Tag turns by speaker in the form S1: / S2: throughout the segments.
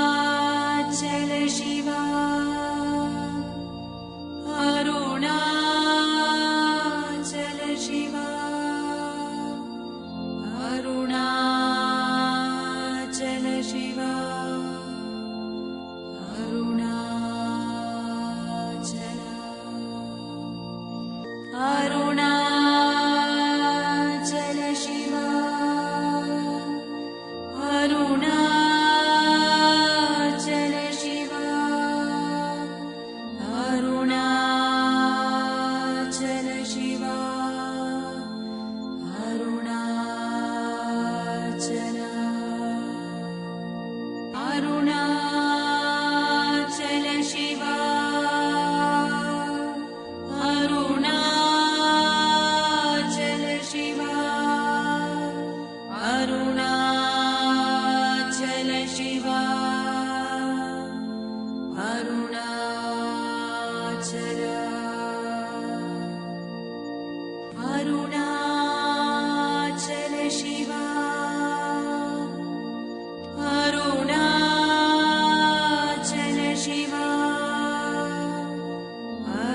S1: Arunachala Shiva, Arunachala Shiva, Arunachala Shiva, Arunachala, Arunachala Shiva, Arunachala Shiva, Arunachala Shiva, Arunachala, Arunachala Shiva, Arunachala Shiva, Arunachala Shiva, Arunachala, Arunachala Shiva, Arunachala Shiva,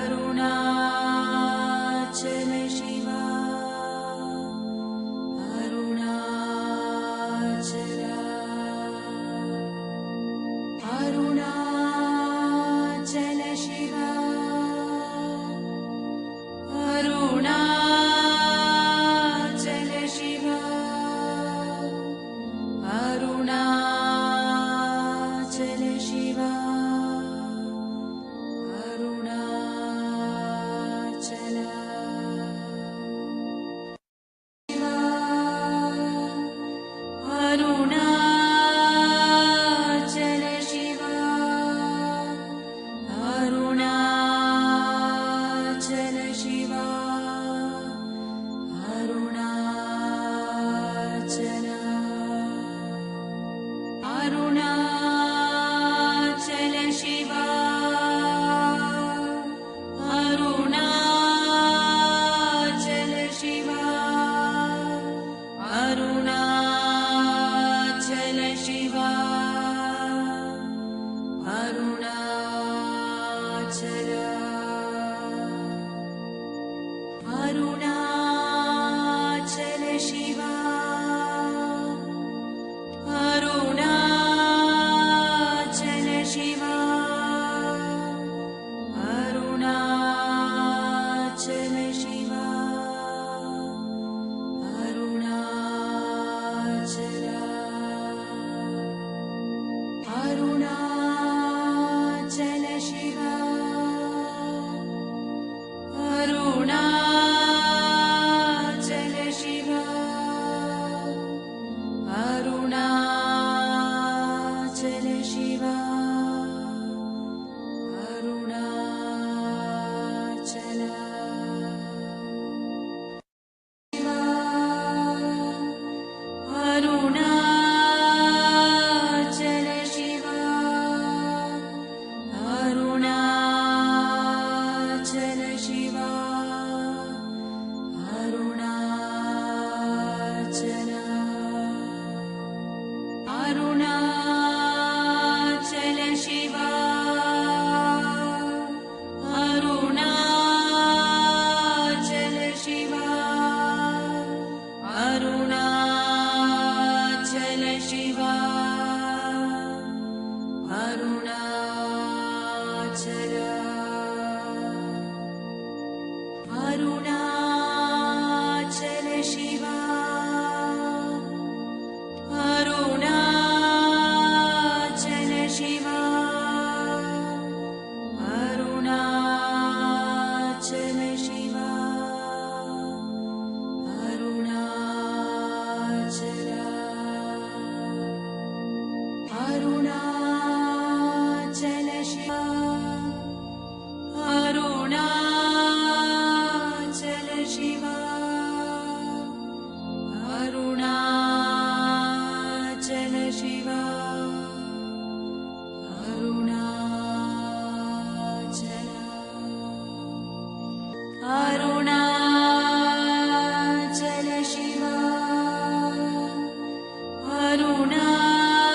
S1: Arunachala Shiva, Arunachala, Arunachala Shiva, Arunachala Shiva, Arunachala Shiva, Arunachala, Arunachala Shiva, Arunachala Shiva, Arunachala, Arunachala Shiva, Arunachala Shiva, Arunachala Shiva, Arunachala, Arunachala Shiva, Arunachala Shiva, Arunachala Shiva, Arunachala, Arunachala Shiva, Arunachala Shiva, Arunachala Shiva, Arunachala, Arunachala Shiva, Arunachala Shiva, Arunachala, Arunachala Shiva, Arunachala Shiva, Arunachala Shiva, Arunachala, Arunachala Shiva, Arunachala Shiva, Arunachala Shiva, Arunachala, Arunachala Shiva, Arunachala Shiva, Arunachala Shiva, Arunachala, Arunachala Shiva, Arunachala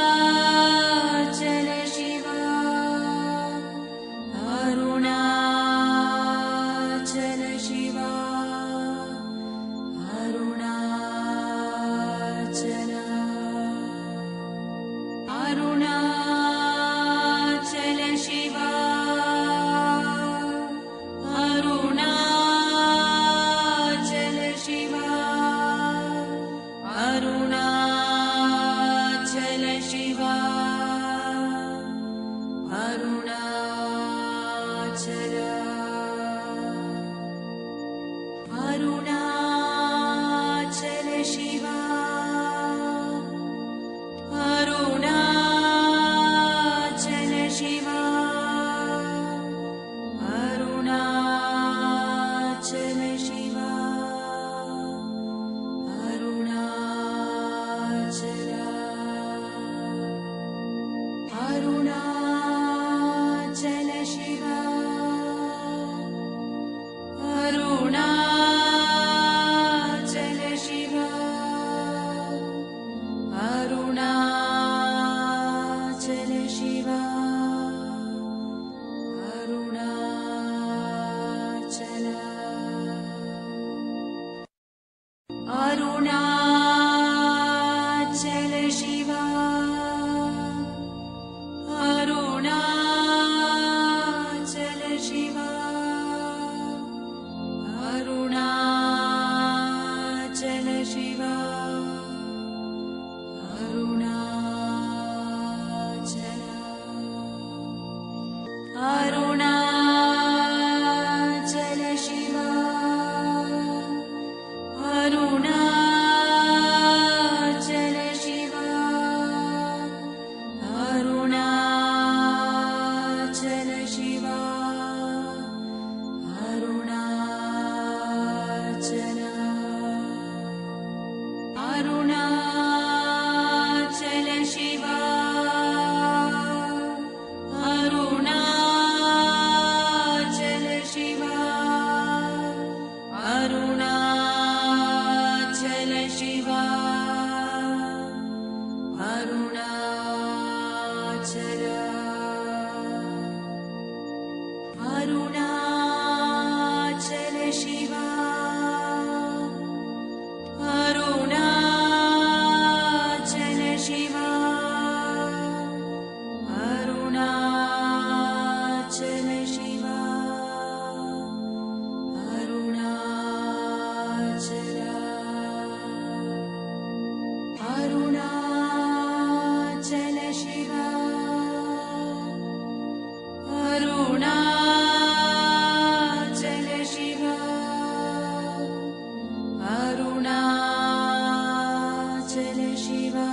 S1: Arunachala Shiva, Arunachala Shiva, Arunachala Shiva, Arunachala, Arunachala Shiva, Arunachala Shiva, Arunachala Shiva, Arunachala, Arunachala Shiva, Arunachala Shiva, Arunachala Shiva, Arunachala, Arunachala Shiva, Arunachala Shiva, Arunachala Shiva, Arunachala, Arunachala Shiva, Arunachala Shiva, Arunachala Shiva,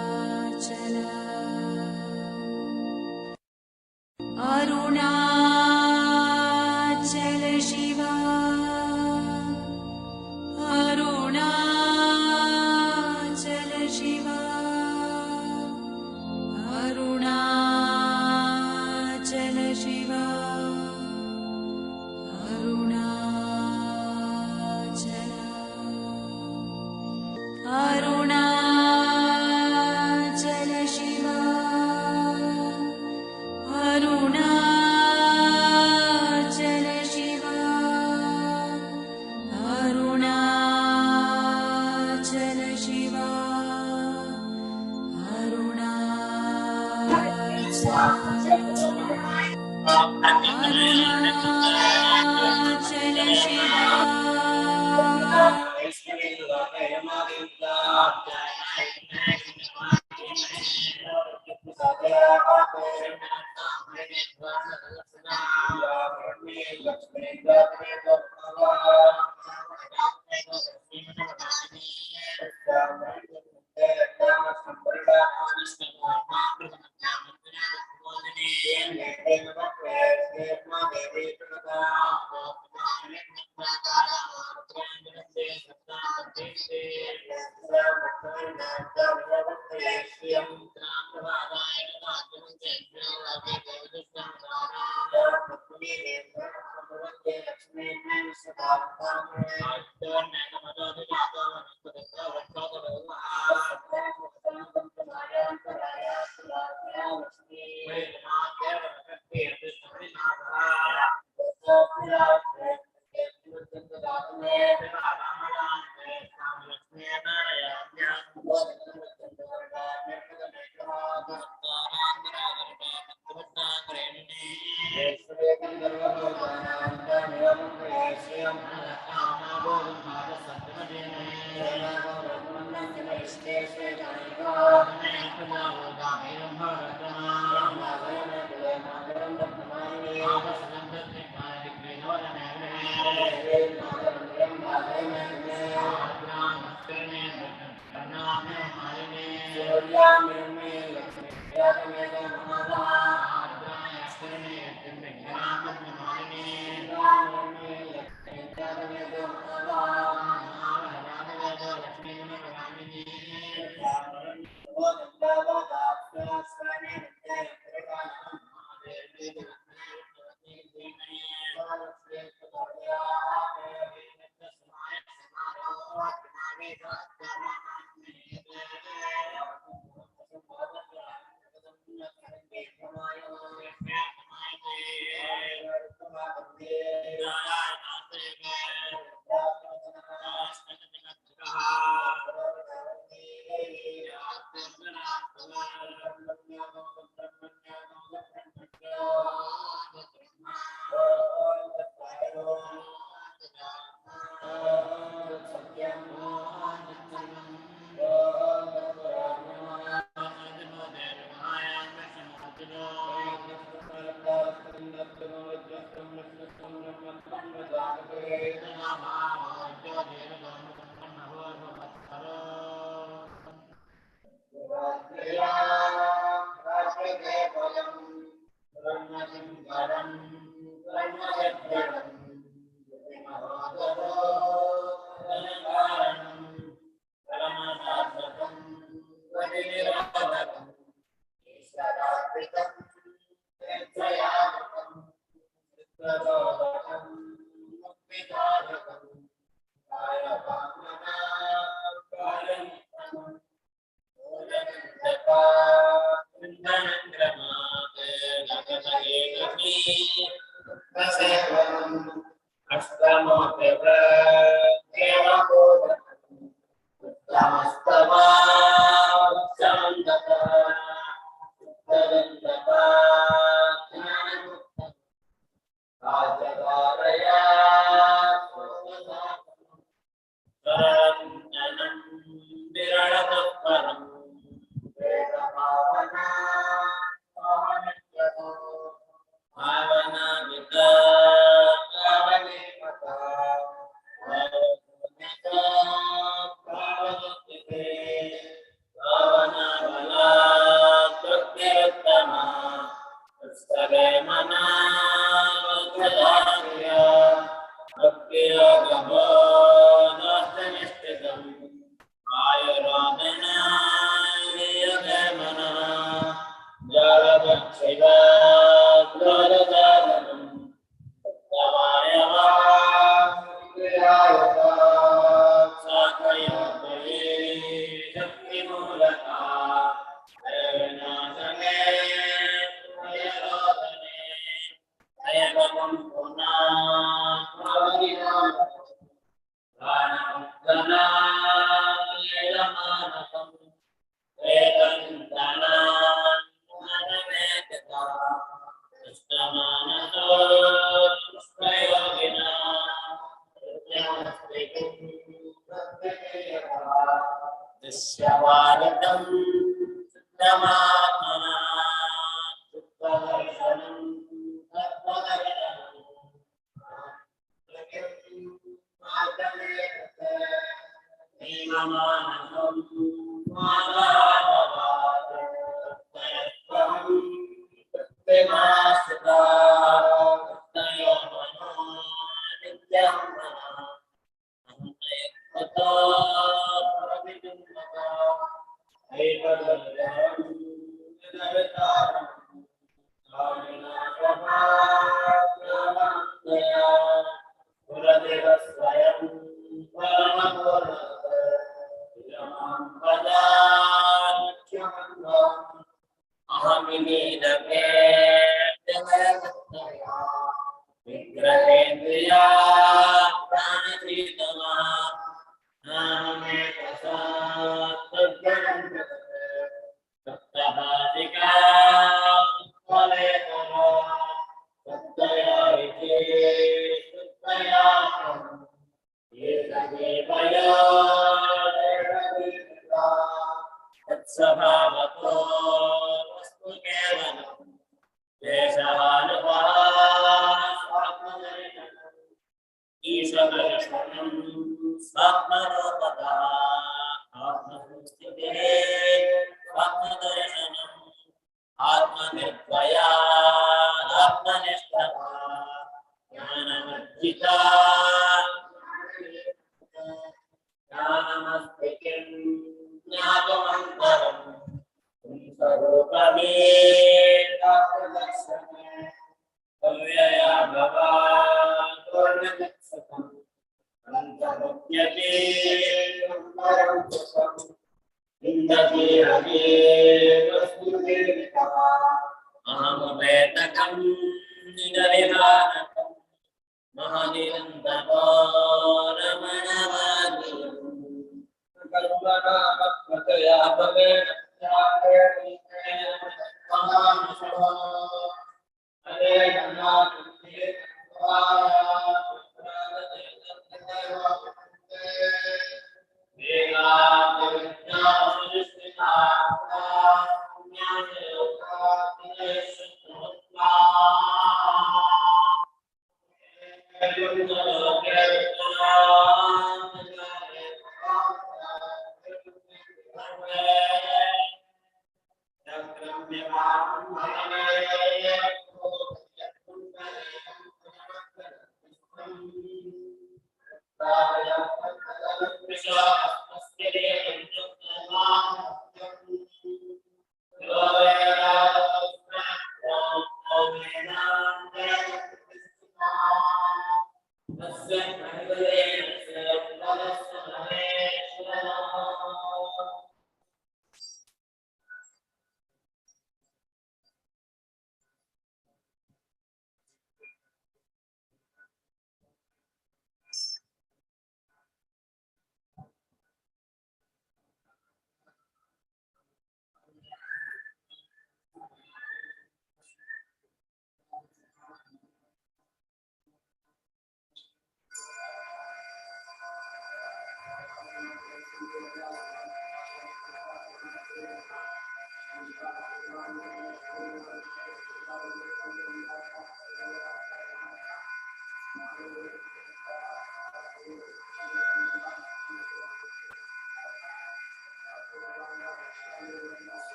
S1: Arunachala, Arunachala Shiva, Arunachala Shiva, Arunachala Shiva, Arunachala, Arunachala Shiva, Arunachala Shiva, Arunachala Shiva, Arunachala Shiva,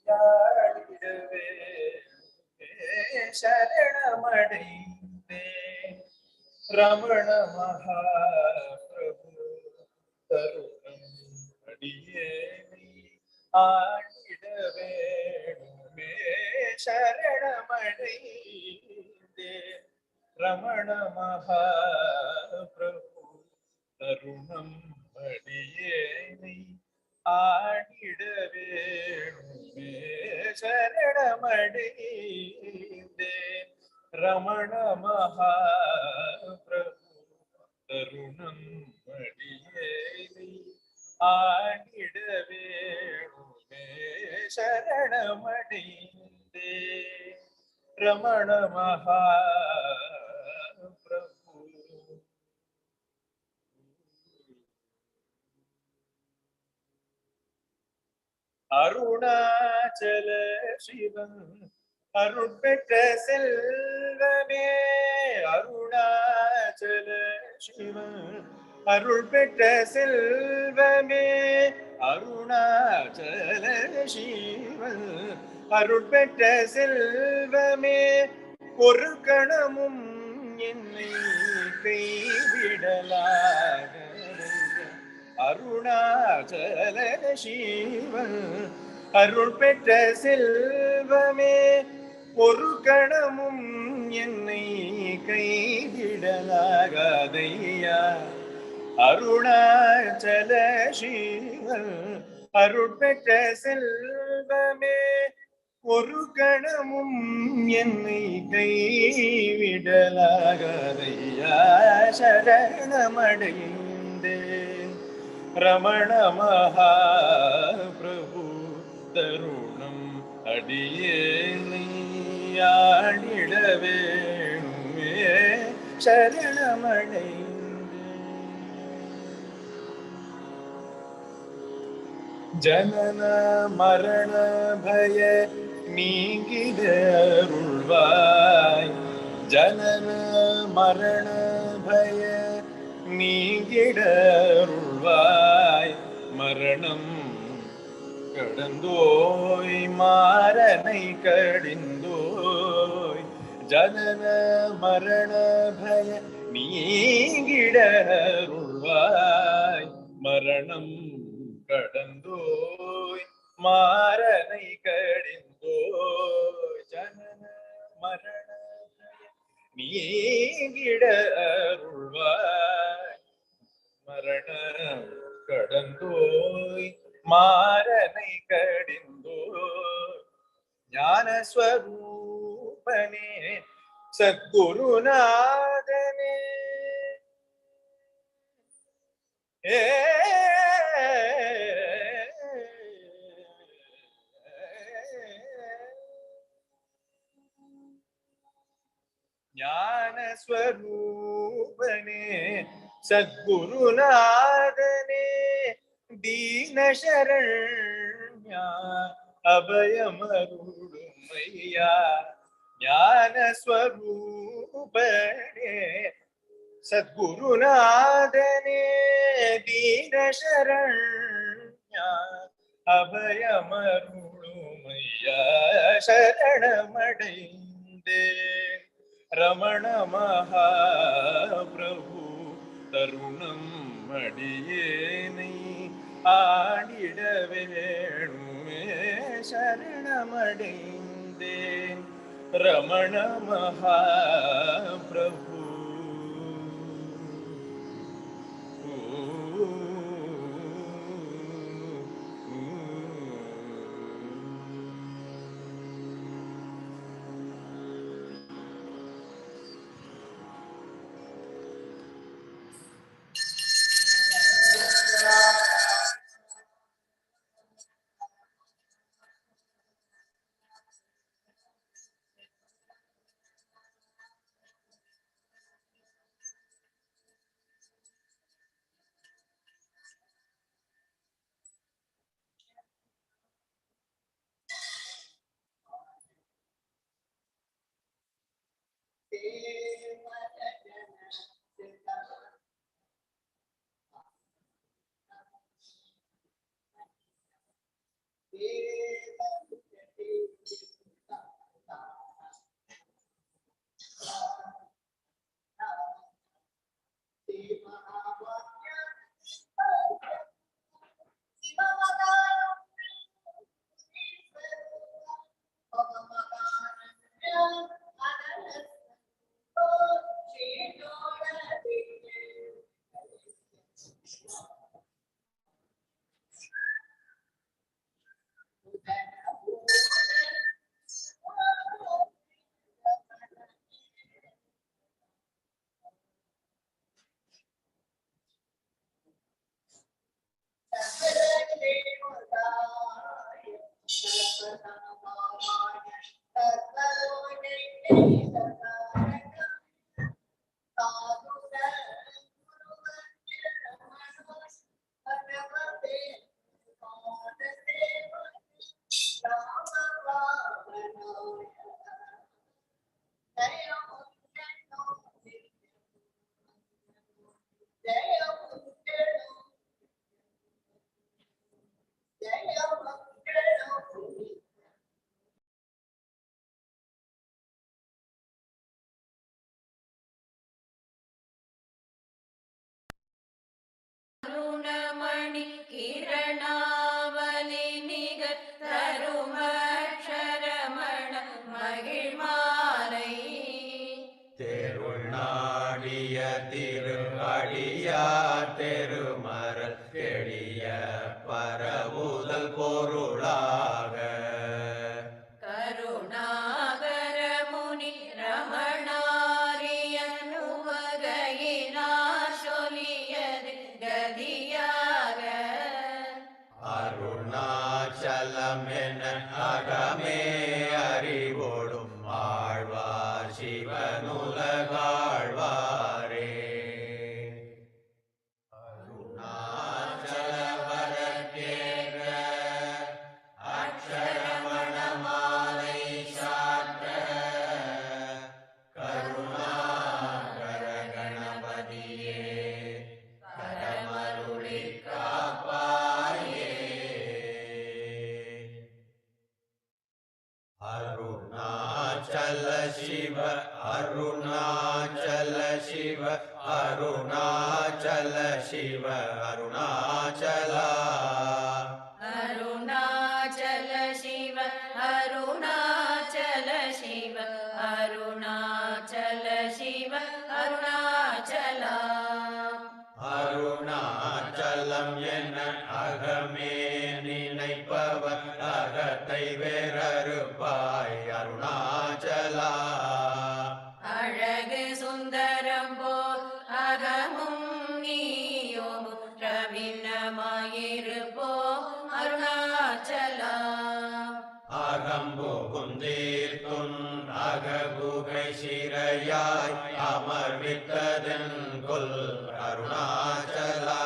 S2: யாழிடவே சரணமடைந்தே Ramana Mahaprabhu தருணம் அடியேனை ஆடிட வேணுமே சரணமடைந்தே ரமண மகாபிரபு தருணம் அடியேனை ஆடிட வேணுமே சரணமடைந்தே ரமண மகாபிரபு தருணம் அடியேனை ஆடிட வேணுமே சரணமடைந்தே ரமண மகாபிரபு அருணாச்சல சிவன் அருட்பெற்ற செல்வமே அருணாச்சல சிவன் அருள்பெற்ற செல்வமே அருணாச்சல சிவன் அருட்பெற்ற செல்வமே ஒரு கணமும் என்னை கைவிடலாக அருணாச்சல சிவன் அருள் பெற்ற செல்வமே ஒரு கணமும் என்னை கைவிடலாகாதையா அருணாச்சல சிவன் அருள் பெற்ற செல்வமே ஒரு கணமும் என்னை கைவிடலாகாதையா சரணமடைந்தே ரமண மகாபிரபு தருணம் அடியேனை ஆடிட வேணுமே சரணமடைந்தே ஜனன மரண பய நீங்கிட அருள்வாய் ஜனன மரண பய நீங்கிட அருள்வாய் மரணம் கடந்தோய் மாறனை கடிந்தோய் ஜனன மரண பய நீங்கிட அருள்வாய் மரணம் கடந்தோய் மாறனை கடிந்தோய் ஜனன மரண நீங்கிட அருள்வாய் மரண கடந்தோய் மாறனை கடிந்தோய் ஞானஸ்வரூபனே சத்குருநாதனே ஞானஸ்வரூபனே சத்குருநாதனே தீனசரண்யா அபயமருளுமையா ஞானஸ்வரூபனே சத்குருநாதனே தீனசரண்யா அபயமருளுமையா சரணமடைந்தே ரமண மகாபிரபு தருணம் அடியேனை ஆடிட வேணுமே சரணமடைந்தேன் ரமண மகாபிரபு
S1: அருணமணி கிரணாவலி நிகர் தருமக்ஷரமண மகிழ்மாலை
S3: தேருள் நாடிய திரு அடியார் தெருமரல் எளிய பரவுதல் பொருளாக
S1: கருணாகர முனி ரமணாரியன் உவகையினார் சொல்லியது கதியாக
S3: அருணாச்சலம் என அகமே அறிவோடும் ஆழ்வார் சிவனுலகாழ்வாரே அருணாச்சலவரக்கேற்ற அக்ஷரமணமாலை சாற்ற கருணாகர கணபதியே கரமருளி காப்பாயே அருணாச்சல சிவ அருணாச்சல சிவ அருணாச்சல சிவ அருணாச்சலா
S1: அருணாச்சல சிவ அருணாச்சல சிவ அருணாச்சல சிவ அருணாச்சலா
S3: அருணாச்சலம் என அகமே நினைப்பவர் அகத்தை வேறறுப்பாய் அருணாச்சலா
S1: அழகு சுந்தரம் போல் அகமும் நீயும் ரவினமாயிருப்போம் அருணாச்சலா
S3: அகம்புகுந்தீர்த்துன் அககுகை சிறையாய் அமர்வித்ததன் கொல் அருணாச்சலா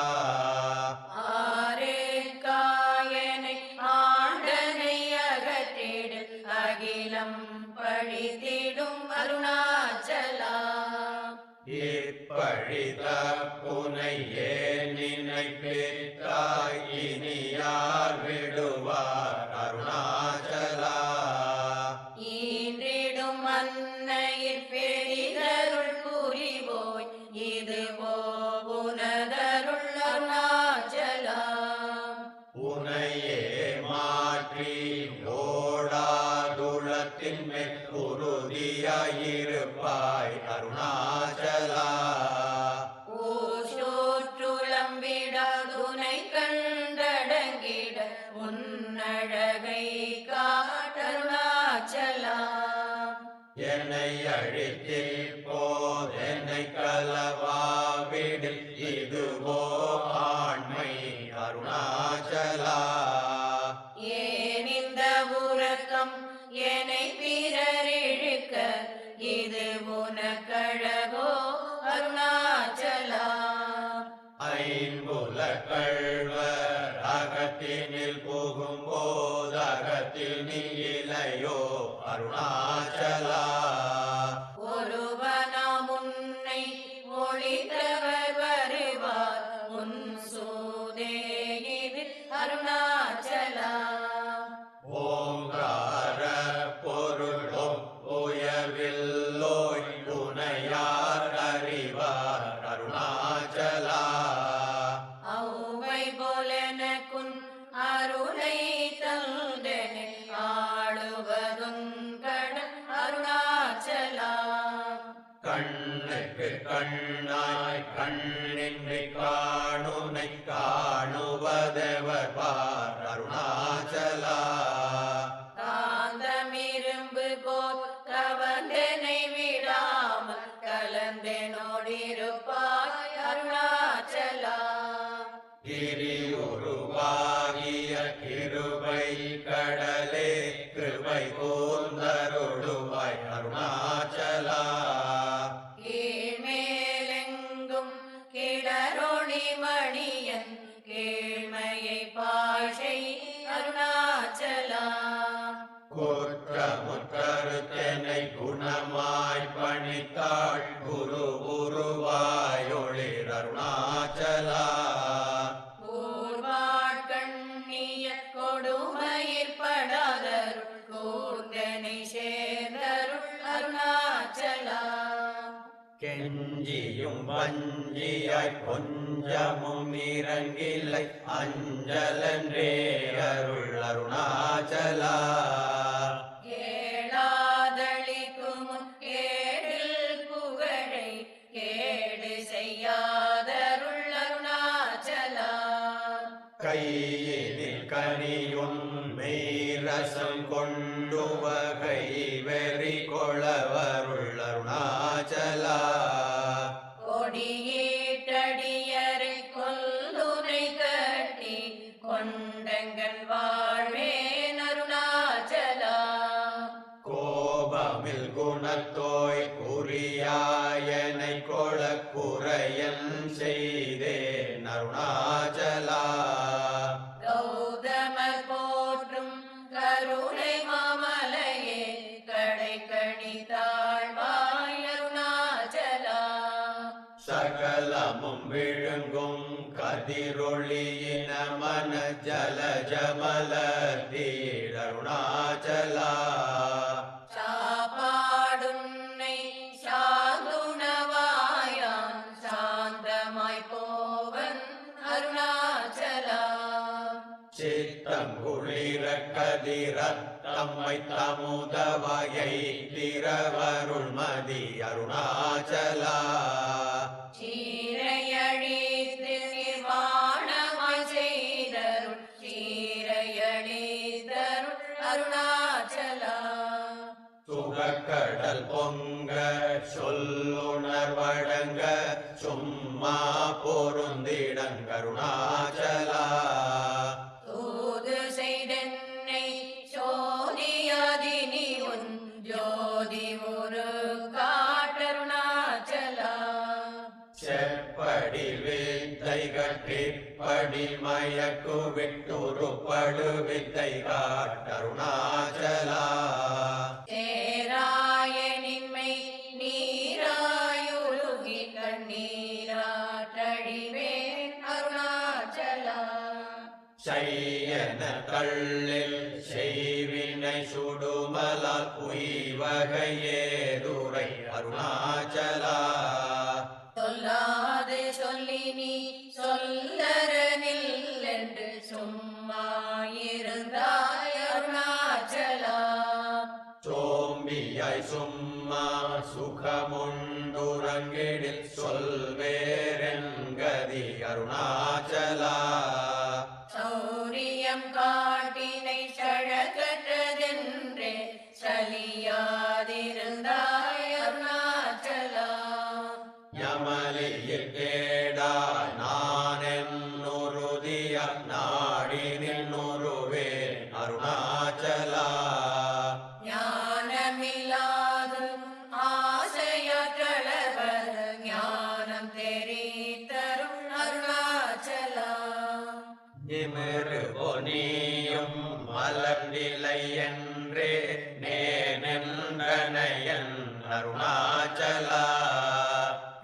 S1: ஆரே காயனை ஆண்டனை அகற்றிடு அகிலம் பழித்திடும் அருணாச்சலா
S3: இப்பழித புனை ஏன் நினைப்பித்தாய் இனியார் விடுவார் அருணாச்சலா
S1: ஈன்றிடும் அன்னையில் பெரிதருள் புரிவோய் இதுவோ உனதருள் அருணாச்சலா
S3: உனையே மாற்றி ஓடாதுளத்தின் மேல் உறுதியாயிருப்பாய் அருணாச்சலா
S1: ஊஷோற்றுளம் விடாதுனை கண்டடங்கிட உன்னழகை காட்டருணாச்சலா
S3: என்னை அழித்தில் போதென்னை கலவாவிடில் இதுவோ ஆண்மை அருணாச்சலா
S1: ஏன் இந்த உறக்கம் என்னை பிறரிழுக்க இது உனக்கழகோ அருணாச்சலா
S3: ஐம்புல கள்வர் அகத்தினில் புகும்போது அகத்தில் நீ இலையோ அருணாச்சலா
S1: ஒருவனாம் உன்னை ஒளித்தவர் வருவார் உன் சூதே இது அருணாச்சலா
S3: ஓங்கார பொருளும் உயர்வில்லோய் உனையார் அறிவார் அருணாச்சலா
S1: ஔவை போலெனக்குன் அருளை தந்தனை ஆளுவதுன் கடன் அருணாச்சலா
S3: கண்ணுக்கு கண்ணாய் கண்ணின்றி காணுனை காணுவதெவர் பார் அருணாச்சலா
S1: காந்தமிரும்பு போல் கவந்தனை விடாமல் கலந்தனோடிருப்பாய் அருணாச்சலா
S3: கிரியுருவாகிய கிருபை கடலே கிருபை கூர்ந்தருளுவாய் அருணாச்சலா கருத்தனை குணமாய் பணித்தாள் குரு உருவாயொளிர் அருணாச்சலா.
S1: கூர்வாட்கண்ணிய கொடுமயிற்படாதருள் கூர்ந்தனை சேர்ந்தருள் அருணாச்சலா.
S3: கெஞ்சியும் வஞ்சியாய் கொஞ்சமும் இறங்கில்லை அஞ்சலன்றே அருள் அருணாச்சலா.
S1: கேளாதளிக்கும் கேடில் புகழை கேடு செய்யாதருள் அருணாச்சலா.
S3: கையினில் கனியுன் மெய்ரசம் கொண்டு வகை வெறி கொளவருள் அருணாச்சலா.
S1: கொடியீட்டடியரை கொல்லுனை கட்டி கொண்டங்கள் வாழ்வேன் அருணாச்சலா.
S3: கோபமில் குணத்தோய் குறியாயனை கொள குறையன் செய்தேன் அருணாச்சலா.
S1: கௌதமர் போற்றும் கருணை மாமலையே கடை கணித்தாழ்வாய் அருணாச்சலா.
S3: சகலமும் விழுங்கும் கதிரொளியின மன ஜலஜமல தீரருணாச்சலா.
S1: சாப்பாடுன்னை சாந்துணவாயான் சாந்தமாய் போவன் அருணாச்சலா.
S3: சித்தம் குளிர கதிரத்தம்மை தமுதவகை திரவருள் மதி அருணாச்சலா.
S1: சீரையழித்து நிர்வாணமாய் செய்தருள் சீரையழித்தருள் அருணாச்சலா.
S3: சுகக்கடல் பொங்க சொல்லுணர்வடங்க சும்மா பொருந்திடங்கருணாச்சலா.
S1: தூது செய்தென்னை சோதியாதினி உன் ஜோதி ஒரு காட்டருணாச்சலா.
S3: செப்படி வித்தை கட்டிப்படி மயக்கு விட்டுருப்படு வித்தை காட்டருணாச்சலா.
S1: சேராயனின்மை நீராயுருகி கண்ணீராட்டழிவேன் அருணாச்சலா.
S3: செய்யன தள்ளில் செய்வினை சுடுமலால் உய்வகையேதுரை அருணாச்சலா.
S1: சொல்லாது சொல்லி நீ சொல்லரனில் என்று சும்மாயிருந்தாய் அருணாச்சலா.
S3: சோம்பியாய் சும்மா சுகமுண்டுறங்கிடில் சொல்வேரெங்கதி அருணாச்சலா.
S1: சௌரியம் காட்டினை சழகற்றதென்றே சலியாதிருந்தாய் அருணாச்சலா.
S3: யமலியில் கேடா நானென்னுருதிய நாடி நின்னுருவேன் அருணாச்சலா.
S1: ஞானமில்லாது ஆசையற்றளவர் ஞானம் தெரித்தருள் அருணாச்சலா.
S3: நிமிரு பொனியும் மலர்நிலை என்றே நேனென்றனையன் அருணாச்சலா.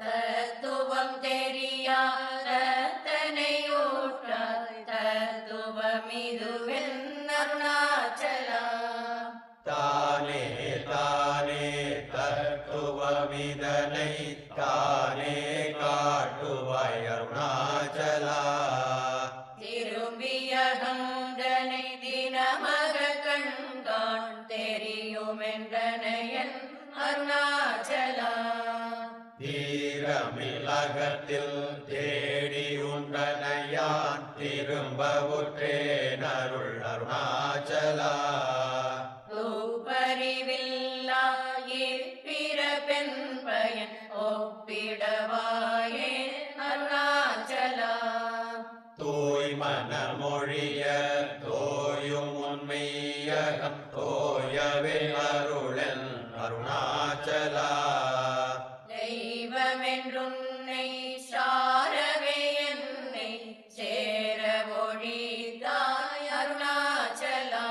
S1: தத்துவம் தெரியாதனை ஊற்றாய் தத்துவமிதுவென் அருணாச்சலா.
S3: தானே தானே தத்துவமிதனை தானே காட்டுவாய் அருணாச்சலா.
S1: திரும்பிய கந்தனை தினமக கண்காண் தெரியுமென்றனையன் அருணாச்சலா.
S3: தீரமில்லகத்தில் தேடி உண்டனையான் திரும்பவுற்றேன் அருள் அருணாச்சலா.
S1: தூப்பறிவில்லா இப்பிறப்பெண் பயன் ஒப்பிடவாயே அருணாச்சலா.
S3: தூய் மனமொழிய தோயும் உண்மையகம் தோயவே அருளன் அருணாச்சலா.
S1: தெய்வமென்றுன்னை சாரவே என்னை சேர ஒழித்தாய் அருணாச்சலா.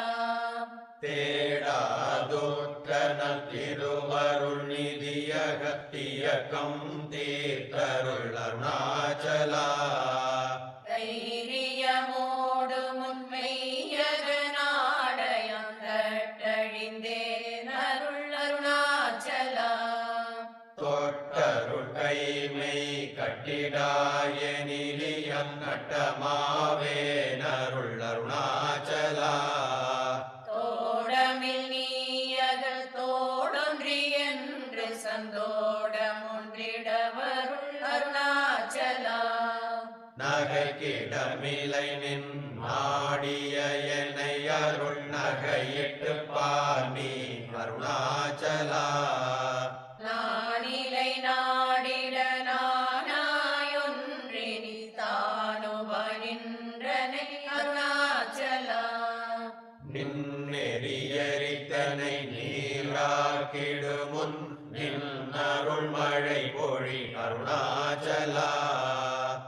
S3: தேடாதுற்ற திருவருள் நிதியகத்தியக்கம் தீர்த்தருள் அருணாச்சலா.
S1: தைரியமோடு முன்மையகனாடயம் தட்டழிந்தேன் அருள் அருணாச்சலா.
S3: தொட்டருள் கைமை கட்டிடாய நிலியம் நட்டமாவேன் அருள் அருணாச்சலா.
S1: தோடமில் நீயகல் தோடொன்றி என்று சந்தோடம் ஒன்றிடவருள் அருணாச்சலா.
S3: நகைக்கிடமிலை நின் நாடிய என்னை அருள் நகையிட்டு பாணி அருணாச்சலா.
S1: நானிலை நாடிட நானாயொன்றினி தானுவாய் நின்றனை அருணாச்சலா.
S3: நின்னெறியரித்தனை நீராக்கிடுமுன் நின் அருள் மழை பொழி அருணாச்சலா.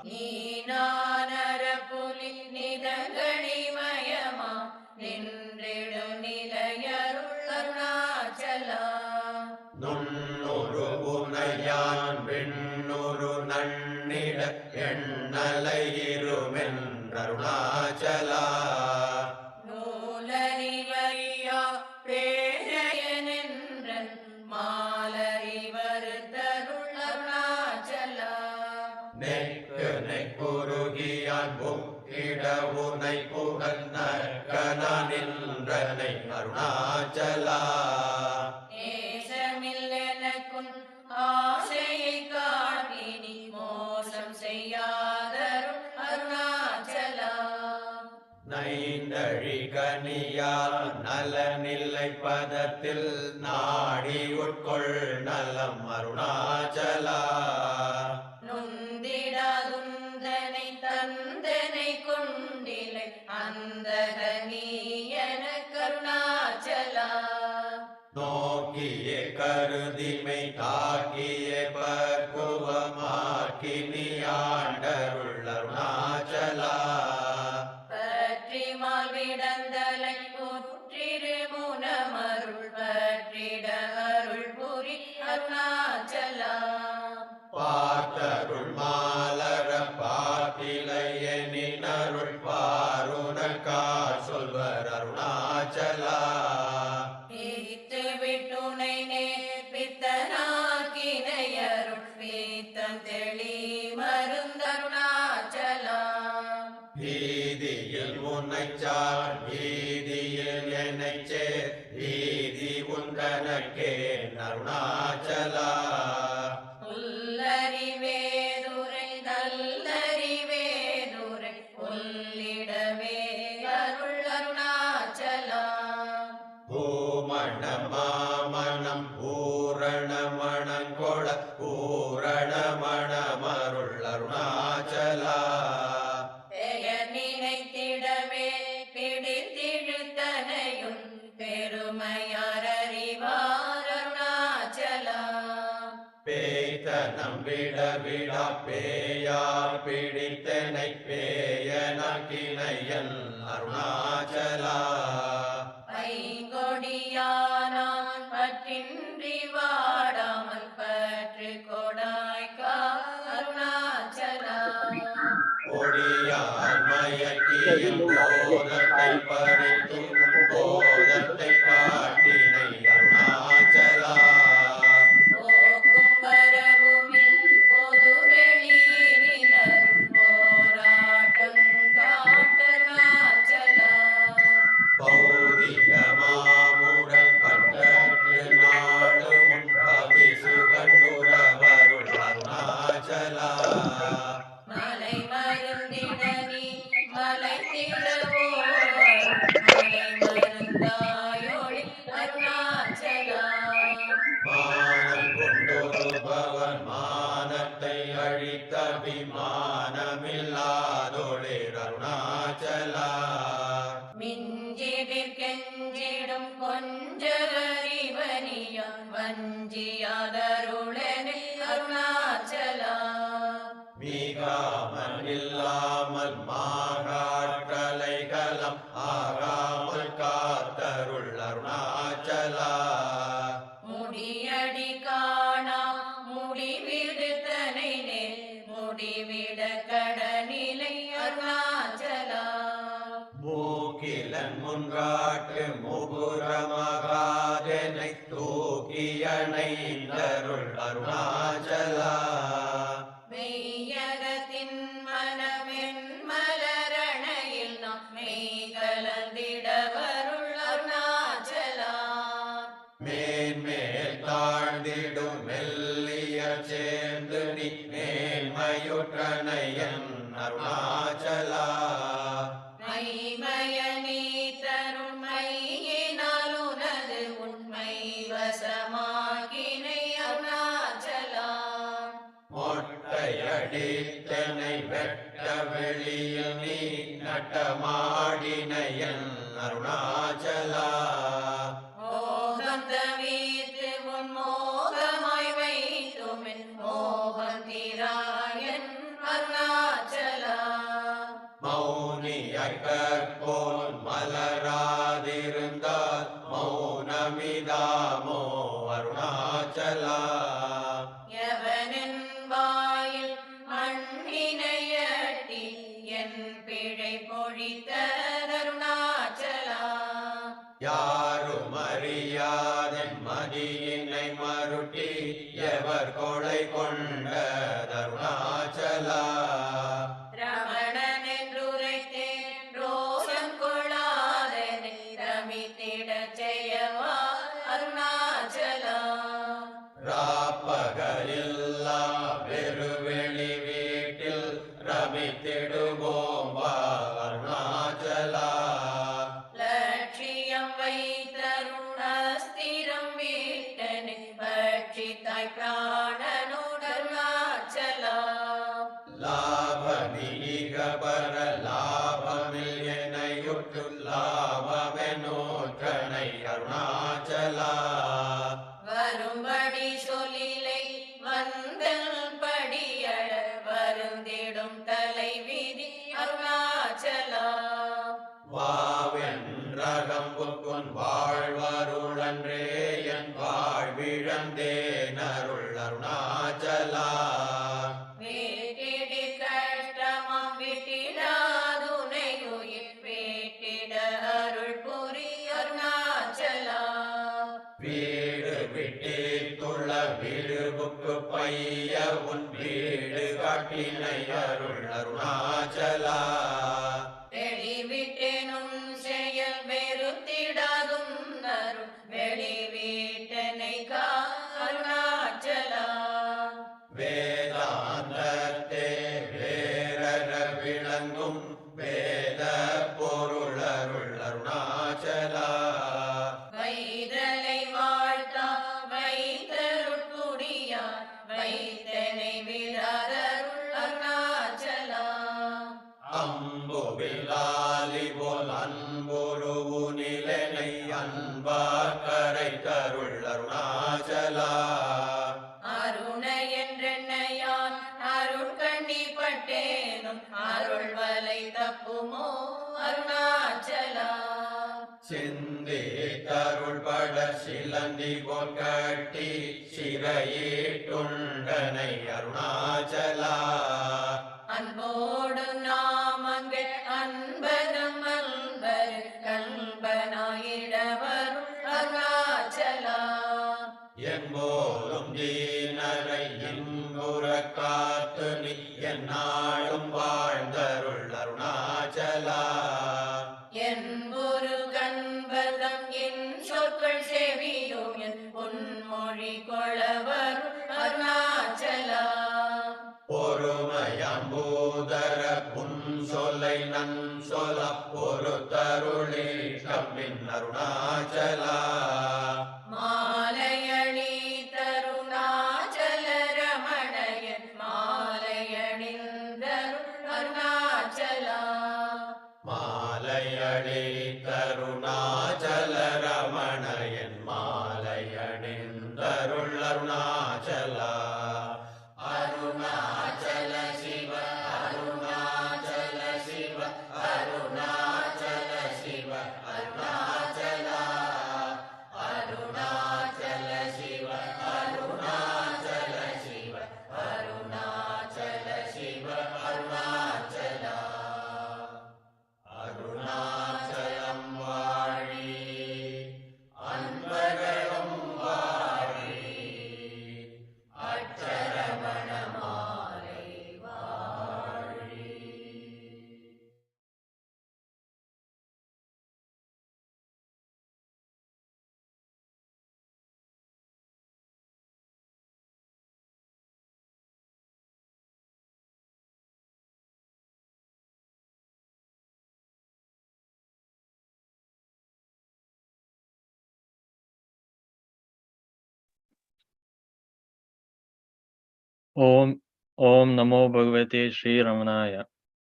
S1: நீனானர புலி நிதகணிமயமா நின்றிடும் நிலையருள் அருணாச்சலா.
S3: நுண்ணுரு உனையான் விண்ணுரு நன்னிட எண்ணலையிருமென் அருணாச்சலா.
S1: நூலறிவறியா பேரையனென்றன் மாலறிவரு தருள் அருணாச்சலா.
S3: நெக்கு நெக்குருகியான் புக்கிடவுனை புகழ் நற்கன நின்றனை அருணாச்சலா.
S1: நேசமில் எனக்குன் ஆசையை காட்டினி மோசம் செய்யாதருள் அருணாச்சலா.
S3: நைந்தழி கனியால் நலனில்லை பதத்தில் நாடி உட்கொள் நலம் அருணாச்சலா.
S1: நுந்திடாதுந்தனை தந்தனை கொண்டிலை அந்தக நீ என கருணாச்சலா.
S3: நோக்கிய கருதிமை தாக்கிய பக்குவமாக்கி நீ ஆண்டருள் அருணாச்சலா.
S1: பற்றிமால் விடந்தலை புற்றிரு முனமருள் பற்றிட அருள் புரி அருணாச்சலா.
S3: பார்த்தருள் மாலர பாட்டிலையனின் அருள் பாருணக்கார் சொல்வர் அருணாச்சலா.
S1: பிரித்து விட்டுனை நேர்பித்தனாக்கினை அருள் பீத்தம் தெளி மருந்தருணாச்சலா.
S3: வீதியில் உன்னைச்சார் வீதியில் என்னைச் சேர் வீதி உந்தனக்கே அருணாச்சலா.
S1: உள்ளறிவேதுரை நல்லறிவேதுரை உள்ளிடவே அருள் அருணாச்சலா.
S3: பூமண மாமணம் பூரண மணங்கொள பூரண மணமருள் அருணாச்சலா.
S1: பெயர் நினைத்திடவே பிடித்திழுத்தனையும் பெருமையார் அறிவார் அருணாச்சலா.
S3: பேய்த்தனம் விட விடா பேயார் பிடித்தனை பேயனக்கினையன் அருணாச்சலா.
S1: ஐங்கொடியானான் பற்றின்றி வாடாமல் பற்று கொடாய்க்கா அருணாச்சலா.
S3: கொடியார் மயக்கியன் போதத்தை பறித்து போதத்தை காட்டினை அருணாச்சலா.
S1: போக்கும் வரவுமில் பொது வெளியினில் அருள் போராட்டம் காட்டருணாச்சலா.
S3: பௌதிக மாமுடன் பட்டற்று நாடு முன் பவிசு கண்டுரவருள் அருணாச்சலா.
S1: மலை மருந்திட நீ மலை திடவோ
S3: போக்கியணைந்தருள் அருணாச்சலா
S1: மெய்யகத்தின் மனமென் மலரணையில் நாம் மெய் கலந்திடவருள் அருணாச்சலா
S3: மேன்மேல் தாழ்ந்திடும் மெல்லிய சேர்ந்து நீ மேன்மையுற்றனையன் அருணாச்சலா
S1: மைமயனே தரும் மையினால் உனது உண்மை வசமாகினை அருணாச்சலா
S3: மொட்டையடித்தனை வெட்ட வெளியில் நீ நட்டமாடினையன் அருணாச்சலா
S1: மோகம் தவிர்த்து உன் மோகமாய் வைத்துமின் மோகம் தீராயன் அருணாச்சலா
S3: மௌனியாய் கற்போல் மலராதிருந்தால் மௌனமிதாமோ அருணாச்சலா
S1: எவனின் வாயில் மண்ணினையட்டி என் பிழை பொழித்த அருணாச்சலா
S3: யாரும் அறியாதன் மதியினை மருட்டி எவர் கொலை கொண்ட அருணாச்சலா
S1: ரமணன் என்றுரைத்தேன் ரோஷம் கொள்ளாதனை ரமித்திடச் செய்யவா அருணாச்சலா
S3: ராப்பகலில்லா வெறுவெளி வீட்டில் ரமித்திடுவோம் வா அருணாச்சலா
S1: லட்சியம் வைத்தருணஸ்திரம் வீட்டனை பட்சித்தாய் பிராணனோடு அருணாச்சலா
S3: லாப நீக பர லாபமில் என்னையுற்று லாபமெனோற்றனை அருணாச்சலா
S1: வரும்படி சொல்லிலை வந்தல் படியட வருந்திடும் தலைவிதி அருணாச்சலா
S3: வாவென்றகம்புக்குன் வாழ்வருளன்றே என் வாழ்விழந்தேன் அருள் அருணாச்சலா
S1: வேட்டிடி கஷ்டமாம் விட்டிடாதுனையுயிர் வேட்டிட அருள் புரி அருணாச்சலா
S3: வீடு விட்டேத்துள்ள வீடுபுக்கு பைய உன் வீடு காட்டினை அருள் அருணாச்சலா
S1: வெளிவிட்டேனும் செயல் வெறுத்திடாதும் அருள் வெளி வீட்டனை கா அருணாச்சலா
S3: வேதாந்தத்தே வேரற விளங்கும் வேத பொருள் அருள் அருணாச்சலா
S1: வைதலை வாழ்த்தா வைத்தருட்குடியார் வைத்தனை விடாதருள் அருணாச்சலா
S3: அம்புவிலாலி போல் அன்புருவு நிலனை அன்பார் கரை தருள் அருணாச்சலா
S1: அருண என்றென்னையான் அருள் கண்டிப்பட்டேனும் அருள் வலை தப்புமோ அருணாச்சலா
S3: சிந்தி தருள் பட சிலந்தி போல் கட்டி சிறையீட்டுண்டனை அருணாச்சலா
S1: அன்போடு நாமங்கள் அன்பதம் அன்பர் கல்பனாயிடவருள் அருணாச்சலா
S3: என்போலும் தீனரை இன்புற காத்து நீ எந்நாளும் வாழ்ந்தருள் அருணாச்சலா
S1: என்பொரு கண்பதம் என் சொற்கள் செவியும் என் பொன்மொழி கொளவருள் அருணாச்சலா
S3: பொறுமையம்பூதர புன் சொல்லை நன் சொல்ல ஒரு தருளி கம்மின் அருணாச்சலா
S1: மாலையணி தருணாச்சல ரமணயன் மாலையணிந்தருள் அருணாச்சலா
S3: மாலையடி கருணாச்சல ரமணயன் மாலையணிந்தருள் அருணாச்சலா அருணாச்சல சிவ அருணாச்சல சிவ அருணாச்சல சிவ அருணாச்சலா அருணாச்சல சிவ அருணாச்சல சிவ அருணாச்சல சிவ அருணாச்சலா அருணாச்சலம் வாழி அன்பர்களும் வாழி
S4: Om Namo Bhagavate Sri Ramanaya.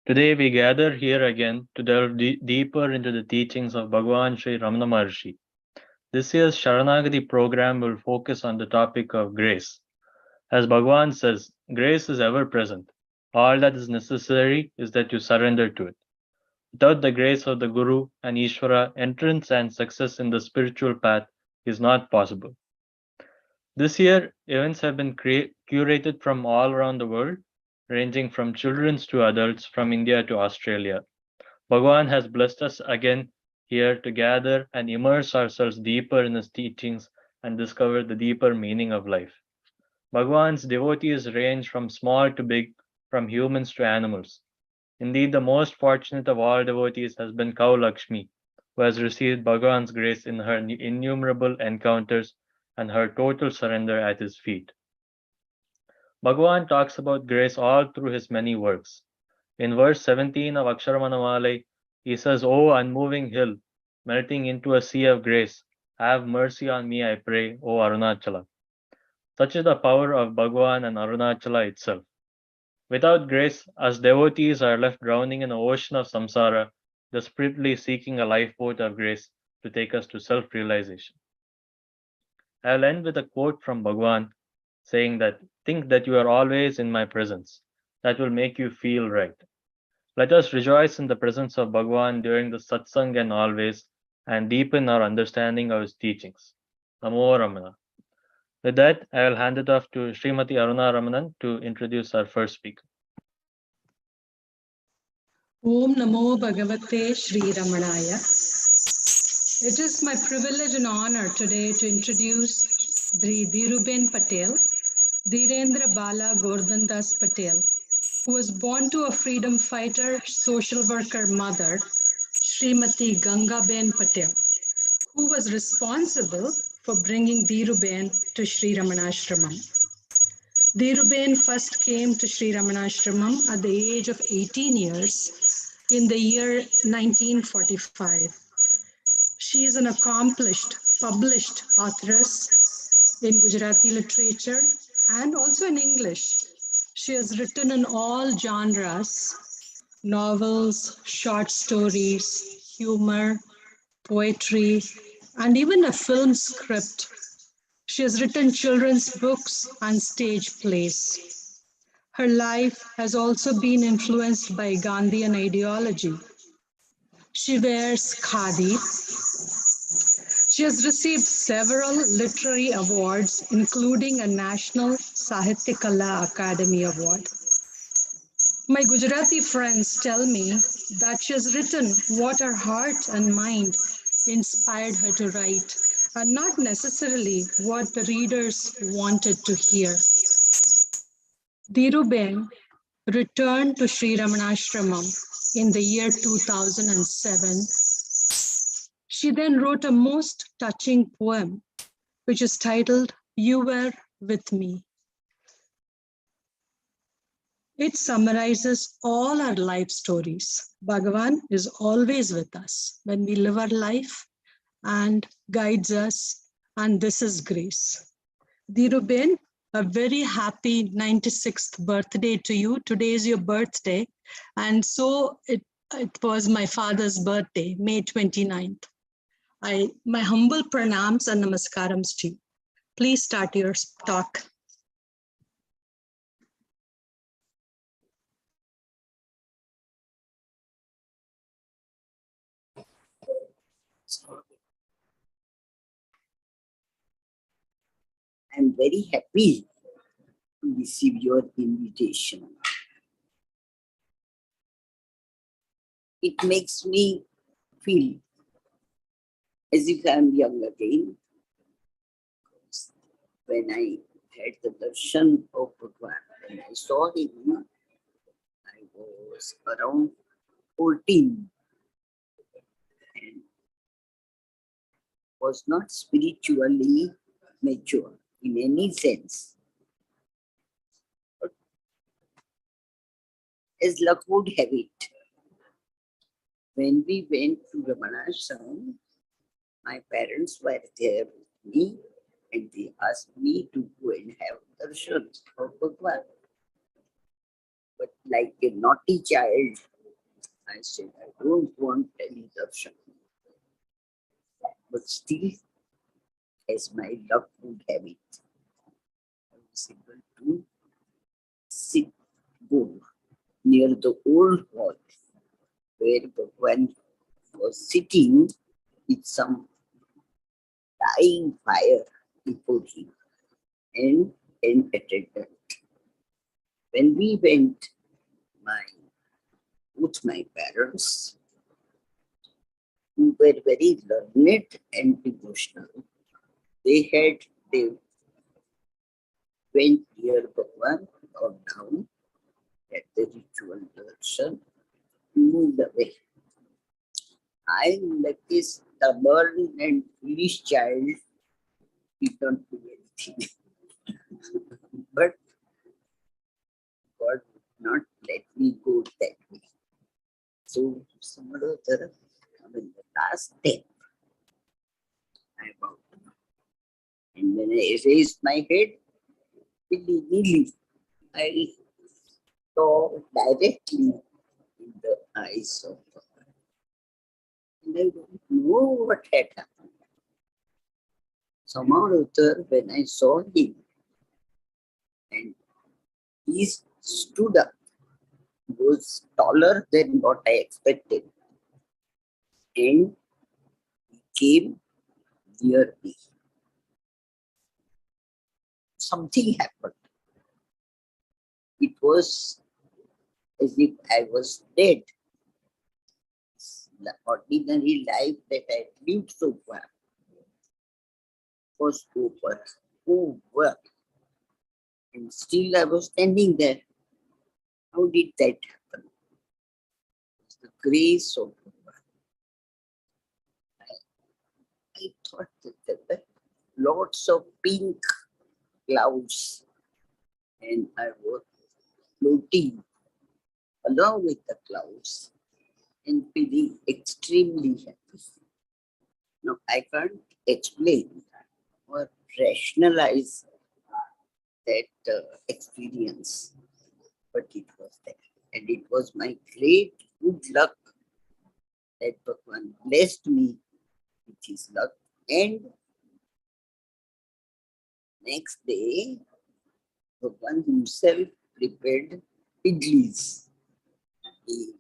S4: Today we gather here again to delve deeper into the teachings of Bhagavan Sri Ramana Maharshi. This year's Saranagathi program will focus on the topic of grace. As Bhagavan says, grace is ever present. All that is necessary is that you surrender to it. Without the grace of the Guru and Ishvara, entrance and success in the spiritual path is not possible. This year, events have been curated from all around the world, ranging from children to adults, from India to Australia. Bhagavan has blessed us again here to gather and immerse ourselves deeper in his teachings and discover the deeper meaning of life. Bhagavan's devotees range from small to big, from humans to animals. Indeed, the most fortunate of all devotees has been Cow Lakshmi, who has received Bhagavan's grace in her innumerable encounters and her total surrender at his feet. Bhagavan talks about grace all through his many works. In verse 17 of Aksharamanamale, he says, O unmoving hill, melting into a sea of grace, have mercy on me, I pray, O Arunachala. Such is the power of Bhagavan and Arunachala itself. Without grace, us devotees are left drowning in an ocean of samsara, desperately seeking a lifeboat of grace to take us to self-realization. I'll end with a quote from Bhagavan saying that, think that you are always in my presence. That will make you feel right. Let us rejoice in the presence of Bhagavan during the satsang and always, and deepen our understanding of his teachings. Namo Ramana. With that, I will hand it off to Srimati Aruna Ramanan to introduce our first speaker.
S5: Om Namo Bhagavate Sri Ramanaya. It is my privilege and honor today to introduce Dhiruben Patel, Dhirendra Bala Gordhandas Patel, who was born to a freedom fighter, social worker mother, Srimati Gangaben Patel, who was responsible for bringing Dhiruben to Sri Ramanashramam. Dhiruben first came to Sri Ramanashramam at the age of 18 years in the year 1945. She is an accomplished, published authoress in Gujarati literature and also in English. She has written in all genres, novels, short stories, humor, poetry, and even a film script. She has written children's books and stage plays. Her life has also been influenced by Gandhian ideology. She wears khadi. She has received several literary awards, including a National Sahitya Kala Academy Award. My Gujarati friends tell me that she has written what her heart and mind inspired her to write, and not necessarily what the readers wanted to hear. Dhiruben returned to Sri Ramanashramam in the year 2007. She then wrote a most touching poem, which is titled, You Were With Me. It summarizes all our life stories. Bhagavan is always with us when we live our life and guides us, and this is grace. Dhiruben, a very happy 96th birthday to you. Today is your birthday, and so it was my father's birthday, May 29th. My humble pranams and namaskarams to you. Please start your talk.
S6: I'm very happy to receive your invitation. It makes me feel as if I'm young again. When I had the darshan of Bhagavan, when I saw him, I was around 14 and was not spiritually mature in any sense. But as luck would have it, when we went to Ramanashram, my parents were there with me and they asked me to go and have darshan of Bhagavan. like a naughty child, I said, I don't want any darshan. But still, as my luck would have it, I was able to sit, go near the old hall where Bhagwan was sitting with some dying fire before him and an attendant. When we went, both my parents, who were very learned and devotional, they went near Bhagwan or down at the ritual darshan, moved away. I, like a stubborn and foolish child, did not do anything. But God would not let me go that way. So, the last step, I bowed. And when I raised my head, immediately I saw directly in the eyes of God. And I don't know what had happened. Somehow or other, when I saw him, and he stood up, was taller than what I expected, and he came near me. Something happened. It was as if I was dead. The ordinary life that I lived so far was over. And still I was standing there. How did that happen? It's the grace of God. I thought that there were lots of pink clouds, and I was floating along with the clouds and feeling extremely happy. Now, I can't explain or rationalize that experience, but it was there. And it was my great good luck that Bhagwan blessed me with his luck. And next day, Bhagwan himself prepared idlis. He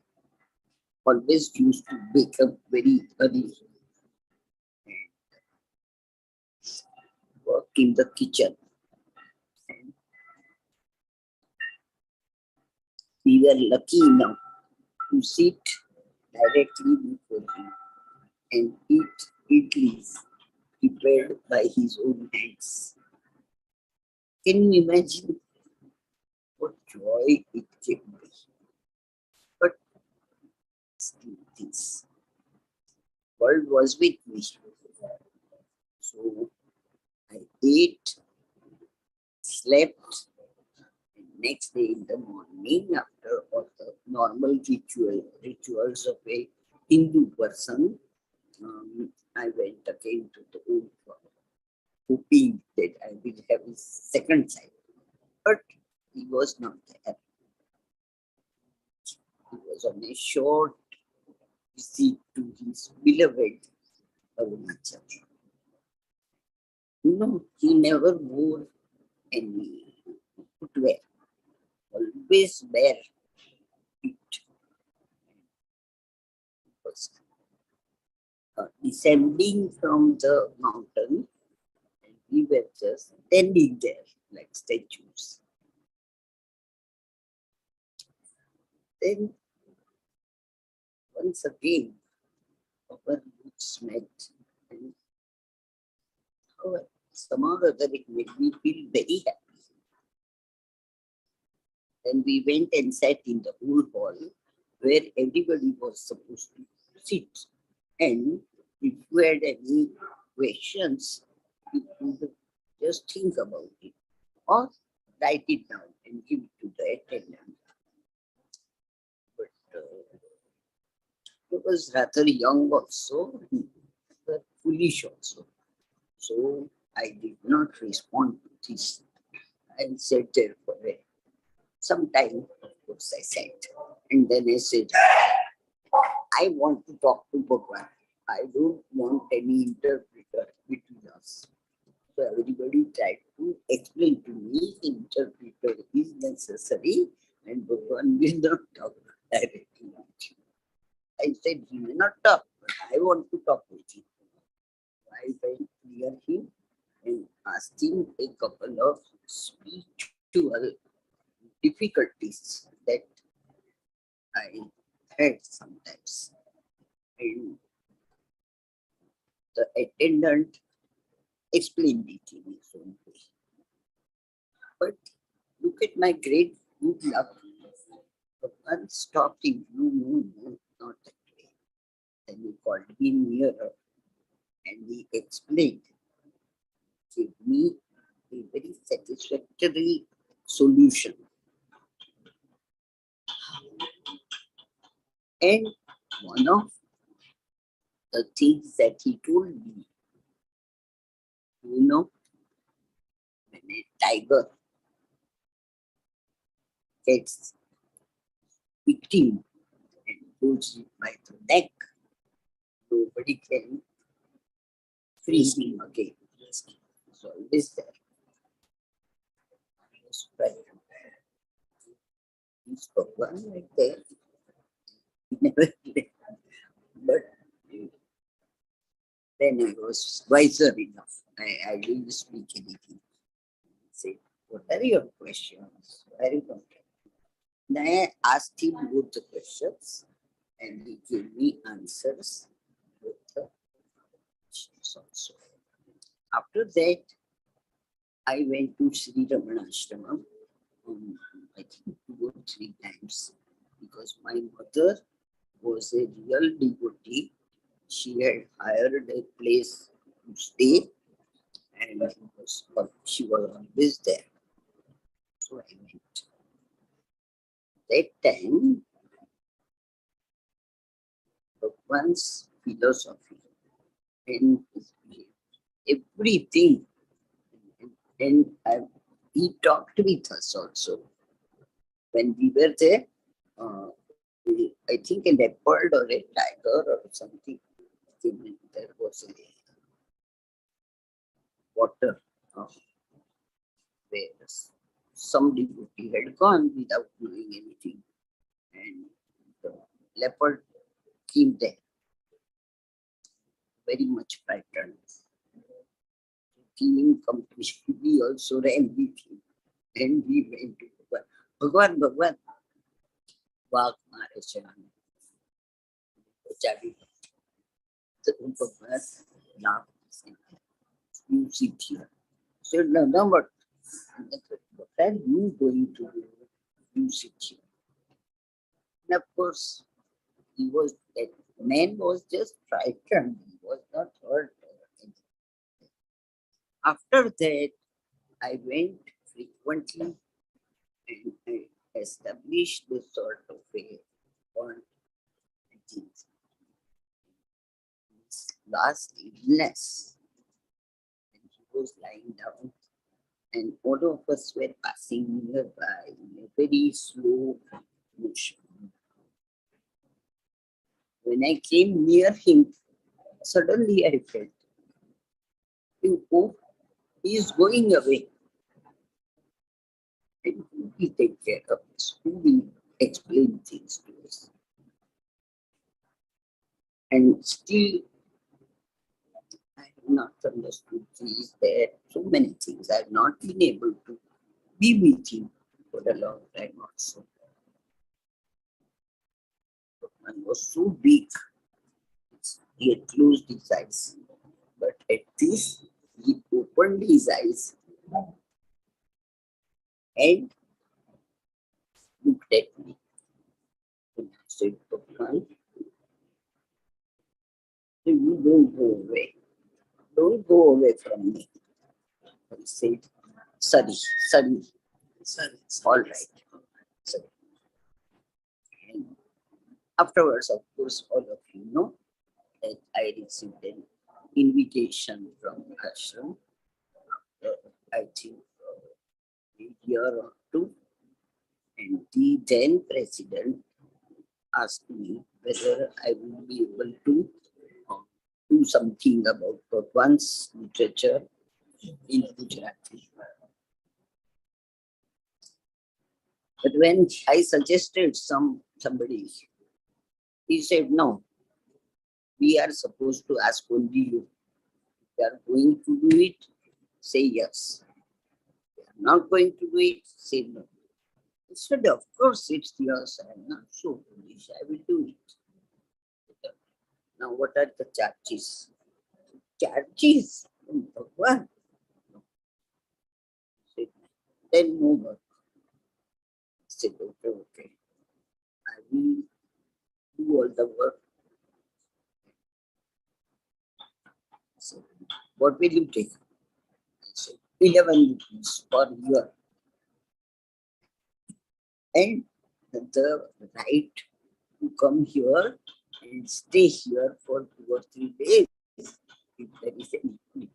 S6: always used to wake up very early and work in the kitchen. And we were lucky enough to sit directly before him and eat idlis prepared by his own hands. Can you imagine what joy it gave me? But still, this world was with me. So I ate, slept, and next day in the morning, after all the normal rituals of a Hindu person, I went again to the old hall, hoping that I will have his second sight. But he was not there. He was on a short visit to his beloved Arunachal. He never wore any footwear, always bare feet. He was descending from the mountain, and we were just standing there like statues. Then, once again, our roots met, and somehow or other it made me feel very happy. Then we went and sat in the old hall where everybody was supposed to sit. And if you had any questions, you could just think about it or write it down and give it to the attendant. But I was rather young also, but foolish also. So I did not respond to this. I sat there for some time. course, I said. And then I said, I want to talk to Bhagwan. I don't want any interpreter between us. So everybody tried to explain to me interpreter is necessary and Bhagwan will not talk directly with you. I said, he may not talk, but I want to talk with him. I went near him and asked him a couple of spiritual difficulties that I had sometimes. And the attendant explained it in his own way. But look at my great good luck. The one stopped him. No, not that way. Then he called me nearer and he explained, gave me a very satisfactory solution. And one of the things that he told me, when a tiger gets victim and pulls it by the neck, nobody can free him again. It's always there. He's Bhagwan right there. He never left. But then I was wiser enough. I didn't speak anything. I said, what are your questions? Very good. Then I asked him both the questions and he gave me answers with the questions also. After that, I went to Sri Ramanashramam, I think 2 or 3 times, because my mother was a real devotee. She had hired a place to stay and she was always there. So I went. That time, Bhagwan's philosophy and his behavior, everything. And he talked with us also. When we were there, I think a leopard or a tiger or something, there was a water where some devotee had gone without knowing anything. And the leopard came there, very much frightened. Cleaning company, we also ran with him. And we went to Bhagwan, Vag Mare Charan. So Bhagwan laughed and said, you sit here. I said, no, but what are you going to do? You sit here. And of course, that man was just frightened. He was not hurt. After that, I went frequently and I established this sort of a bond with him. His last illness, and he was lying down, and all of us were passing nearby in a very slow motion. When I came near him, suddenly I felt, oh, he is going away. And who will take care of us? Who will explain things to us? And still, I have not understood. He is there. So many things. I have not been able to be with him for a long time also. Man was so big. He had closed his eyes. But at this, he opened his eyes and looked at me. And I said, Bhagwan, you don't go away. Don't go away from me. He said, sorry. All right. Sorry. And afterwards, of course, all of you know that I received an invitation from ashram. I think a year or 2, and And the then president asked me whether I would be able to do something about Bhagwan's literature in Gujarati. But when I suggested somebody, he said, no, we are supposed to ask only you. If you are going to do it, say yes. If you are not going to do it, say no. I said, of course, it's yours. I am not so foolish. I will do it. Now, what are the charges? Charges? Bhagwan. Then no work. I said, okay. I will do all the work. So, what will you take? I said, 11 rupees per year. And the right to come here and stay here for 2 or 3 days, if there is any need.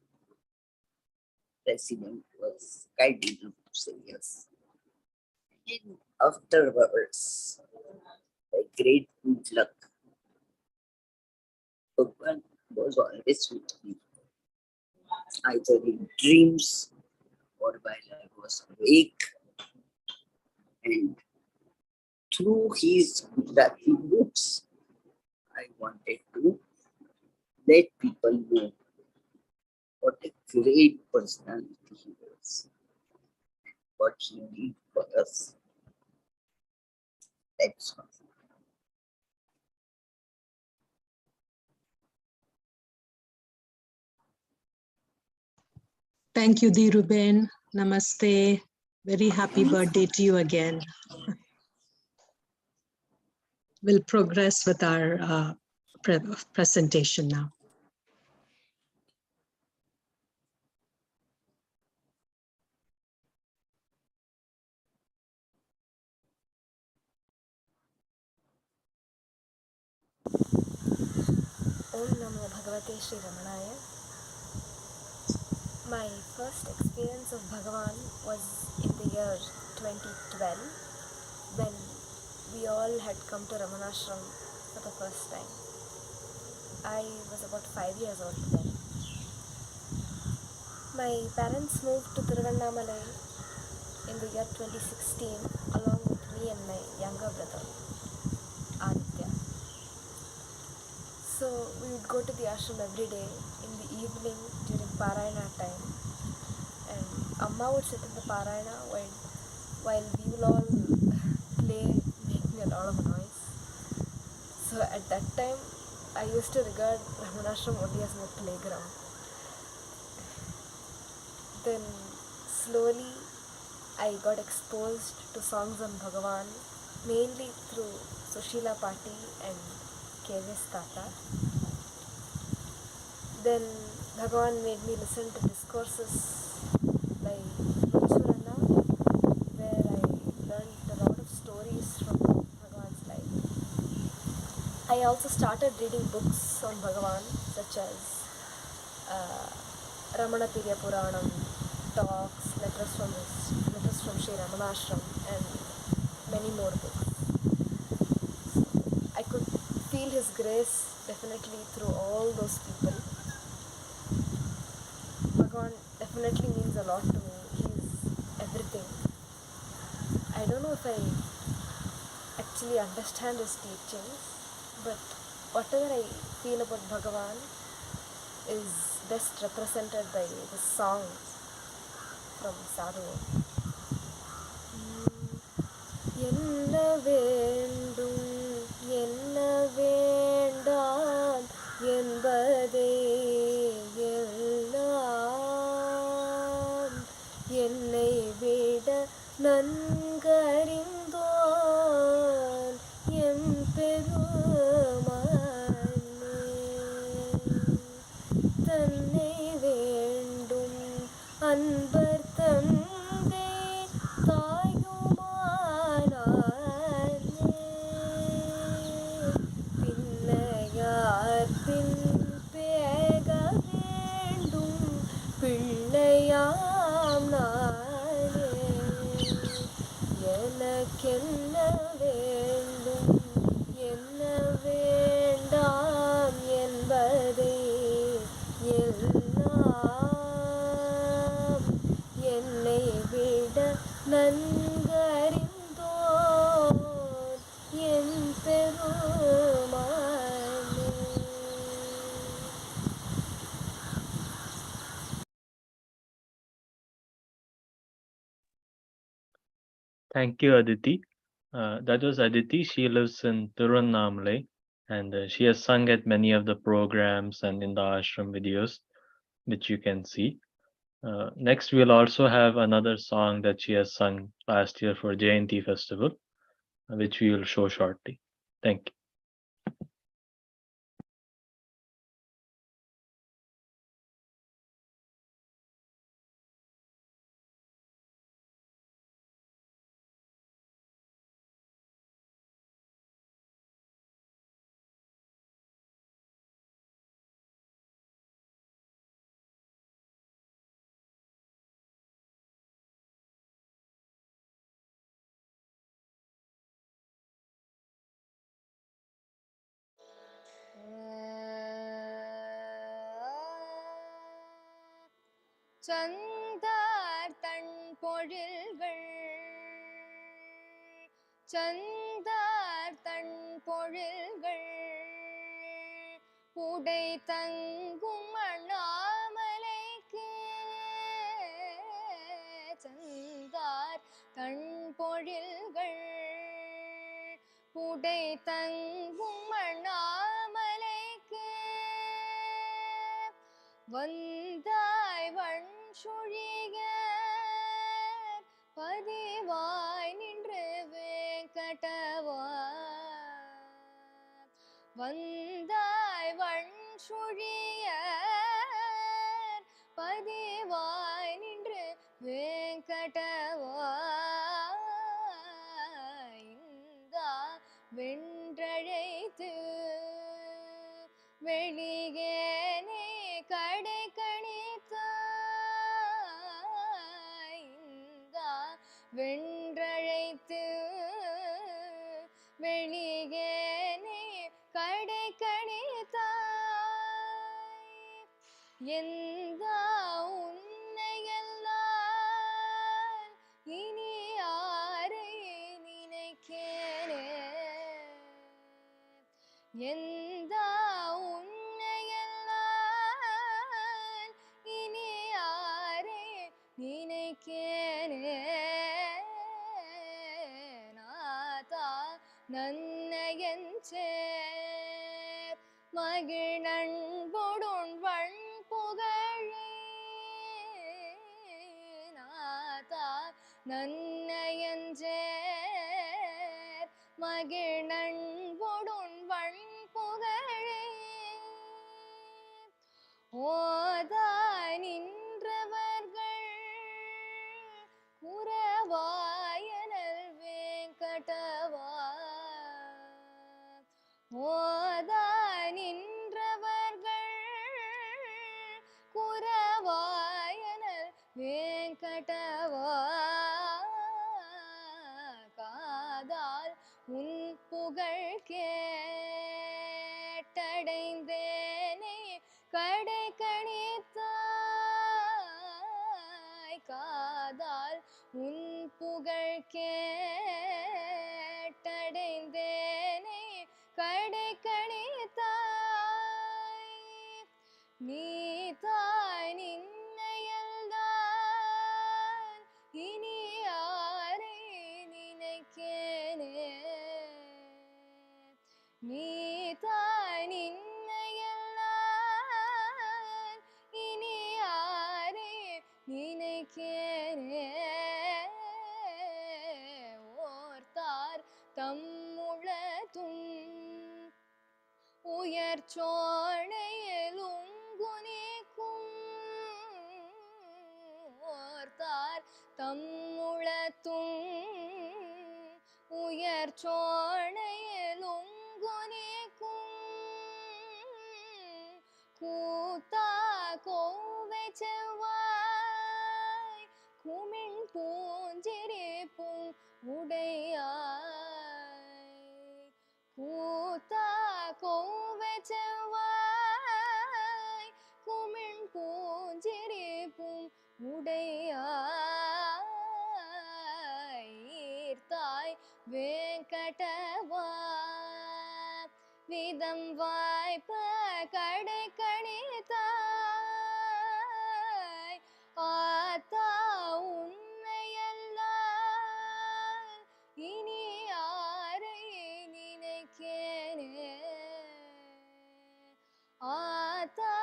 S6: President was kind enough to say yes. And afterwards, by great good luck, Bhagwan was always with me, either in dreams or while I was awake. And through his Gujarati books, I wanted to let people know what a great personality he was, what he did for us. That's all.
S5: Thank you, Dhiruben. Namaste. Very happy birthday to you again. We'll progress with our presentation now.
S7: Om Namo Bhagavate Sri Ramanaya. My first experience of Bhagavan was in the year 2012 when we all had come to Ramanashram for the first time. I was about 5 years old then. My parents moved to Tiruvannamalai in the year 2016 along with me and my younger brother, Aditya. So we would go to the ashram every day in the evening during Parayana time, and Amma would sit in the Parayana while we will all play, making a lot of noise. So at that time, I used to regard Ramanashram only as my playground. Then slowly I got exposed to songs on Bhagavan, mainly through Sushila Pati and KVS Tata. Then Bhagavan made me listen to discourses by Surana, where I learned a lot of stories from Bhagavan's life. I also started reading books on Bhagavan, such as Ramana Pirya Puranam, talks, letters from Sri Ramanashram, and many more books. So I could feel his grace definitely through all those people. Bhagavan definitely means a lot to me. He is everything. I don't know if I actually understand his teachings, but whatever I feel about Bhagavan is best represented by the song from Sadhu. Enna vendum enna vendaan என்பதே எல்லாம் என்னை விட நன்கறிந்தோன் M பெருமானே தன்னை வேண்டும் அன்பர் தந்தை தாயுமானானே பின்னையார் பின் பேக வேண்டும் பிள்ளையாம் நானே எனக்கென் உன்னை விட நன்கறிந்தோர் என் பெருமானே.
S4: Thank you, Aditi. That was Aditi. She lives in Tiruvannamalai, and she has sung at many of the programs and in the ashram videos, which you can see. Next, we'll also have another song that she has sung last year for Jayanti festival, which we will show shortly. Thank you.
S7: Chandar தன் பொழில்கள் சந்தார் தன் பொழில்கள் புடை தங்கும் அண்ணாமலைக்கு சந்தார் தன் பொழில்கள் புடை தங்கும் அண்ணாமலைக்கு வந்தாய் வண் சுழிய பதிவாய் நின்று வேங்கடவா வந்தாய் வண் சுழிய பதிவாய் நின்று வேங்கடவா இந்தா வென்றழைத்து வெளியேனே கடை கணித்தாய் இந்தா வென்றழைத்து வெளியேனே கடை கணித்தாய் எந்தா உன்னையெல்லாம் இனி யாரை நினைக்கிறேனே எந்தா உன்னையெல்லாம் இனி யாரை நினைக்கிறேனே நாதா நன்னையஞ்சேர் மகிழ்நண்பொடுன் வண் புகழே நாதா நன்னையஞ்சேர் மகிழ்நண்பொடுன் வண் புகழே ஓதாய் நின்றவர்கள் குறவாயனல் வேங்கடவா ஓதாய் நின்றவர்கள் குறவாயனல் வேங்கடவா காதால் உன் புகழ் கேட்டடைந்தேனே கடை கணித்தாய் காதால் உன் புகழ் கேட்டடைந்தேனே கடை கணித்தாய் நீ தாய் நின்னையல்தான் இனி யாரை நினைக்கிறேனே நீ தாய் நின்னையல்தான் இனி யாரை நினைக்கிறேனே ஓர்த்தார் தம்முளதும் உயர் சோழையில் உங்குனிக்கும் ஓர்த்தார் தம்முளத்தும் உயர் சோழையில் உங்குனிக்கும் கூத்தா கோவை செவ்வாய் குமிழ் பூஞ்சிரிப்பும் உடையாய் கூத்தா கோவை செவ்வாய் குமிழ் பூஞ்சிரிப்பும் உடையாய் வேங்கடவா விதம் வாய்ப்ப கடை கணித்தாய் ஆத்தா உன்னையெல்லாம் இனி யாரை நினைக்கிறேனே ஆத்தா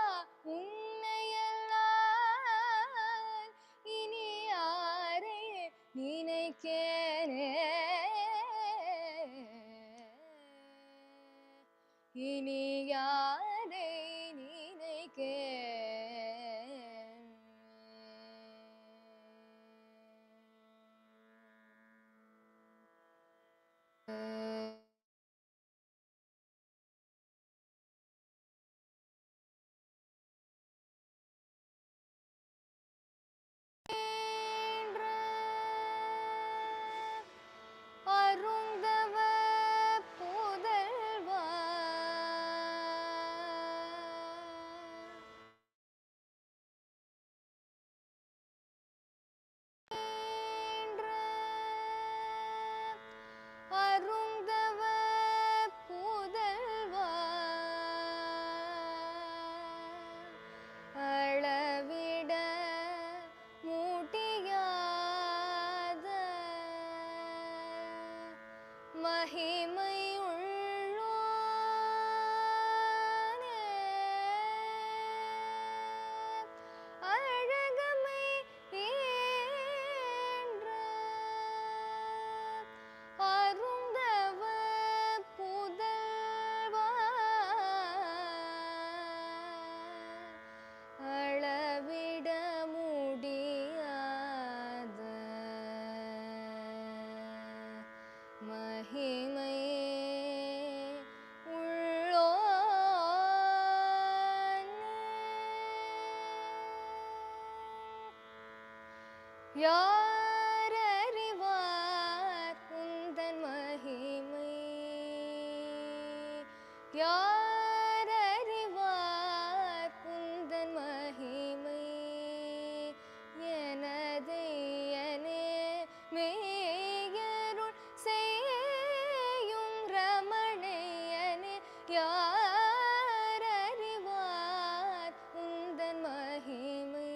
S7: உன்னையெல்லாம் இனி யாரை நினைக்கிறேனே இனி யாரை நினைக்கிறேன் அருந்தவ புதல்வா அருந்தவ புதல்வா அளவிட மூட்டியாத மகிமையுள்ளோனே அழகமை ஈன்ற அருந்தவ புதல்வா அளவிட முடியாத மகிமை உள்ளோனே யாரறிவார் உந்தன் மகிமை யாரறிவார் உந்தன் மகிமை எனதையனே மேயருள் செய்யும் ரமணையனே யாரறிவார் உந்தன் மகிமை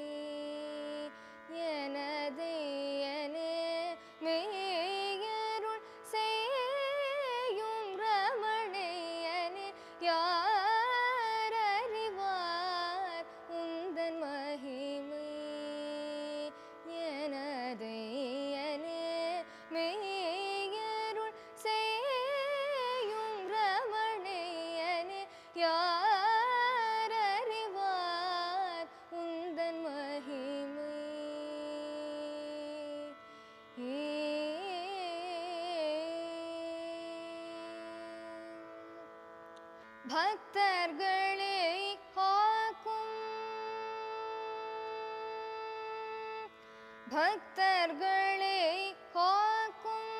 S7: எனதையனே மேயருள் செய்யும் ரமணையனே யாரறிவார் உந்தன் மகிமை எனதையனே மேயருள் செய்யும் ரமணையனே யாரறிவார் உந்தன் மகிமை பக்தர்களை காக்கும் பக்தர்களை காக்கும்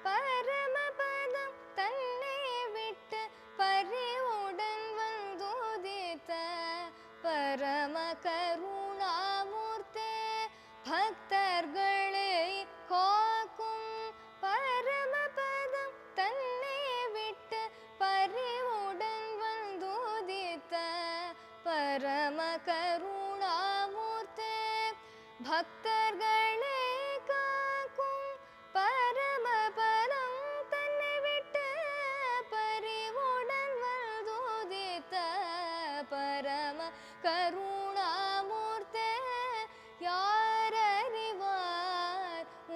S7: பரமபதம் தன்னை விட்டு பரிவுடன் வந்துதித்த பரம கருணாமூர்த்தே பக்தர்களை காக்கும் பரமபதம் தன்னை விட்டு பரிவுடன் வந்துதித்த பரம கருணாமூர்த்தே பக்தர்களை காக்கும் பரமபதம் தன்னை விட்டு பரிவுடன் வந்துதித்த பரம கருணாமூர்த்தே யாரறிவார்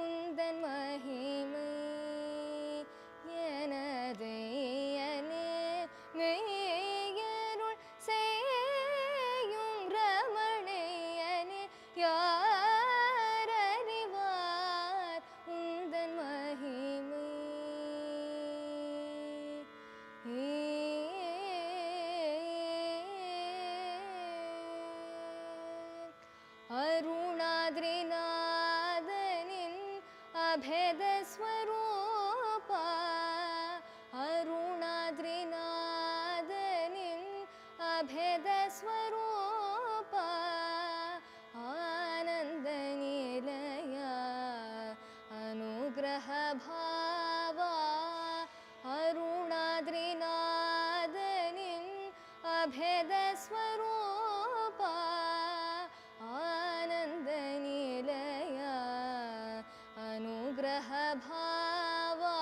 S7: உந்தன் மகிமை எனதையனே மேயருள் செய்யும் ரமணையனே யாரறிவார் உந்தன் மகிமை அருணாத்ரிநாதனின் அபேத ஸ்வரூபா அருணாத்ரிநாதனின் அபேத ஸ்வரூபா ஆனந்த நிலையா அனுகிரக பாவா சகபாவா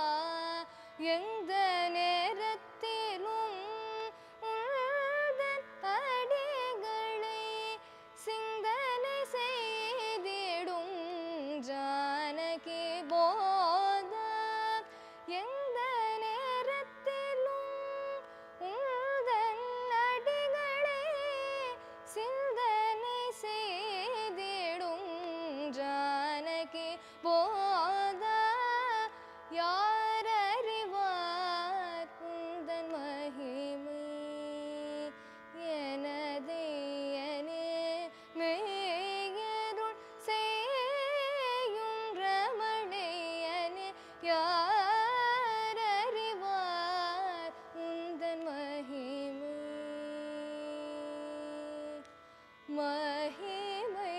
S7: எந்த நேரத்திலும் உந்தன் அடிகளை சிந்தனை செய்திடும் ஜானகி போதா எந்த நேரத்திலும் உந்தன் அடிகளை சிந்தனை செய்திடும் ஜானகி போதா யார் அறிவார் குந்தன் மகிமை எனதையனே மெய்யருள் செய்யும் ரமணையனே யார் அறிவார் குந்தன் மகிமை மகிமை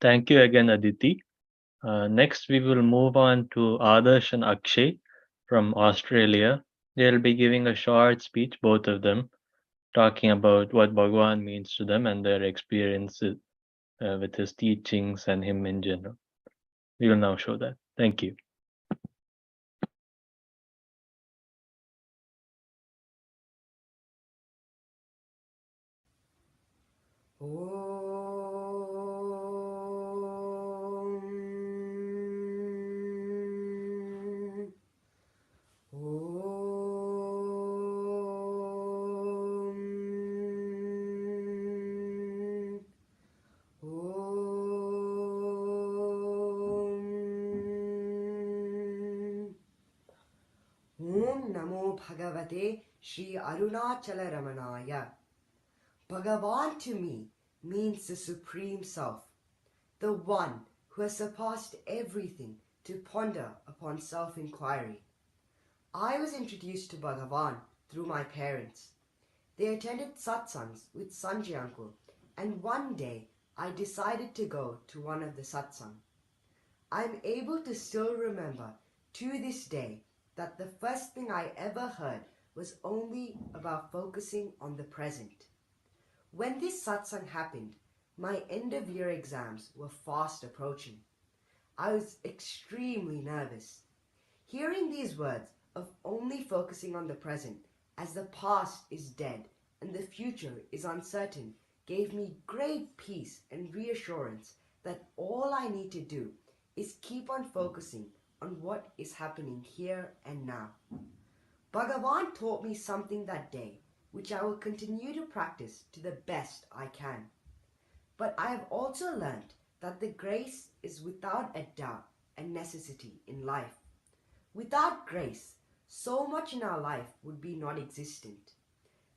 S4: Thank you again, Aditi. Next, we will move on to Adarshan Akshay from Australia. They'll be giving a short speech, both of them, talking about what Bhagwan means to them and their experiences with his teachings and him in general. We will now show that. Thank you.
S8: Om Namo Bhagavate Sri Arunachala Ramanaya. Bhagavan to me means the Supreme Self, the one who has surpassed everything to ponder upon self-inquiry. I was introduced to Bhagavan through my parents. They attended satsangs with Sanjay uncle, and one day I decided to go to one of the satsang. I am able to still remember to this day that the first thing I ever heard was only about focusing on the present. When this satsang happened, my end-of-year exams were fast approaching. I was extremely nervous. Hearing these words of only focusing on the present, as the past is dead and the future is uncertain, gave me great peace and reassurance that all I need to do is keep on focusing on what is happening here and now. Bhagavan taught me something that day, which I will continue to practice to the best I can. But I have also learned that the grace is without a doubt a necessity in life. Without grace, so much in our life would be non-existent.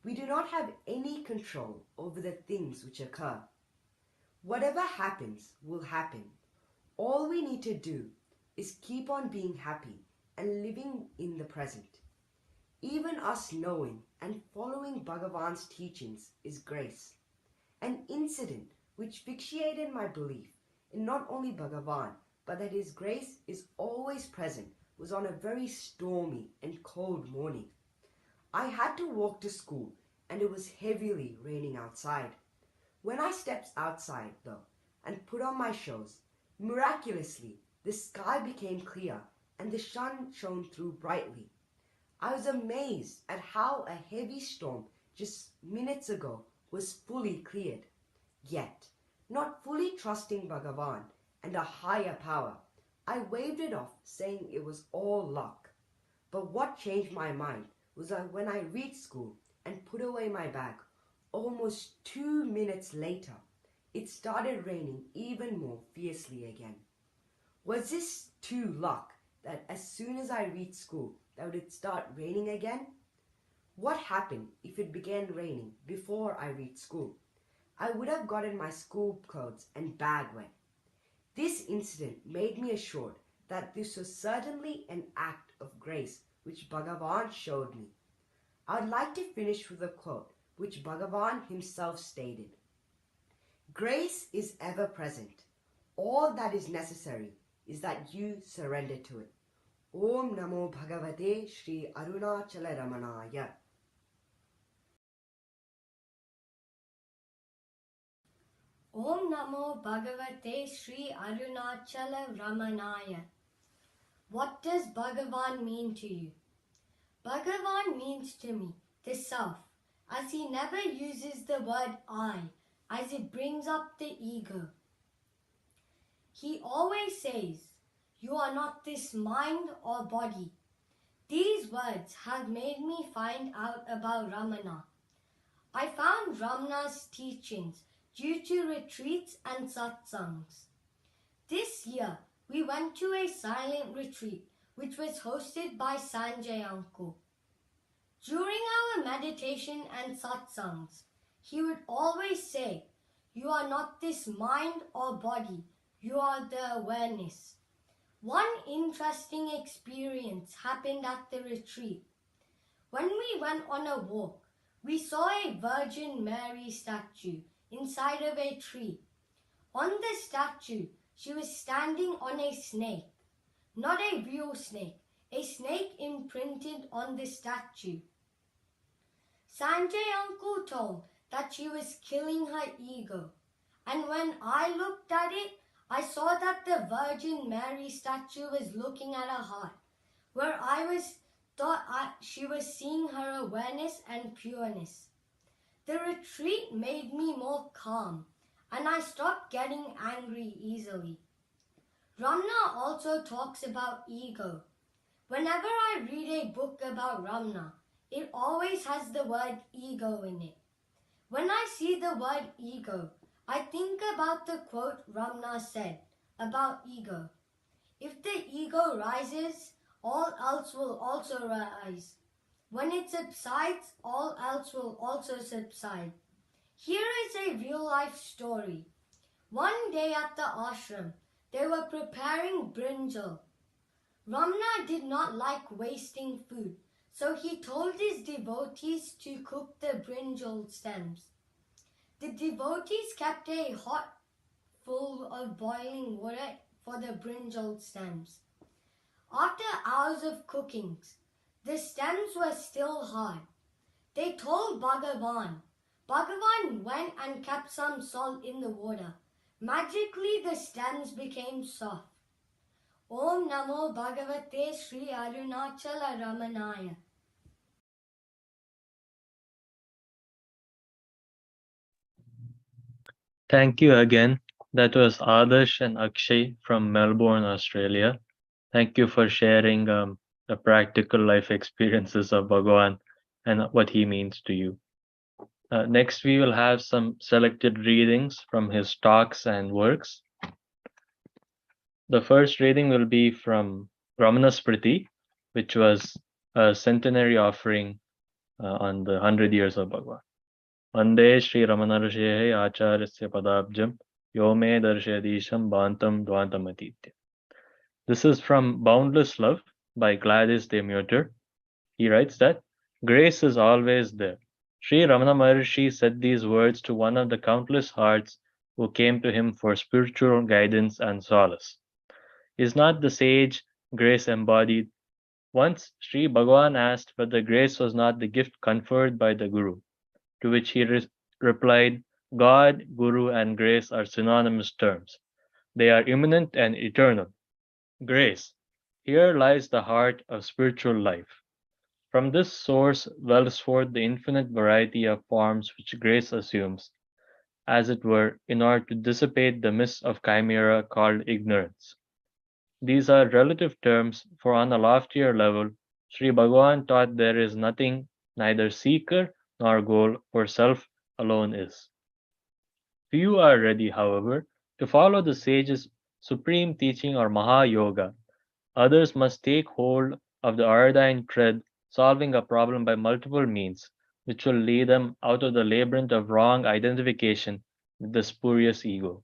S8: We do not have any control over the things which occur. Whatever happens will happen. All we need to do is keep on being happy and living in the present. Even us knowing and following Bhagavan's teachings is grace. An incident which fixated my belief in not only Bhagavan, but that his grace is always present, was on a very stormy and cold morning. I had to walk to school and it was heavily raining outside. When I stepped outside though and put on my shoes, miraculously the sky became clear and the sun shone through brightly. I was amazed at how a heavy storm just minutes ago was fully cleared. Yet, not fully trusting Bhagavan and a higher power, I waved it off saying it was all luck. But what changed my mind was that when I reached school and put away my bag, almost 2 minutes later, it started raining even more fiercely again. Was this too luck that as soon as I reached school, that would it start raining again? What happened if it began raining before I reached school? I would have gotten my school clothes and bag wet. This incident made me assured that this was certainly an act of grace which Bhagavan showed me. I would like to finish with a quote which Bhagavan himself stated. Grace is ever present. All that is necessary is that you surrender to it. Om Namo Bhagavate Sri Arunachala Ramanaya.
S9: Om Namo Bhagavate Sri Arunachala Ramanaya. What does Bhagavan mean to you? Bhagavan means to me the self, as he never uses the word I, as it brings up the ego. He always says, you are not this mind or body. These words have made me find out about Ramana. I found Ramana's teachings due to retreats and satsangs. This year, we went to a silent retreat which was hosted by Sanjay Uncle. During our meditation and satsangs, he would always say, you are not this mind or body, you are the awareness. One interesting experience happened at the retreat. When we went on a walk, we saw a Virgin Mary statue inside of a tree. On the statue, she was standing on a snake. Not a real snake, a snake imprinted on the statue. Sanjay Uncle told that she was killing her ego. And when I looked at it, I saw that the Virgin Mary statue was looking at her heart, where she was seeing her awareness and pureness. The retreat made me more calm, and I stopped getting angry easily. Ramana also talks about ego. Whenever I read a book about Ramana, it always has the word ego in it. When I see the word ego, I think about the quote Ramana said about ego. If the ego rises, all else will also rise. When it subsides, all else will also subside. Here is a real-life story. One day at the ashram, they were preparing brinjal. Ramana did not like wasting food, so he told his devotees to cook the brinjal stems. The devotees kept a hot full of boiling water for the brinjal stems. After hours of cooking, the stems were still hard. They told Bhagavan. Bhagavan went and kept some salt in the water. Magically, the stems became soft. Om Namo Bhagavate Sri Arunachala Ramanaya.
S4: Thank you again. That was Adarshan Akshay from Melbourne, Australia. Thank you for sharing the practical life experiences of Bhagavan and what he means to you. Next, we will have some selected readings from his talks and works. The first reading will be from Ramanaspriti, which was a centenary offering on the 100 years of Bhagavan. Vande Shri Ramanarashehe Acharyasya Padabjam Yome Darshadisham Bantam Dvantamatitya. This is from Boundless Love by Gladys de Mutter. He writes that grace is always there. Sri Ramana Maharshi said these words to one of the countless hearts who came to him for spiritual guidance and solace. Is not the sage grace embodied? Once Sri Bhagavan asked whether grace was not the gift conferred by the Guru, to which he replied, God, Guru, and grace are synonymous terms. They are immanent and eternal. Grace. Here lies the heart of spiritual life. From this source wells forth the infinite variety of forms which grace assumes, as it were, in order to dissipate the mist of chimera called ignorance. These are relative terms, for on a loftier level, Sri Bhagavan taught there is nothing, neither seeker nor goal, for self alone is. Few are ready, however, to follow the sage's supreme teaching or Maha Yoga. Others must take hold of the iodine thread, solving a problem by multiple means, which will lead them out of the labyrinth of wrong identification with the spurious ego.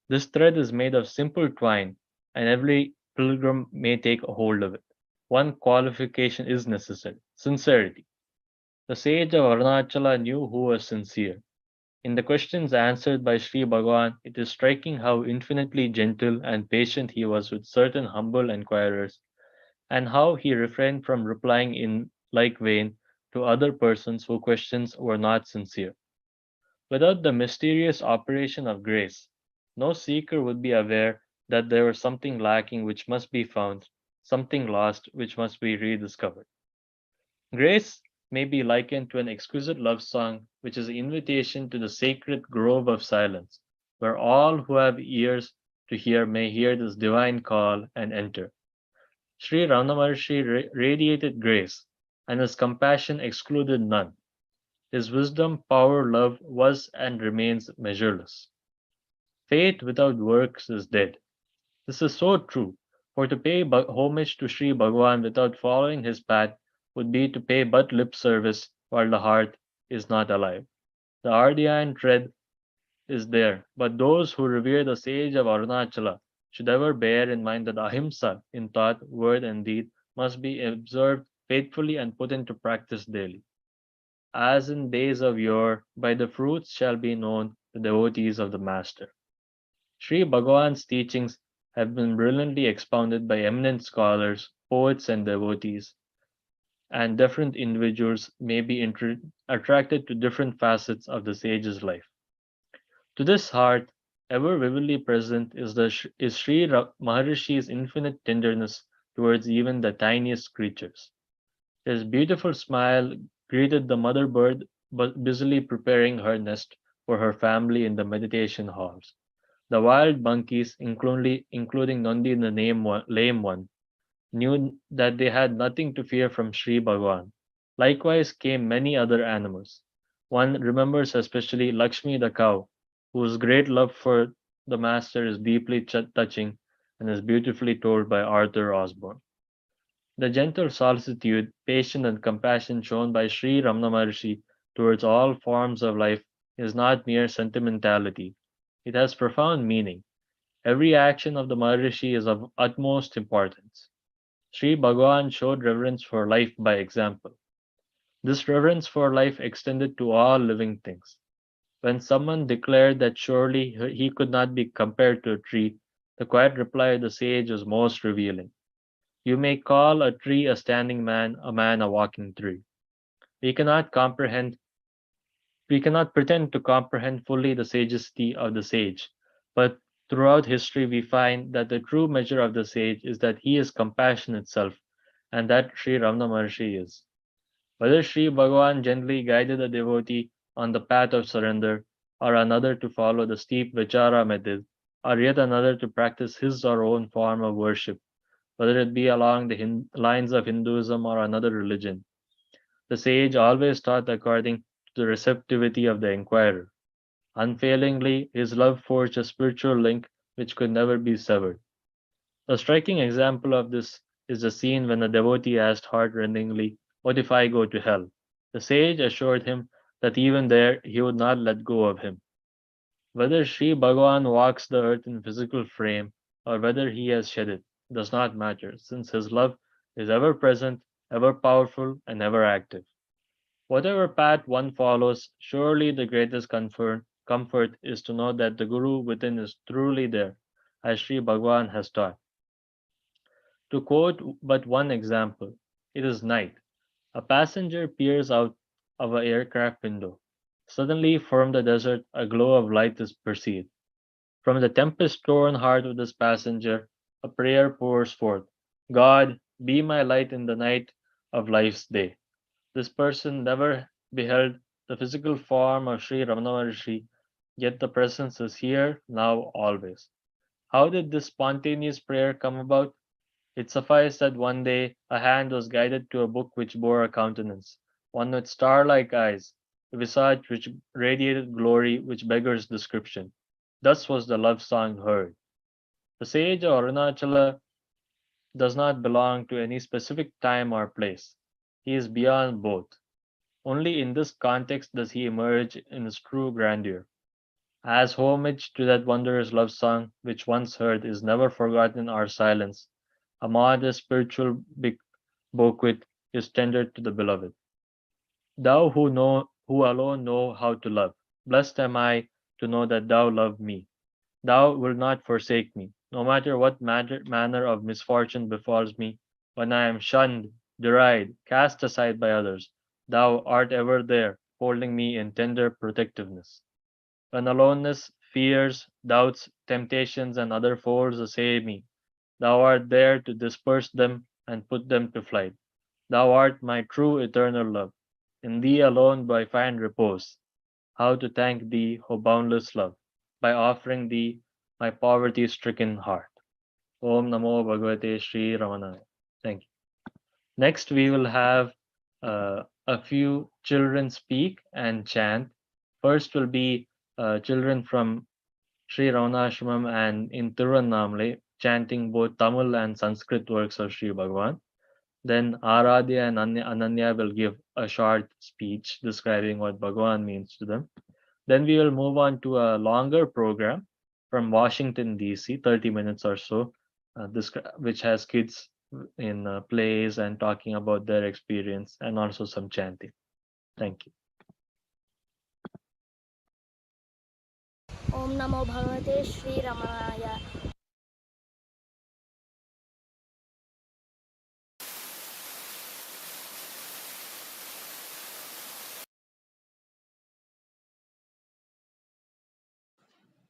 S4: This thread is made of simple twine, and every pilgrim may take a hold of it. One qualification is necessary: sincerity. The sage of Arunachala knew who was sincere. In the questions answered by Sri Bhagavan, it is striking how infinitely gentle and patient he was with certain humble inquirers, and how he refrained from replying in like vein to other persons whose questions were not sincere. Without the mysterious operation of grace, no seeker would be aware that there was something lacking which must be found, something lost which must be rediscovered. Grace may be likened to an exquisite love song, which is an invitation to the sacred grove of silence, where all who have ears to hear may hear this divine call and enter. Sri Ramana radiated grace, and his compassion excluded none. His wisdom, power, love was and remains measureless. Faith without works is dead. This is so true, for to pay homage to Sri Bhagavan without following his path would be to pay but lip service while the heart is not alive. The Ardian tread is there, but those who revere the sage of Arunachala should ever bear in mind that ahimsa in thought, word, and deed must be observed faithfully and put into practice daily. As in days of yore, by the fruits shall be known the devotees of the Master. Sri Bhagavan's teachings have been brilliantly expounded by eminent scholars, poets, and devotees, and different individuals may be attracted to different facets of the sage's life. To this heart, ever vividly present is Sri Maharishi's infinite tenderness towards even the tiniest creatures. His beautiful smile greeted the mother bird busily preparing her nest for her family in the meditation halls. The wild monkeys, including Nandi the lame one, knew that they had nothing to fear from Sri Bhagavan. Likewise came many other animals. One remembers especially Lakshmi the cow, whose great love for the master is deeply touching and is beautifully told by Arthur Osborne. The gentle solicitude, patience, and compassion shown by Sri Ramana Maharshi towards all forms of life is not mere sentimentality. It has profound meaning. Every action of the Maharishi is of utmost importance. Sri Bhagavan showed reverence for life by example. This reverence for life extended to all living things. When someone declared that surely he could not be compared to a tree, the quiet reply of the sage was most revealing. You may call a tree a standing man, a man a walking tree. We cannot comprehend We cannot pretend to comprehend fully the sagacity of the sage, but throughout history we find that the true measure of the sage is that he is compassion itself, and that Sri Ramana Maharshi is. Whether Sri Bhagavan gently guided a devotee on the path of surrender, or another to follow the steep Vichara method, or yet another to practice his or own form of worship, whether it be along the lines of Hinduism or another religion, the sage always taught according to the receptivity of the inquirer. Unfailingly, his love forged a spiritual link which could never be severed. A striking example of this is the scene when a devotee asked heartrendingly, "What if I go to hell?" The sage assured him that even there he would not let go of him. Whether Sri Bhagavan walks the earth in physical frame or whether he has shed it does not matter, since his love is ever present, ever powerful, and ever active. Whatever path one follows, surely the greatest comfort is to know that the Guru within is truly there, as Sri Bhagavan has taught. To quote but one example, it is night. A passenger peers out of an aircraft window. Suddenly, from the desert, a glow of light is perceived. From the tempest-torn heart of this passenger, a prayer pours forth. God, be my light in the night of life's day. This person never beheld the physical form of Sri Ramana Maharshi, yet the presence is here, now, always. How did this spontaneous prayer come about? It sufficed that one day a hand was guided to a book which bore a countenance, one with star-like eyes, a visage which radiated glory which beggars description. Thus was the love song heard. The sage of Arunachala does not belong to any specific time or place. He is beyond both. Only in this context does he emerge in his true grandeur. As homage to that wondrous love song which once heard is never forgotten or silenced, a modest spiritual bequest is tendered to the beloved. Thou who alone know how to love, blessed am I to know that thou love me. Thou wilt not forsake me, no matter what manner of misfortune befalls me, when I am shunned, derided, cast aside by others, thou art ever there, holding me in tender protectiveness. When aloneness, fears, doubts, temptations, and other foes assail me, thou art there to disperse them and put them to flight. Thou art my true eternal love. In thee alone do I find repose. How to thank thee, O boundless love, by offering thee my poverty-stricken heart. Om Namo Bhagavate Sri Ramanaya. Thank you. Next, we will have a few children speak and chant. First will be children from Sri Ramanashramam and in Tirunnamalai, chanting both Tamil and Sanskrit works of Sri Bhagavan. Then Aradhya and Ananya will give a short speech describing what Bhagavan means to them. Then we will move on to a longer program from Washington, D.C., 30 minutes or so, which has kids in plays and talking about their experience and also some chanting. Thank you.
S10: Om Namo Bhagavate Sri Ramanaya.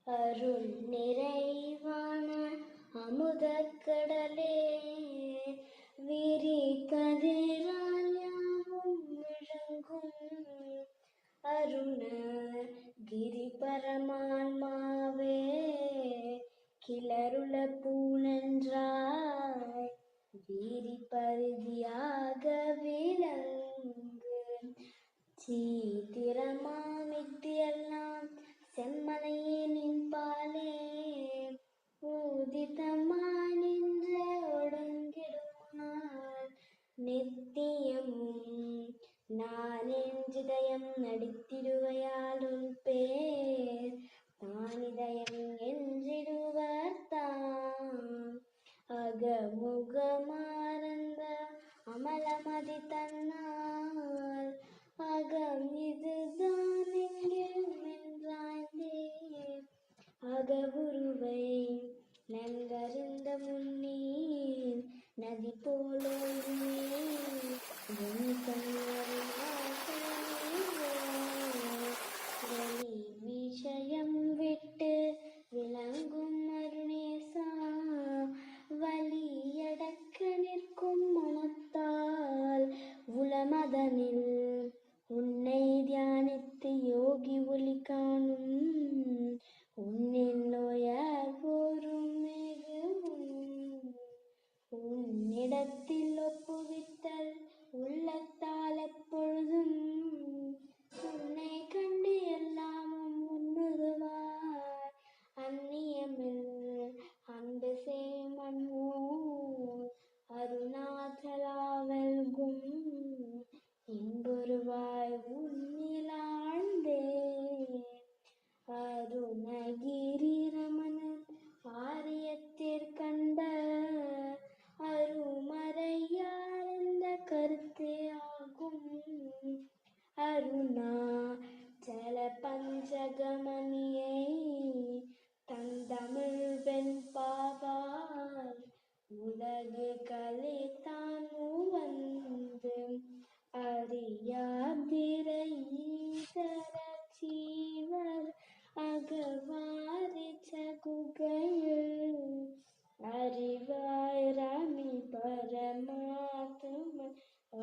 S10: அருள் நிறைவான அமுதக்கடலே விரி கதிரால் யாவும் விளங்கும் அருண கிரி பரமான்மாவே கிளருள பூனன்றாய் வீரி பருதியாக விளங்கு சீத்திரமாமித்தியெல்லாம் செம்மனையே நின்பாலே ஊதிதமாய் நின்ற ஒடுங்கிடுமால் நித்தியமும் நான் என்றிதயம் நடித்திடுவையால் உன் பேர் தானிதயம் என்றிடுவர் தாம் அகமுகமார்ந்த அமலமதி தன்னால் அகம் இதுதான் எங்கிலும் என்றாய்ந்தே அகவுருவை நன்கறிந்த முன்னீர் நதி போலோயுமே விஷயம் விட்டு விளங்கும் அருணேசா வலியடக்க நிற்கும் மனத்தால் உளமதனில் உன்னை தியானித்து யோகி ஒளி காணும் உன்னின் நோயார் போரும் உன்னிடத்தில் ஒப்புவித்தல் உள்ளத்தால் எப்பொழுதும் உன்னை கண்டு எல்லாமும் உன்னுருவாய் அந்நியமில் அன்பு சேமன்மோ அருணாச்சலாவல்கும் இன்புருவாய் உன்னிலாழ்ந்தே அருணகிரி ரமணன் ஆரியத்திற்கண்ட அருமறையார் என்ற கருத்தே ஆகும் அருணாச்சல பஞ்சகமணியை தந்தமிழ் வெண்பாவால் உலகு கலித்தான் வந்து அறியாதிரை ஈதர ஜீவர் அகவாரி சகுகையில் அறிவாய் ராமி பரமாத்மன்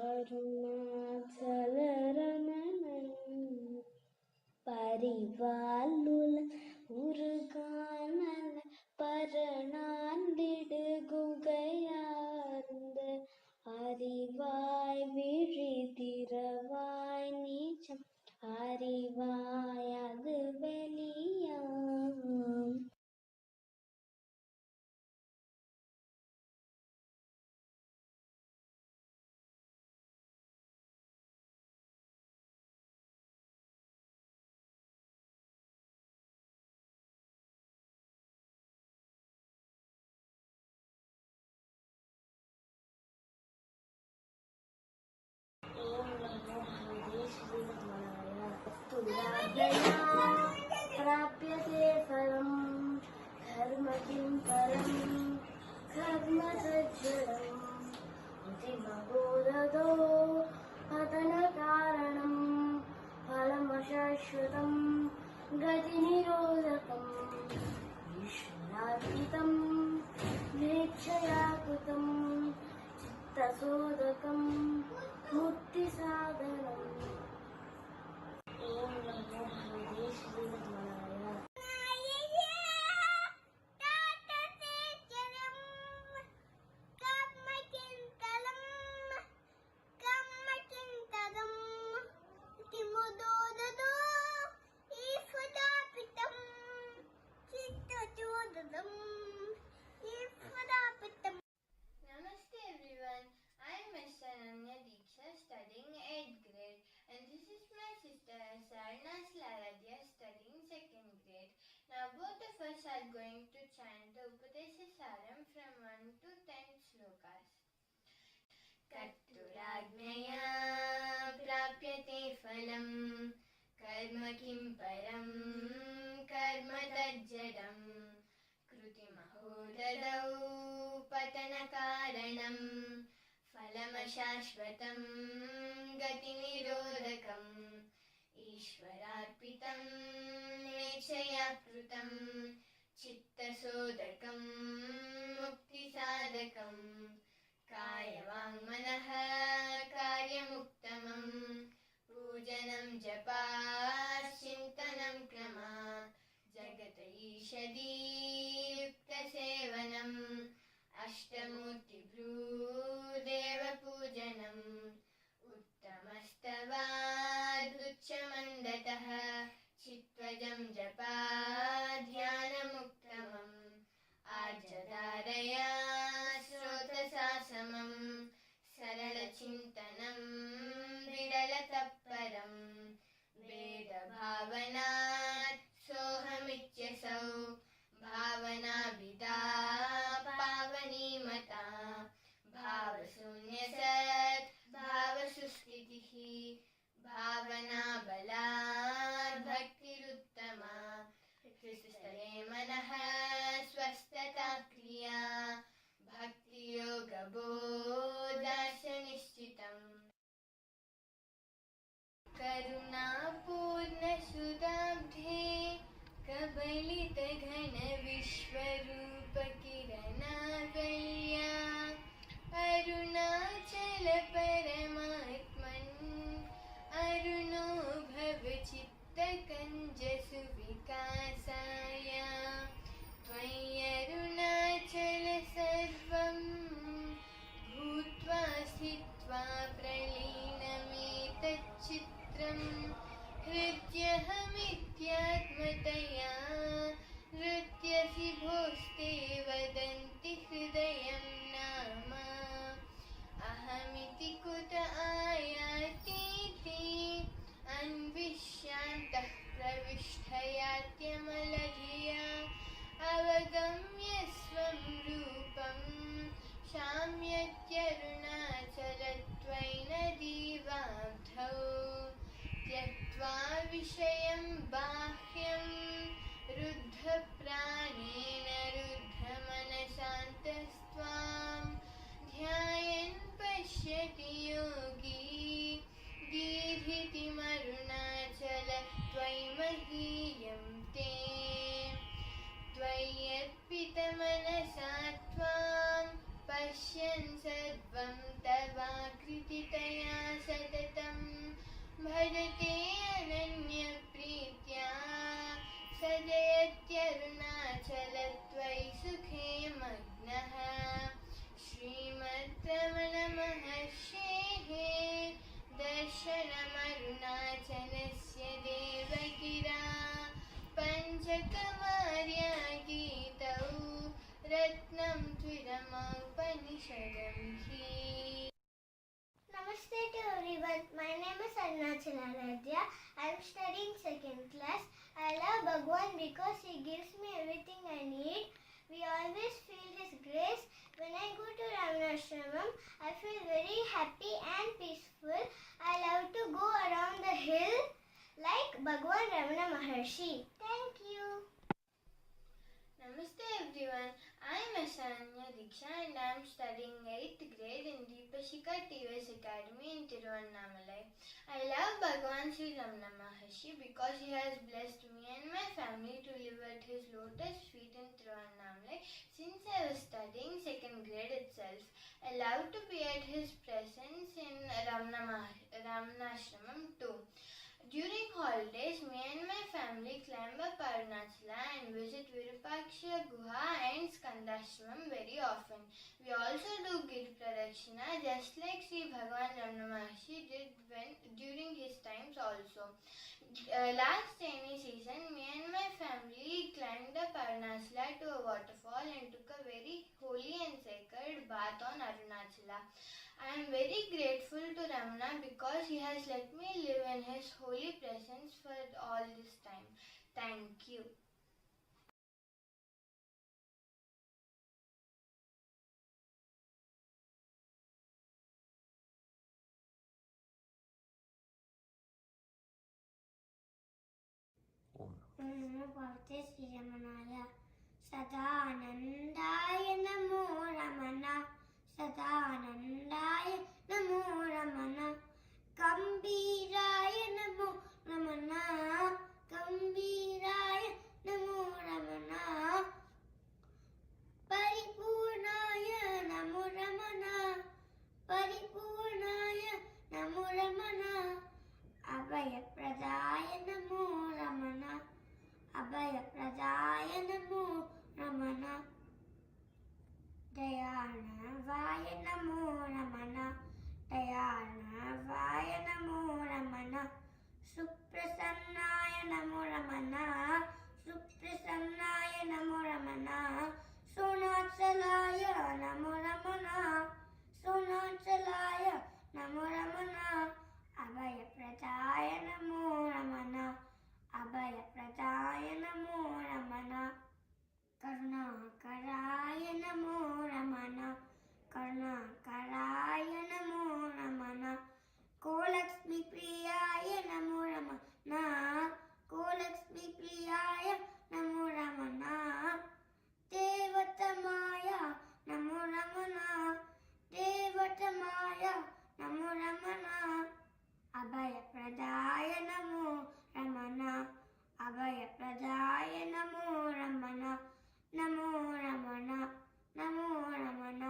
S10: அருணாச்சல ரமணன் பரிவாலுல உருகானல பரணாண்டிடு குகையார்ந்த அறிவாய் விழி திறவாய் நீச்சம் அறிவாய் அது வெளியாம் प्राप्यते फलं धर्म किं परं कर्म सज्जनम् अन्तिमबोधदो पतनकारणम् फलमशाश्वतम् गतिनिरोधकम् ईश्वरार्पितम् नेच्छया कृतम् चित्तशोधकम् मुक्तिसाधनम् ॐ नमो भगवते श्रीरमणाय
S11: Namaste everyone, I am Miss Saranagathi Satsang studying 8th grade, and this is my sister Saranagathi studying 2nd grade. Now both of us are going to chant the Upadesha Saram from 1 to 10 slokas. Karturajnaya prapyate phalam karma kim param karma tajjadam कृतिमहोददौ पतनकारणं फलमशाश्वतं गतिनिरोधकम् ईश्वरार्पितं नेच्छया कृतं चित्तशोधकं मुक्तिसाधकं कायवाङ्मनः कार्यमुत्तमं पूजनं जपाश्चिन्तनं क्रमा जगत ईषदीयुक्तसेवनम् अष्टमूर्तिभ्रूदेवपूजनम् उत्तमस्तवादुच्चमन्दतः चित्वजं जपा ध्यानमुत्तमम् आर्जधारया स्रोतसा समम् सरलचिन्तनं विरलतत्परम् वेदभावनात् सोऽहमित्यसौ भावनाभिदा पावनीमता भावशून्यसत् भावसुस्थितिः भावनाबलात् भक्तिरुत्तमा हृदये मनः स्वस्थता क्रिया भक्तियोगबोधनिश्चितम् करुणापूर्णसुधाब्धे कबलितघनविश्वरूपकिरणावल्या अरुणाचलपरमात्मन् अरुणो भवचित्तकञ्जसुविकासाय त्वय्यरुणाचल सर्वं भूत्वा स्थित्वा प्रलीनमेतच्चित्रम् हृद्यहमित्यात्मतया नृत्यसि भोस्ते वदन्ति हृदयं नाम अहमिति कुत आयातीति अन्विष्यान्तः प्रविष्टयात्यमलधिया अवगम्य स्वं रूपं शाम्यत्यरुणाचलत्वयि नदीवाब्धौ त्यक्त्वा विषयं बाह्यं रुद्धप्राणेन रुद्धमनसान्तस्त्वां ध्यायन् पश्यति योगी दीर्घितिमरुणाचल त्वयि महीयं ते त्वय्यर्पितमनसा त्वां पश्यन् सर्वं तवाकृतितया सततं भजते अनन्यप्रीत्या सजयत्यरुणाचल त्वयि सुखे मग्नः श्रीमद्रमणमहर्षेः दर्शनमरुणाचलस्य देवगिरा पञ्चकमार्या गीतौ रत्नं त्विदमौपनिषदं हि
S10: Namaste to everyone. My name is Adarshan Akshay. I am studying 2nd class. I love Bhagwan because he gives me everything I need. We always feel his grace. When I go to Ramanashramam, I feel very happy and peaceful. I love to go around the hill like Bhagwan Ramana Maharshi. Thank you.
S11: Namaste everyone. I am Saranagathi Satsang and I am studying 8th grade in Deepashika TVS Academy in Tiruvannamalai. I love Bhagavan Sri Ramana Maharshi because he has blessed me and my family to live at his lotus feet in Tiruvannamalai since I was studying 2nd grade itself. I love to be at his presence in Ramanashramam too. During holidays, me and my family climb up Arunachala and visit Virupaksha Guha and Skandashramam very often. We also do Giri Pradakshina just like Sri Bhagavan Ramana Maharshi did during his times also. Last rainy season, me and my family climbed up Arunachala to a waterfall and took a very holy and sacred bath on Arunachala. I am very grateful to Ramana because he has let me live in his holy presence for all this time. Thank you.
S10: Namo Bhagavate Sri Ramanaya. Sadanandaya Namo Ramana. Sadanandaya Namo Ramana. Gambhiraya Namo Ramana. Gambhiraya Namo Ramana. Paripurnaya Namo Ramana. Paripurnaya Namo Ramana. Abhaya Pradaya Namo Ramana. Abhaya Pradaya Namo Ramana. Dayanavaya Namo Ramana. Dayanavaya Namo Ramana. Suprasannaya Namo Ramana. Suprasannaya Namo Ramana. Sonachalaya Namo Ramana. Sonachalaya Namo Ramana. Abhaya Pradaya Namo Ramana. Abhaya Pradaya Namo Ramana. Karnakaraya Namo Ramana. Karnakaraya Namo Ramana. Kolakshmi Priyaya Namo Ramana. Kolakshmi Priyaya Namo Ramana. Devatamaya Namo Ramana. Devatamaya Namo Ramana. Abhaya Pradaya Namo Ramana. Abhaya Pradaya Namo Ramana. Namo Ramana. Namo Ramana.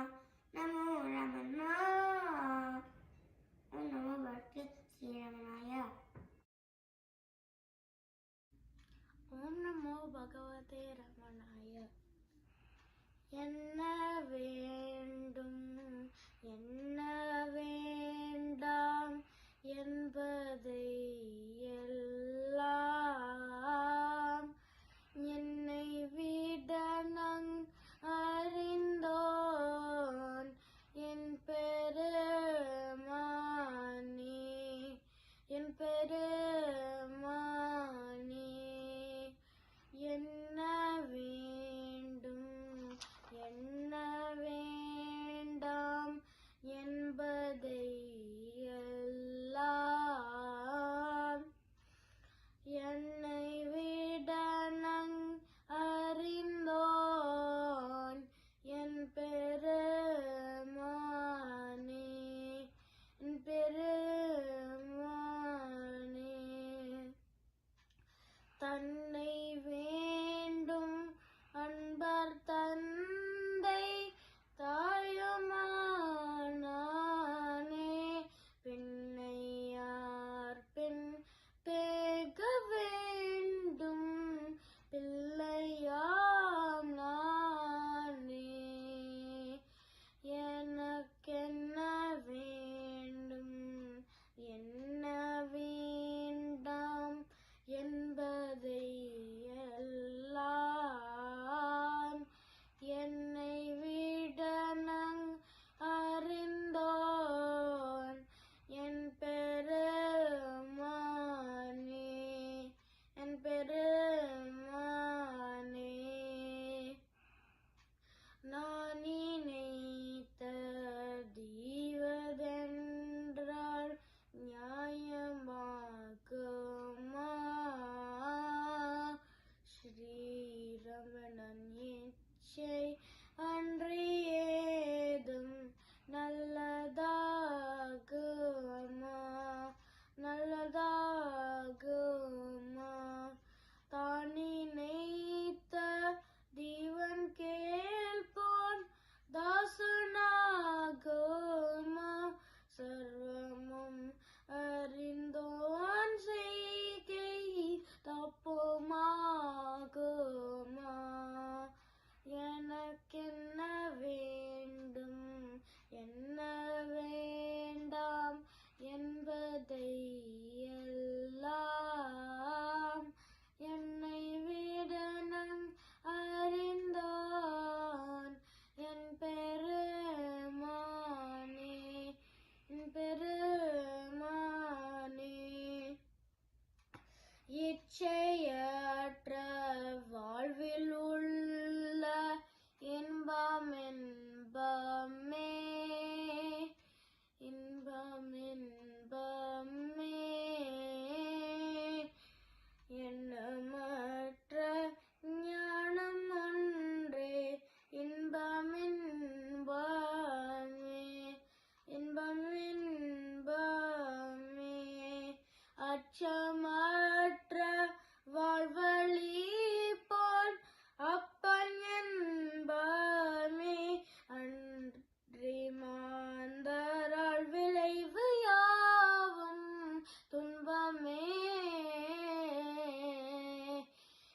S10: Namo Ramana. Om Namo Bhagavate Sri Ramanaya. Om Namo Bhagavate Ramanaya. என்ன வேண்டும் என்ன வேண்டாம் என்பதை எல்லாம் என்னை விட நான் அறிந்தோன் என் பெருமானே. என் பெருமானே. என்ன வேண்டும் என்ன வேண்டும்
S9: அச்சமற்ற வாழ்வழிப்போன் அப்பன் என்பமே அன்றி மாந்தரால் விளைவு யாவும் துன்பமே.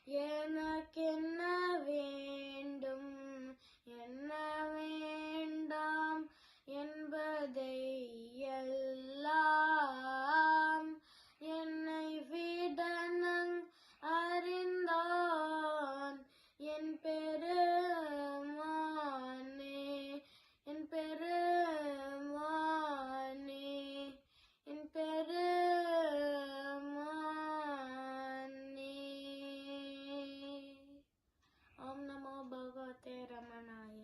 S9: எனக்கென்ன வேண்டும் என்ன வேண்டாம் என்பதை எல்லாம் என்னை விடனங் அறிந்தான் என் பெருமானே, என் பெருமானே, என் பெருமானே. ஓம் நமோ பகவதே ரமணாய.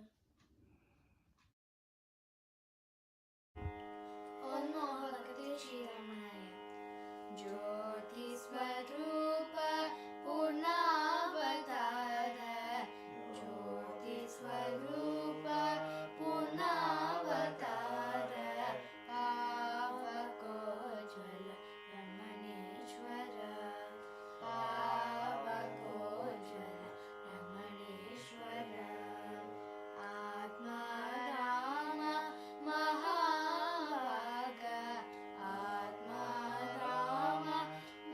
S11: ओम नमो भगवते श्री रमणाय. ज्योति स्वरूप पूर्णावतार, ज्योति स्वरूप पूर्णावतार, पावकोज्वल रमणेश्वर, पावकोज्वल रमणेश्वर. आत्मा राम महाभाग, आत्मा राम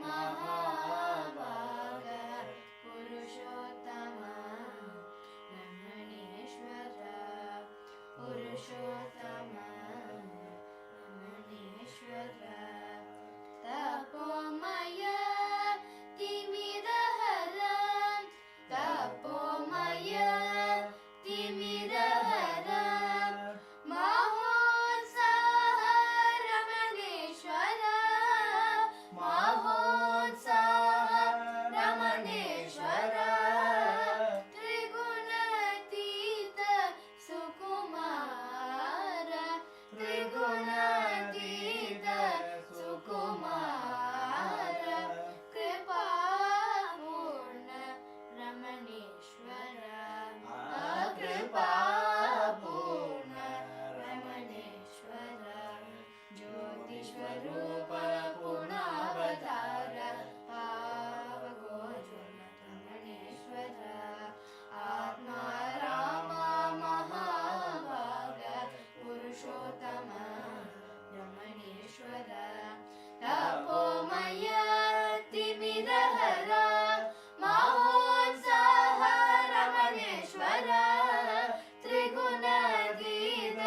S11: महाभाग, पुरुषोत्तम रमणेश्वर, पुरुषोत्तम रमणेश्वर. तपोमय तिमिरहर, तपोमय तिमिरहर, महोत्साह रमणेश्वर, महोत्साह रमणेश्वर. त्रिगुणातीत सुकुमार, त्रिगुणातीत सुकुमार, कृपापूर्ण रमणेश्वर, कृपापूर्ण रमणेश्वर. ज्योतिस्वरूप पूर्णावतार, पावकोज्वल रमणेश्वर. आत्मा राम महाभाग, पुरुषोत्तम रमणेश्वर. तपोमय तिमिरहर, महोत्साह रमणेश्वर. त्रिगुणातीत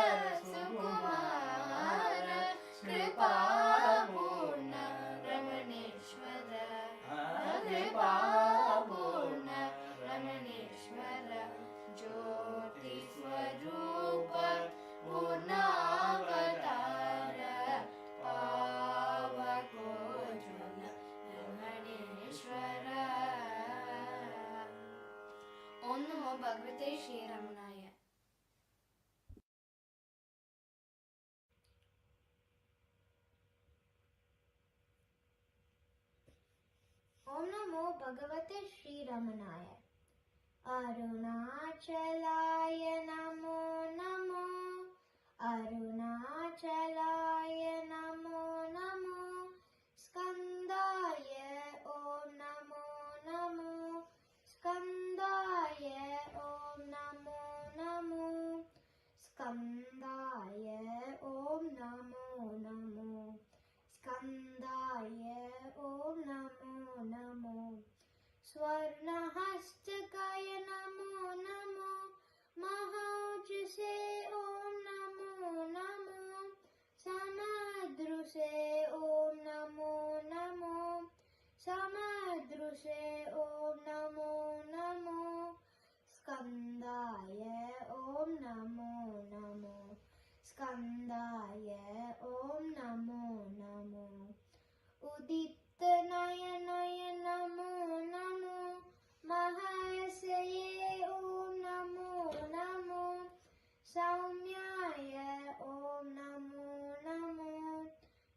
S11: सुकुमार, कृपापूर्ण रमणेश्वर, कृपापूर्ण रमणेश्वर. ज्योतिस्वरूप पूर्णावतार, पावकोज्वल रमणेश्वर. ओम नमो भगवते श्री रमणाय.
S10: ओम नमो भगवते श्री रमणाय. अरुणाचलाय नमो नमो, अरुणाचलाय नमो नमो. स्कंदाय ओम नमो नमो, स्कंदाय ओम नमो नमो, स्कंदाय ओम नमो नमो, स्कंदाय ओम नमो नमो. स्वर्णहस्तकाय नमो नमो, महाौजसे ओम नमो नमो, समदृशे ओम नमो नमो, समदृशे ओम नमो नमो. स्कंदाय ओम नमो नमो, स्कंदाय ओम नमो नमो. उदित नयनाय नमो नमो, महर्षये ओम नमो नमो. सौम्याय ओम Namo Namo,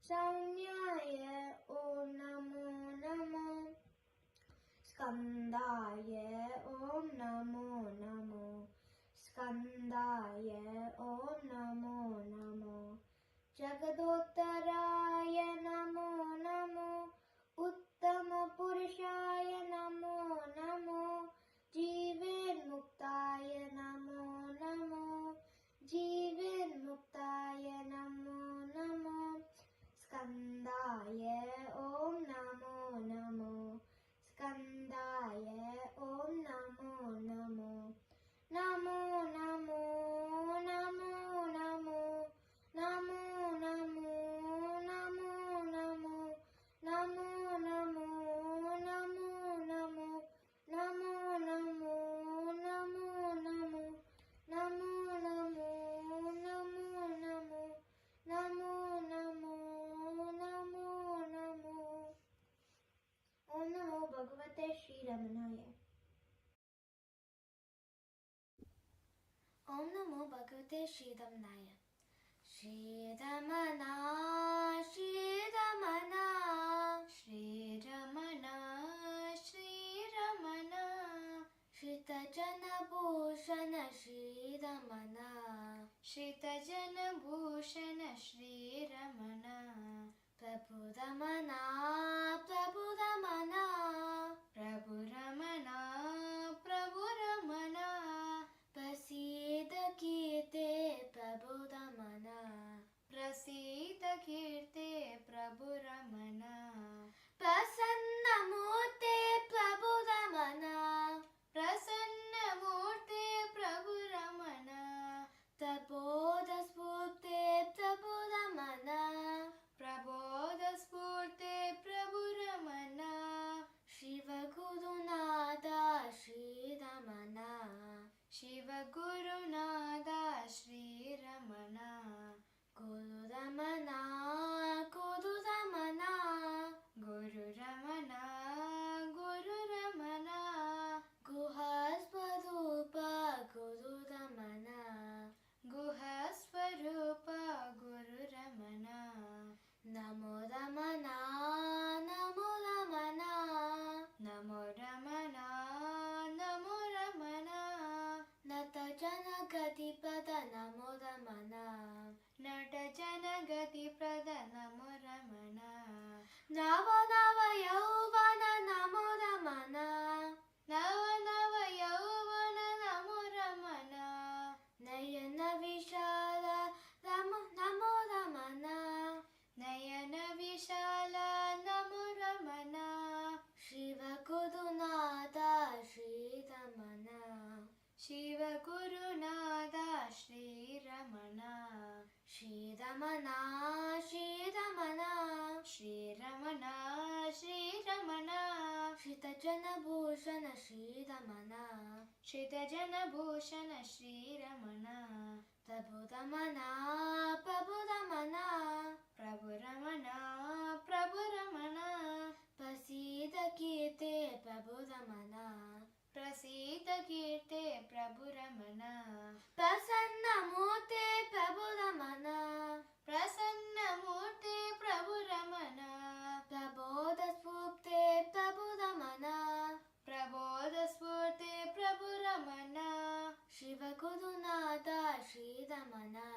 S10: सौम्याय Bhagavate Sri Ramanaya. Shri Ramana, Shri Ramana, Shri Ramana, Shri Ramana, Shrita Jana Bhushana Shri Ramana, Shrita Jana Bhushana Shri Ramana, Prabhu Ramana, Prabhu Ramana, Prabhu Ramana, Prabhu Ramana, Prasida Kirte Prabhu Ramana, Prasida Kirte Prabhu Ramana, Prasanna Murte Prabhu Ramana, Prasanna Murte Prabhu Ramana, Prabodha Spurte Prabhu Ramana, Prabodha Spurte Prabhu Ramana, Shiva Guru Nada Shri Ramana, Shiva Guru Nada Shri Ramana, Guru Ramana, Guru Ramana, Guru Ramana, Guru Ramana, Guhasvarupa Guru Ramana, Guhasvarupa Guru Ramana, Namo Ramana, Namo Ramana, Namo Ramana, Namo Ramana, Nata Jana Gati Pada Namo Ramana, Nata Jana Gati Pada Namo Ramana, Nava Nava Yauvana Namo Ramana, Nava Nava Yauvana Namo Ramana, Nayana Vishala Namo Ramana, Nayana Vishala Namo Ramana, Shiva Gurunada Shri Ramana, Shiva Gurunada Shri Ramana, Shri Ramana, Shri Ramana, Shri Ramana, Shri Ramana, Shrita Jana Bhushana Shri Ramana, Shrita Jana Bhushana Shri Ramana, Prabhu Ramana, Prabhu Ramana, Prabhu Ramana, Prabhu Ramana, Prasida Kirte Prabhu Ramana, Prasida Kirte Prabhu Ramana, Prasanna Murte Prabhu Ramana, Prasanna Murte Prabhu Ramana, Prabodha Spurte Prabhu Ramana, Prabodha Spurte Prabhu Ramana, Shiva Guru Nada Shri Ramana,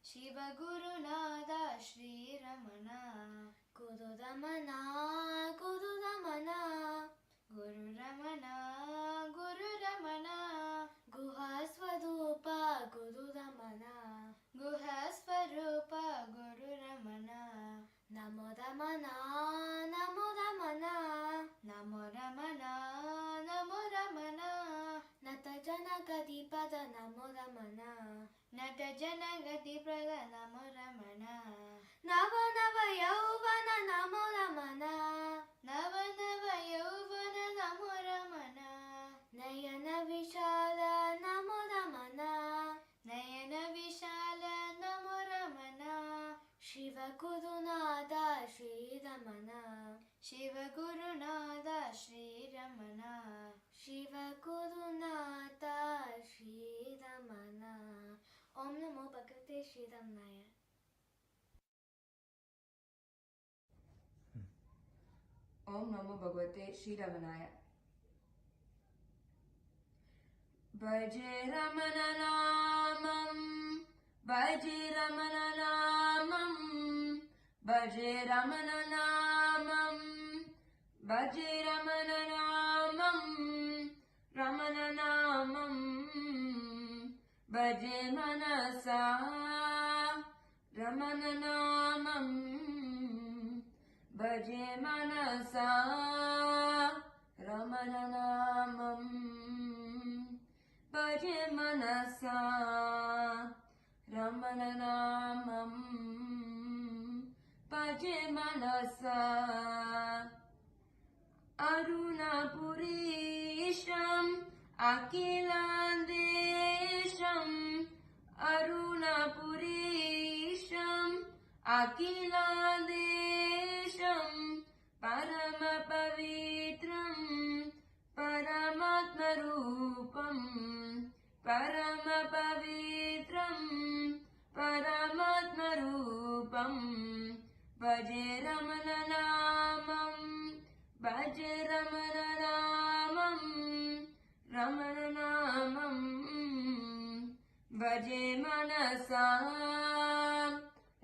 S10: Shiva Guru Nada Shri Ramana, Guru Ramana, Guru Ramana, Guru Ramana, Guru Ramana, Guhasvarupa Guru Ramana, Guhasvarupa Guru Ramana, Namo Ramana, Namo Ramana, Namo Ramana, Namo Ramana, Nata Jana Gati Pada Namo Ramana, Nata Jana Gati Pada Namo Ramana, Nava Nava Yauvana Namo Ramana, Nava Nava Yauvana Namo Ramana, Nayana Vishala Namo Ramana, Nayana Vishala Namo Ramana, Shiva Guru Nada Shri Ramana, Shiva Guru Nada Shri Ramana, Shiva Guru Nada Shri Ramana. Om Namo Bhagavate Sri Ramanaya.
S12: Om Namo Bhagavate Sri Ramanaya. Bhaje Ramana Namam, Bhaje Ramana Namam, Bhaje Ramana Namam, Bhaje Ramana Namam, Ramana Namam, Bhaje Manasa, Ramana Namam, Bhaje Manasa, Ramana Namam, Bhaje Manasa, Ramana Namam, Bhaje Manasa, Arunapurisham, Akilandesham, Arunapurisham, Akilandesham, Paramapavitram, Paramatmarupam, Paramapavitram, Ramananamam, Bhaja Ramananamam, Ramananamam, Bhaje Manasa,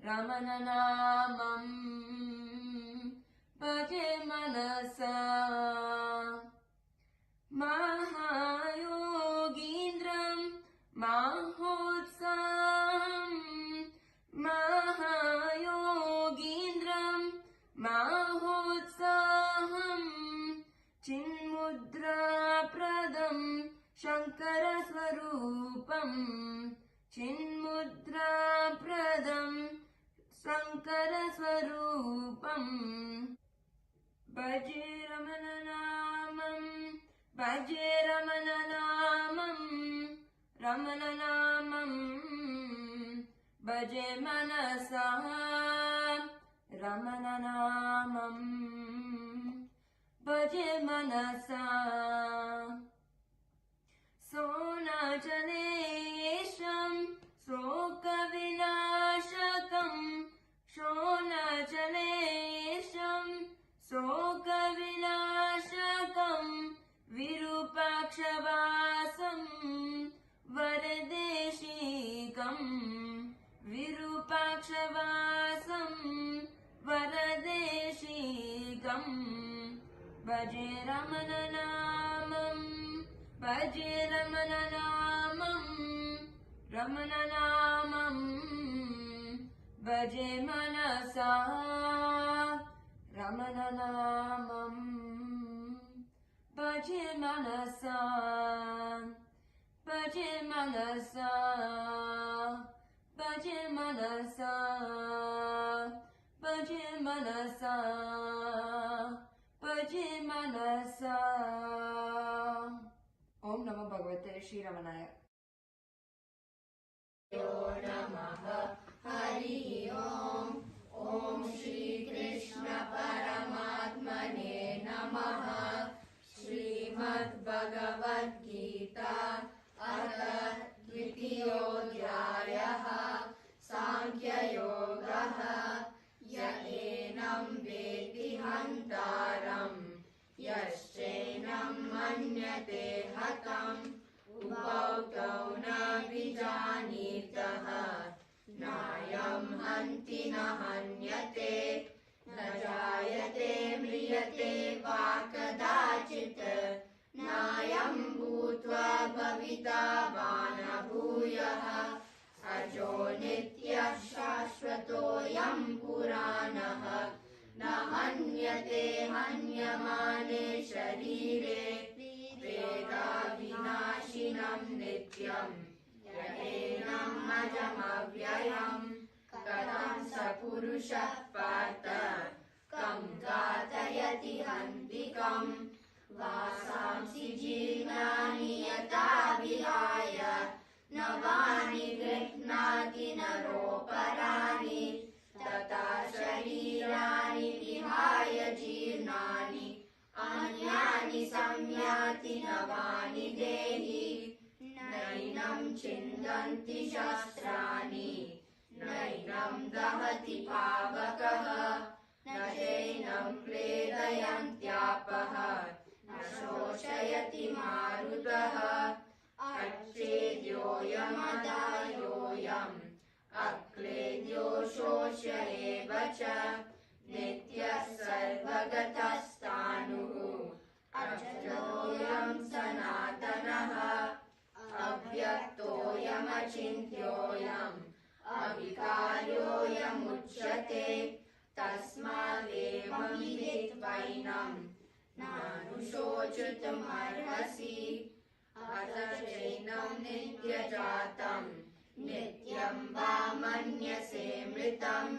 S12: Ramananamam, Bhaje Manasa. Mahayogindram Mahotsam, Mahayogindram Mahotsaham, Chinmudra Pradam Shankara Swarupam, Chinmudra Pradam Shankara Swarupam. Bhaje Ramananamam, Bhaje Ramananamam, Ramananamam, Bhaje Manasa, Ramananamam, Bhaje Manasa. Sonachalesham, Sokavinashakam, Sonachalesham, Sokavinashakam, Virupakshavasam, Varadeshikam, Virupakshavasam, Varadeshikam. Bhaje Ramananamam, Bhaje Ramananamam, Ramananamam, Bhaje Manasa, Ramananamam, Bhaje Manasa, Bhaje Manasa, Bhaje Manasa, Bhaje Manasa, Bhaje Manasa. Om Namo Bhagavate Shri Ramanaya.
S1: Hari Om. Om Shri Krishna Paramatmane Namaha. Srimad Bhagavad Gita Atha Dvitiyodhyayaha Sankhya Yogaha Yaenam Veti Hantaram Yaschenam Manyate Hatam Upautau Na Vijanitaha Nayam Hanti Na Hanyate Na Jayate Mriyate Va Kadachit Nayam Bhutva Bhavita Vana Bhuyaha Ajo Nitya Shashvatoyam Puranaha Na Hanyate Hanyamane Sharire Veda Vinashinam Nityam Yaenam Ajamavyayam Katam Sapurusha Partha Kam Gatayati Hantikam Vasamsi Jivnani Yata Vihaya Navani Grihnati Naroparani Tata Sharirani Vihaya Jivnani Anyani Samyati Navani Dehi Nainam Chindanti Shastrani Nainam Dahati Pavakaha Najainam Kledayantyaapaha Nashoshayati Marutaha Achedyoyamadayoyam Akledyo Shoshayevacha Nitya Sarvagatastanuhu Ajadoyam Sanatanaha Avyaktoyam Achintyoyam Avikaryoyam Uchyate Tasmadevam Viditvainam Nanushochutam Arhasi Atachainam Nityajatam Nityam Vamanyase Mritam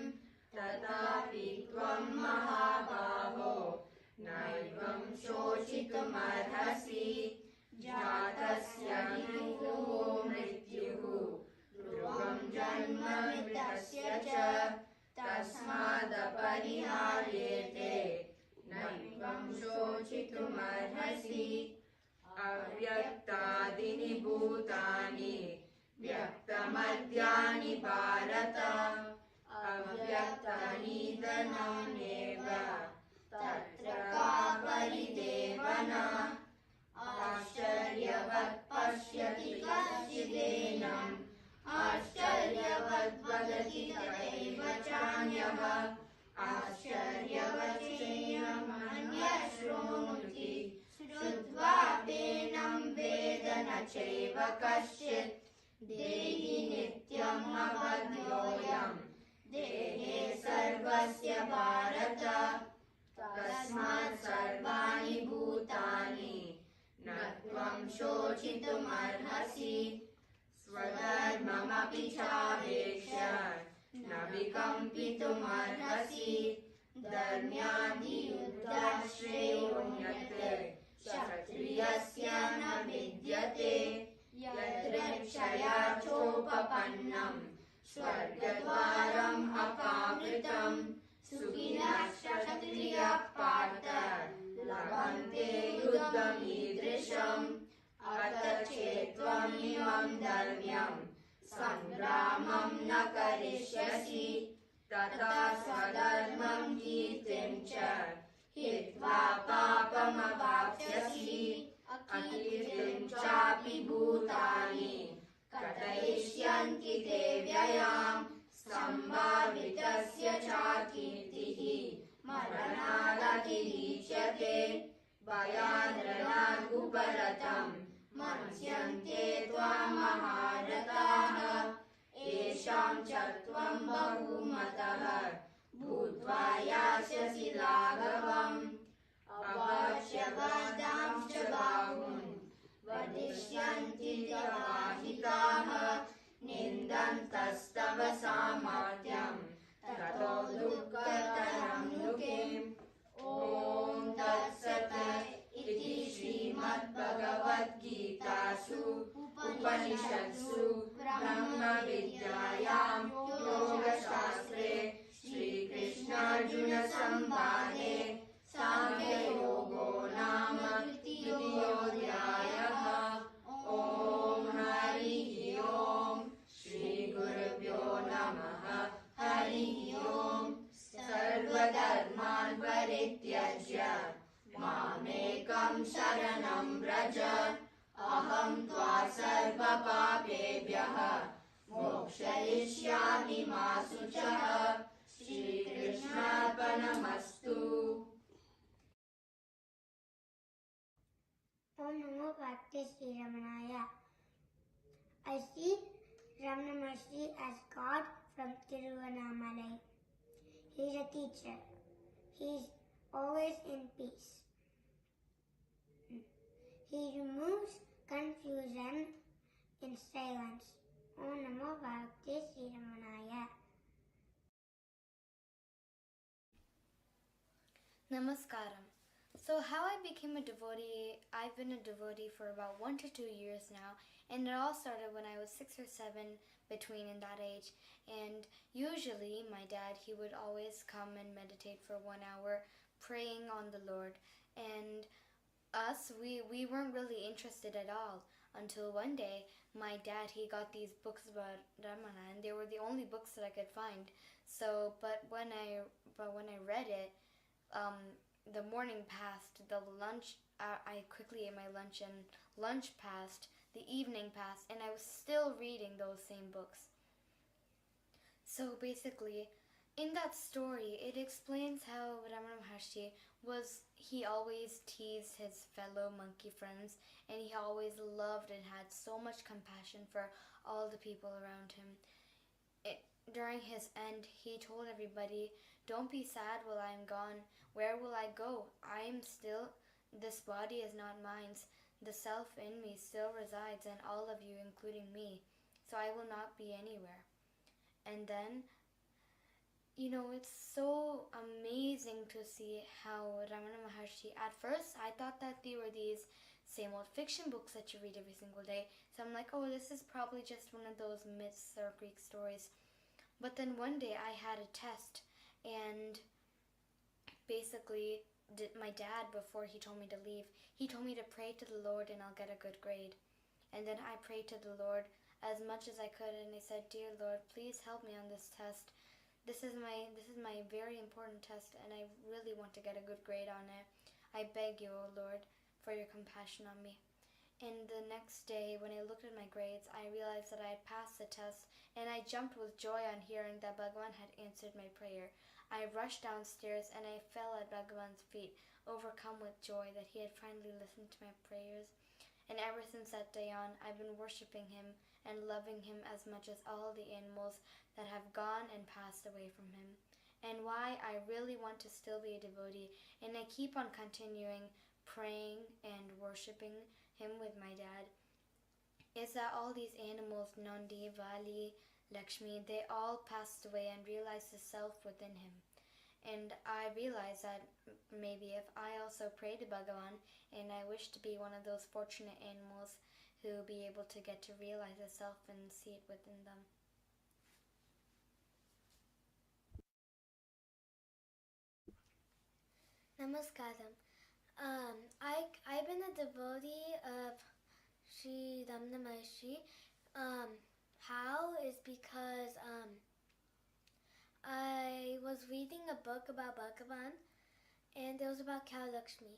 S1: Tatapi Tvam Mahabaho Naivam Shochitum Arhasi Jatasya Hituhu Mrityuhu Dhruvam Janma Mritasya Cha Tasmada Pariharyete Naivam Shochitum Arhasi Avyaktadini Bhutani Vyaktamadhyani Bharata अव्यक्तनिधनमेव तत्र का परिदेवना आश्चर्यवत् पश्यति कश्चिदेनम् आश्चर्यवत् वदति तथैव चान्यः आश्चर्यवच्चैनमन्यः शृणोति श्रुत्वाप्येनं वेद न चैव कश्चित् देहि नित्यम् अवध्योऽयम् देहे सर्वस्य भारत तस्मात् सर्वाणि भूतानि न त्वं शोचितुमर्हसि स्वधर्ममपि चावेक्ष्य न विकम्पितुमर्हसि धर्म्याधियुद्धाश्रेयोऽन्यत् क्षत्रियस्य न विद्यते यत्र क्षया चोपपन्नम् स्वर्गद्वारम् अपावृतम् सुखिनः क्षत्रियः पार्थ लभन्ते युद्धमीदृशम् अथ चेत्त्वमिमं धर्म्यं सङ्ग्रामं न करिष्यसि तथा स्वधर्मं कीर्तिं च हित्वा पापमवाप्स्यसि अकीर्तिं चापि भूतानि कथयिष्यन्ति ते व्ययाम् सम्भावितस्य चाकीर्तिः मरणादतिरीच्यते भयाद्रणादुपरतम् मन्स्यन्ते त्वां महारथाः येषां च त्वं बहुमतः भूत्वा यास्यसि लाघवम् अवश्यवदांश्च बाहून् वदिष्यन्ति तवाहिताः निन्दन्तस्तव सामर्थ्यम् ततो दुःखतरं नु किम् ॐ तत्सत् इति श्रीमद्भगवद्गीतासु उपनिषत्सु ब्रह्मविद्यायां योगशास्त्रे श्रीकृष्णार्जुनसंवादे साङ्ख्ययोगो नाम द्वितीयोऽध्यायः। ॐ हरिः ॐ श्रीगुरुभ्यो नमः। हरिः ॐ सर्वधर्मान् परित्यज्य मामेकं शरणं व्रज अहं त्वा सर्वपापेभ्यः मोक्षयिष्यामि मा शुचः। श्रीकृष्णार्पणमस्तु।
S10: Om Namo Bhagavate Sri Ramanaya. I see Ramana Maharshi as God from Tiruvannamalai. He is a teacher. He is always in peace. He removes confusion in silence. Om Namo Bhagavate Sri Ramanaya.
S13: Namaskaram. So how I became a devotee, I've been a devotee for about 1 to 2 years now, and it all started when I was 6 or 7, between in that age. And usually my dad, he would always come and meditate for 1 hour, praying on the Lord. And us, we weren't really interested at all until one day my dad, he got these books about Ramana, and they were the only books that I could find. So, but when I read it, the morning passed, the lunch, I quickly ate my lunch, and lunch passed, the evening passed, and I was still reading those same books. So basically, in that story, it explains how Ramana Maharshi he always teased his fellow monkey friends, and he always loved and had so much compassion for all the people around him. During his end, he told everybody, "Don't be sad while I am gone. Where will I go? This body is not mine. The self in me still resides, and all of you, including me. So I will not be anywhere." And then, it's so amazing to see how Ramana Maharshi, at first I thought that they were these same old fiction books that you read every single day. So I'm like, oh, this is probably just one of those myths or Greek stories. But then one day I had a test, and basically my dad, before he told me to leave, he told me to pray to the Lord and I'll get a good grade. And then I prayed to the Lord as much as I could, and I said, "Dear Lord, please help me on this test. This is my very important test, and I really want to get a good grade on it. I beg you, O Lord, for your compassion on me. And the next day, when I looked at my grades, I realized that I had passed the test, and I jumped with joy on hearing that Bhagavan had answered my prayer. I rushed downstairs, and I fell at Bhagavan's feet, overcome with joy that he had finally listened to my prayers. And ever since that day on, I've been worshipping him and loving him as much as all the animals that have gone and passed away from him. And why I really want to still be a devotee, and I keep on continuing praying and worshipping him with my dad, is that all these animals, Nandi, Vali, Lakshmi, they all passed away and realized the self within him. And I realized that maybe if I also pray to Bhagavan, and I wish to be one of those fortunate animals who will be able to get to realize the self and see it within them.
S10: Namaskaram. I've been a devotee of Sri Ramana Maharshi. How is because I was reading a book about Bhagavan, and it was about Cow Lakshmi.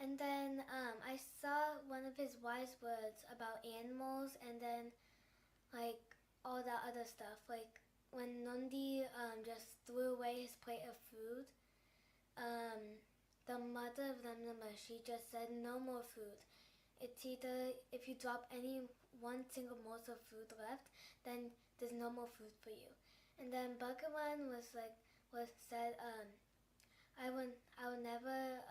S10: And then I saw one of his wise words about animals, and then like all that other stuff, like when Nandi just threw away his plate of food. The mother of Ramana Maharshi just said no more food. It's either if you drop any one single morsel of food left, then there's no more food for you. And then Bhagavan said I will never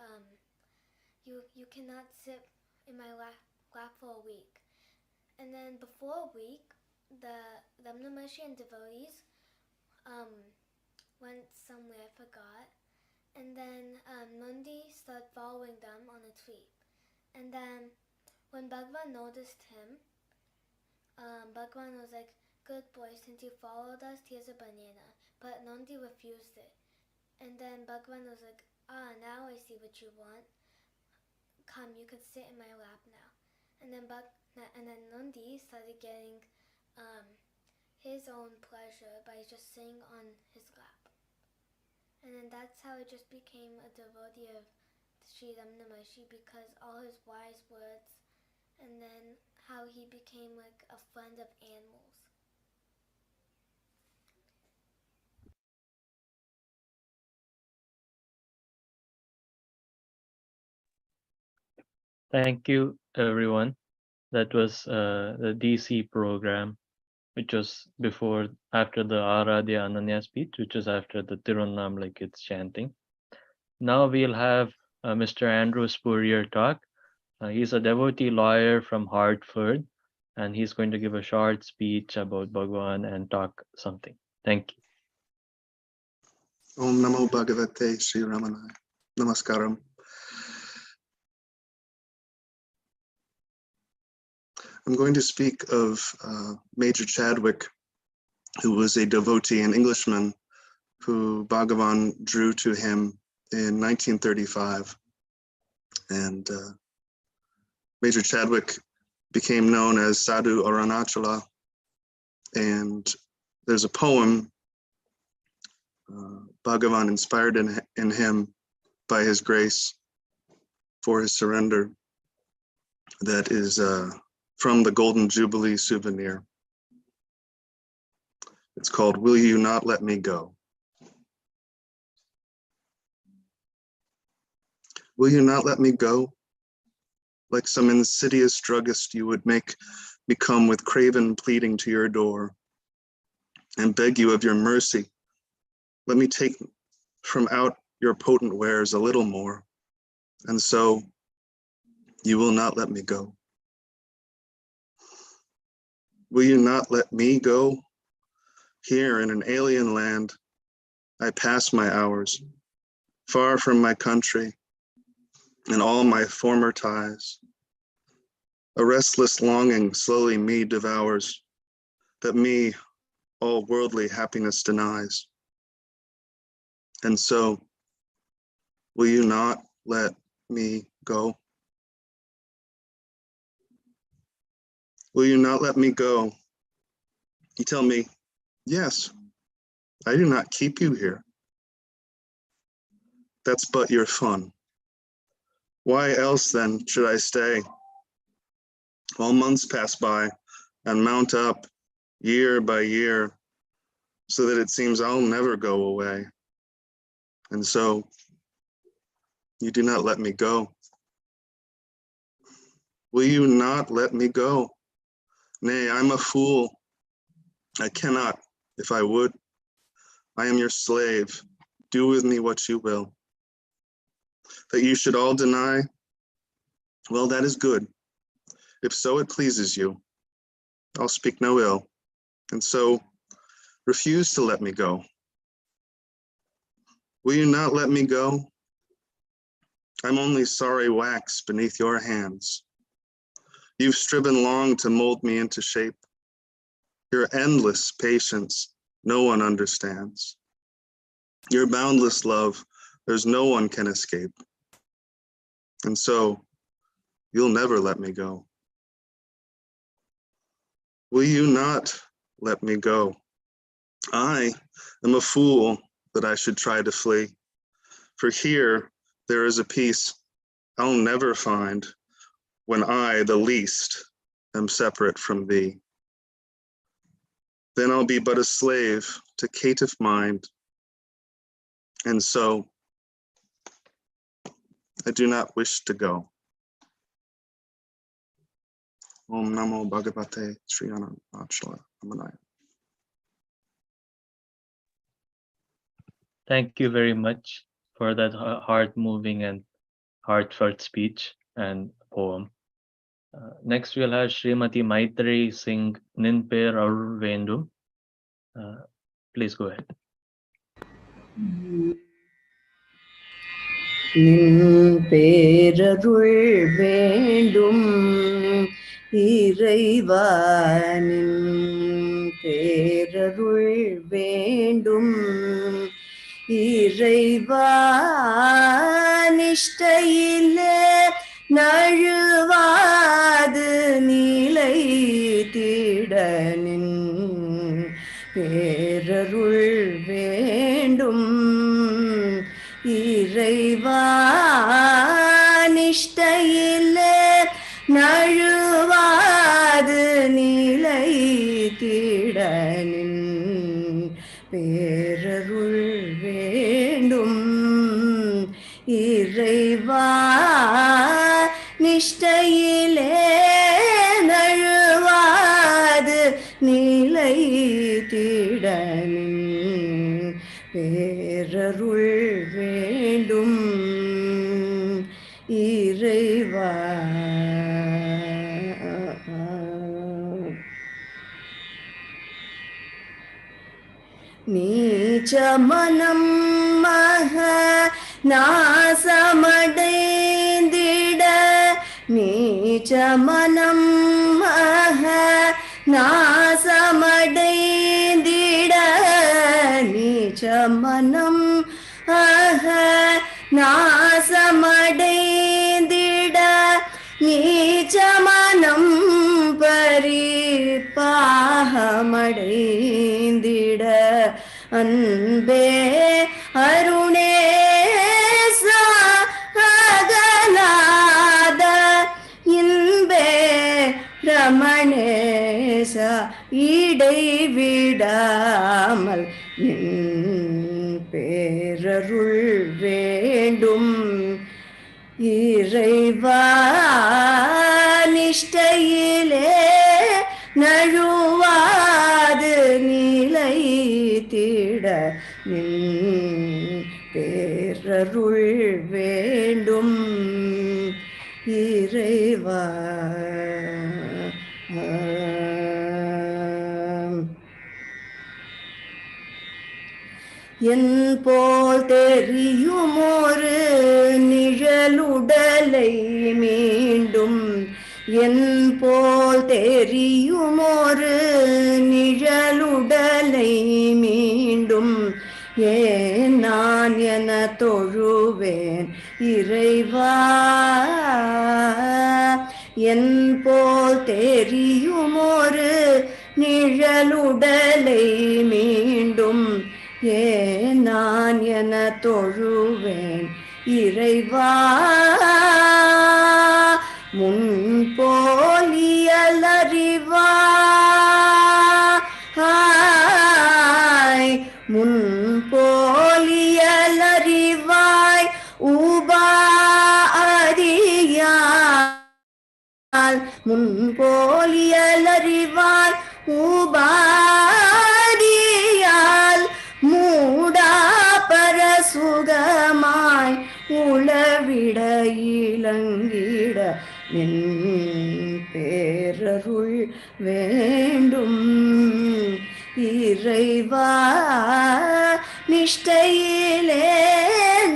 S10: you cannot sit in my lap for a week. And then before a week, the Ramana Maharshi and devotees went somewhere, I forgot. And then Nandi started following them on a tree. And then when Bhagavan noticed him, Bhagavan was like, "Good boy, since you followed us, here's a banana." But Nandi refused it. And then Bhagavan was like, now I see what you want. Come, you can sit in my lap now. And then Nandi started getting his own pleasure by just sitting on his lap. And then that's how I just became a devotee of Sri Ramana Maharshi, because all his wise words, and then how he became like a friend of animals.
S4: Thank you, everyone. That was the DC program, which was after the Aradhya Ananya speech, which was after the Tirunnamalai kids chanting. Now we'll have Mr. Andrew Spurrier talk. He's a devotee lawyer from Hartford, and he's going to give a short speech about Bhagavan and talk something. Thank you.
S14: Om Namo Bhagavate Sri Ramanaya. Namaskaram. I'm going to speak of Major Chadwick, who was a devotee, an Englishman, who Bhagavan drew to him in 1935. And Major Chadwick became known as Sadhu Arunachala. And there's a poem Bhagavan inspired in him by his grace for his surrender that is from the Golden Jubilee souvenir. It's called, "Will You Not Let Me Go?" Will you not let me go? Like some insidious druggist, you would make me come with craven pleading to your door and beg you of your mercy. Let me take from out your potent wares a little more, and so you will not let me go. Will you not let me go? Here in an alien land, I pass my hours, far from my country and all my former ties. A restless longing slowly me devours, that me all worldly happiness denies. And so, will you not let me go? Will you not let me go? You tell me, yes, I do not keep you here. That's but your fun. Why else then should I stay? While months pass by and mount up year by year, so that it seems I'll never go away. And so you do not let me go. Will you not let me go? Nay, I'm a fool. I cannot, if I would. I am your slave. Do with me what you will. That you should all deny, well, that is good. If so it pleases you, I'll speak no ill. And so refuse to let me go. Will you not let me go? I'm only sorry wax beneath your hands. You've striven long to mold me into shape. Your endless patience no one understands. Your boundless love, there's no one can escape. And so you'll never let me go. Will you not let me go? I am a fool that I should try to flee. For here there is a peace I'll never find when I, the least, am separate from thee. Then I'll be but a slave to caitiff mind. And so I do not wish to go. Om Namo Bhagavate Saranagathi Satsang.
S4: Thank you very much for that heart-moving and heartfelt speech and poem. Next, we'll have Srimati Maitri sing Ninper Arul Vendum. Please go ahead.
S15: நின்பேரருள் வேண்டும் இறைவா நின்பேரருள் வேண்டும் இறைவா நிஷ்டையிலே நழுவாது நிலை திடனின் பேரருள் வேண்டும் இறைவா நிஷ்டையிலே நழுவாது நிலை திடனின் பேரருள் வேண்டும் இறைவா நிஷ்டையிலே நழுவாது நிலை திடனின் பேரருள் வேண்டும் இறைவா நீச்ச மனம் மக நாசமடைந்திட நீச்ச மனம் மக நாசமடைந்திட நீச்ச மனம் அக நாசமடைந்திட நீச்ச மனம் பரிபாகமடைந்திட அன்பே அருணேச அகலாத இன்பே ரமணேச இடைவிடாமல் நின் பேரருள் வேண்டும் இறைவா நிஷ்டையிலே நழுவாது நிலை திட நின் பேரருள் வேண்டும் இறைவா என் போல் தெரியும் ஒரு நிழலுடலை மீண்டும் என் போல் தெரியும் ஒரு நிழலுடலை மீண்டும் ஏன் நான் என தொழுவேன் இறைவா என் போல் தெரியும் ஒரு நிழலுடலை மீண்டும் நான் என தொழுவேன் இறைவா முன்போலியலறிவாய் முன்போலியலறிவாய் உபாதியால் முன்போலியலறிவாய் உபாதியால் மூடா பரசுகமாய் உளவிட இளங்கிட நின் பேரருள் வேண்டும் இறைவா நிஷ்டையிலே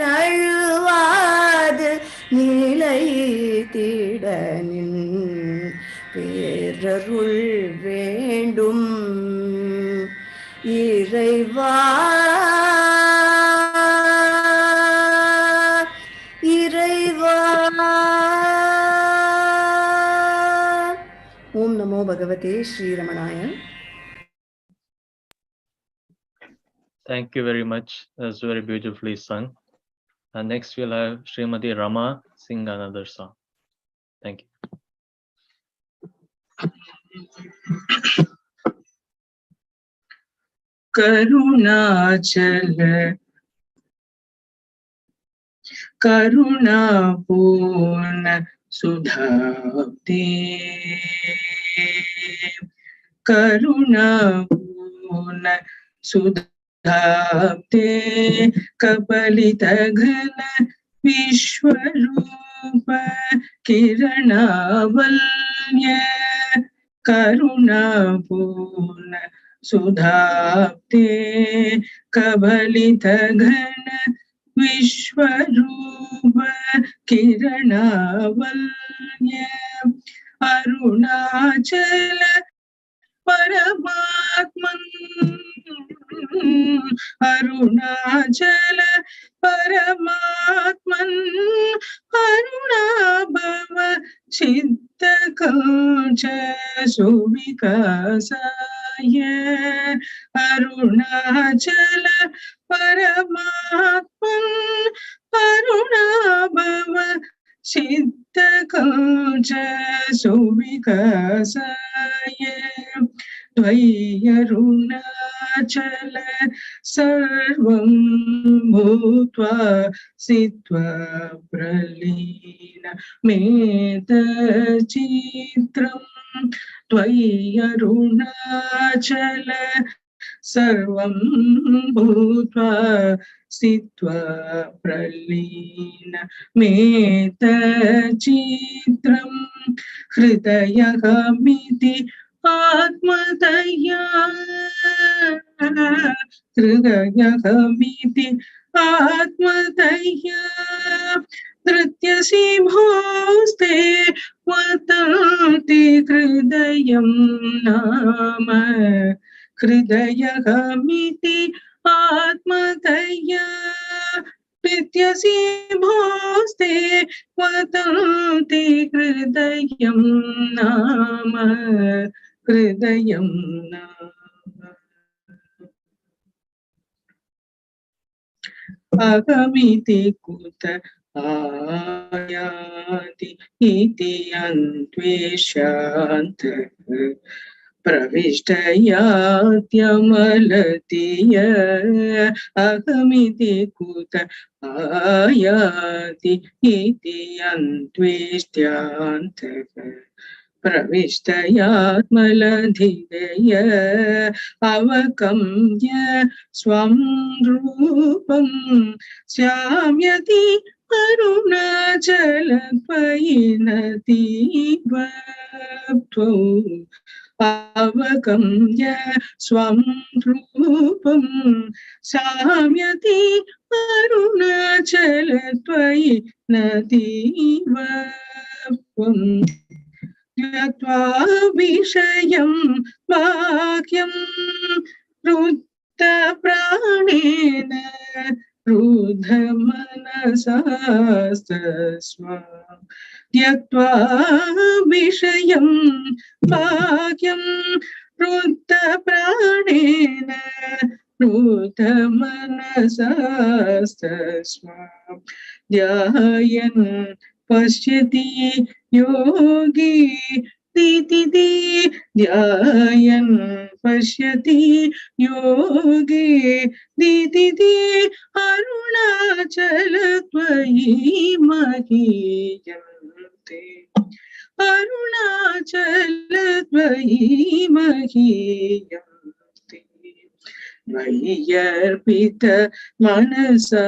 S15: நழுவாது நிலைத்திட நின் பேரருள் வேண்டும் இறைவா இறைவா. ஓம் நமோ பகவதே Sri ரமணாய.
S4: Thank you very much. That's very beautifully sung. And next we'll have Srimati Rama sing another song. Thank you.
S16: Karunachala Karunapurna Sudhavte Karunapurna Sudhavte Kapalita Ghana Vishwarupa Kiranavalya Karunapurna Sudhavte Kapalita Ghana Vishwarupa Kiranavalya Arunachala Paramatman Arunachala Paramatman Arunabhava Chitta Kalcha Suvikasaya Arunachala Paramatman Arunabhava Chitta Kalcha Suvikasaya Tvayarunachala Sarvam Bhutva Sitva Pralina Meta Chitram Tvayarunachala Sarvam Bhutva Sitva Pralina Meta Chitram Hridayahamiti Atmataya Hridayahamiti Atmataya Dhrityasi bhoste Vatanti Hridayam Nama Hridayahamiti Atmataya Dhrityasi bhoste Vatanti Hridayam Nama Hridayam Nama Agamiti Kuta Ayati Iti Antveshanta Pravishtayatyamalatiya Agamiti Kuta Ayati Iti Antveshtyanta Pravishtayaatmaladhigaya avakamya swam rupam syamyati arunachalapayinati vapto avakamya swam rupam syamyati arunachalapayinati vapam Yatva Vishayam Vakyam Ruddha Pranena Ruddha Manasastasva Yatva Vishayam Vakyam Ruddha Pranena क्रुधमनसस्तस्मात् ध्यायन् पश्यति योगी दीतिदि ध्यायन् पश्यति योगी दीतिदि अरुणाचलत्वयि महीयन्ते अरुणाचलत्वयि महीयन्ते मय्यर्पित मनसा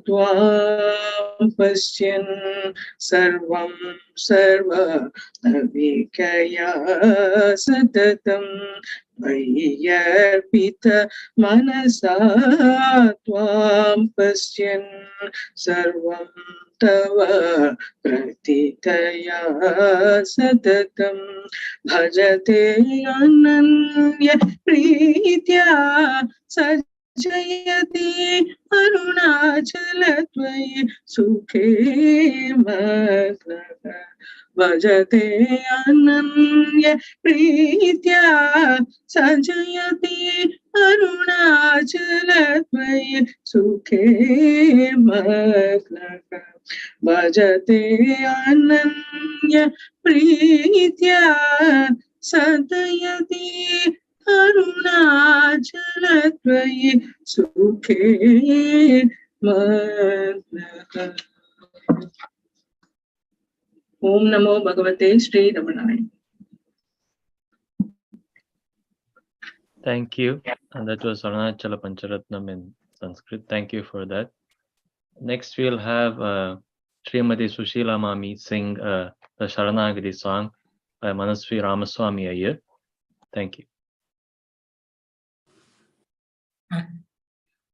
S16: त्वां पश्यन् सर्वं सर्वविकया सततं मय्यर्पित मनसा त्वां पश्यन् सर्वं तव प्रथितया सततं भजते अनन्य प्रीत्या सजयति अरुणाचलत्वयि सुखे मग्नः भजते अनन्य प्रीत्या सजयति अरुणाचलत्वयि सुखे मग्नः भजते अनन्य प्रीत्या सदयति अरुणाचलत्वयि सुखे मग्नः। ओम नमो भगवते Shri रमणाय.
S4: Thank you. And that was Arunachala Pancharatnam in Sanskrit. Thank you for that. Next, we'll have Srimati Sushila Mami sing the Saranagathi song by Manasvi Ramaswamy Iyer. Thank you.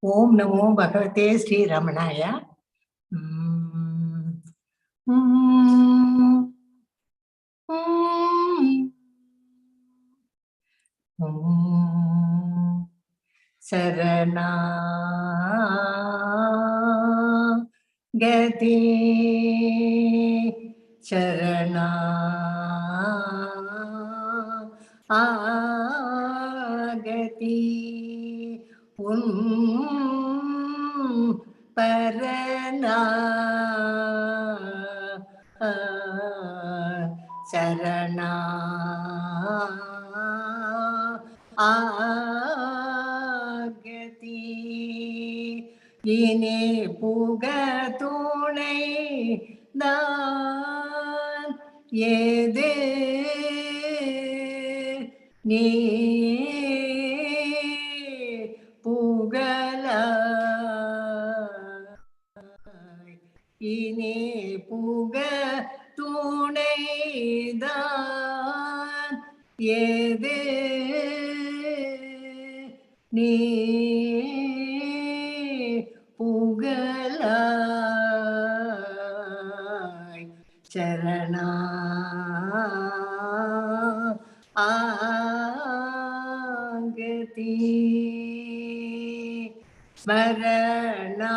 S17: Om Namo Bhagavate Sri Ramanaya. Saranagathi Saranagathi Parana Sarana Agati Ine Pugatune Dan Yede Ni Pugala Ine Pugatune Yede ni pugalai charana agati smaranat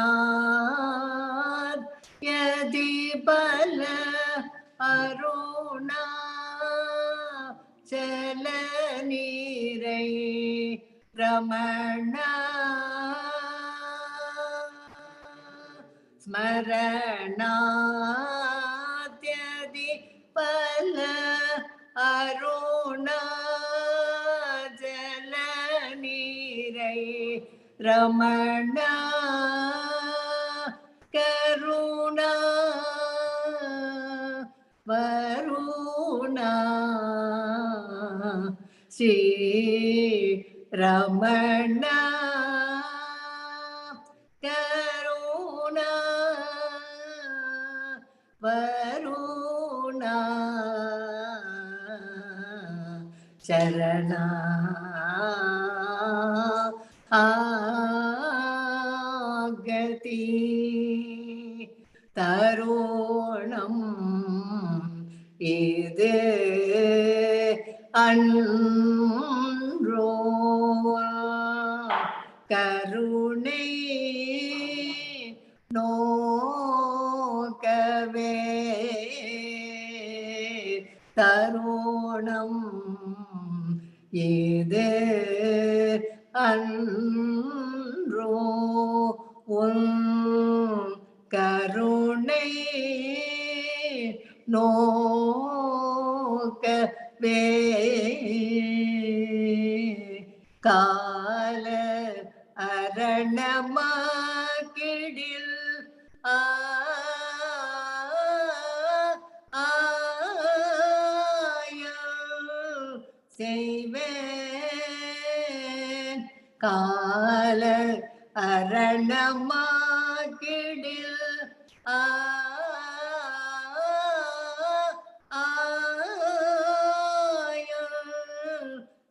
S17: yadi bala aruna Chalanirai Ramana Smaranatyadi Pala Aruna Chalanirai Ramana Karuna Varuna Sri Ramana Karuna Varuna Charana Agati Tarunam Ide Anro Karune No Kave Tarunam Ide Anro கருணை நோக்கவே கால அரணமாக்கிடில் செய்வேன் கால அரணமாக்கிடில்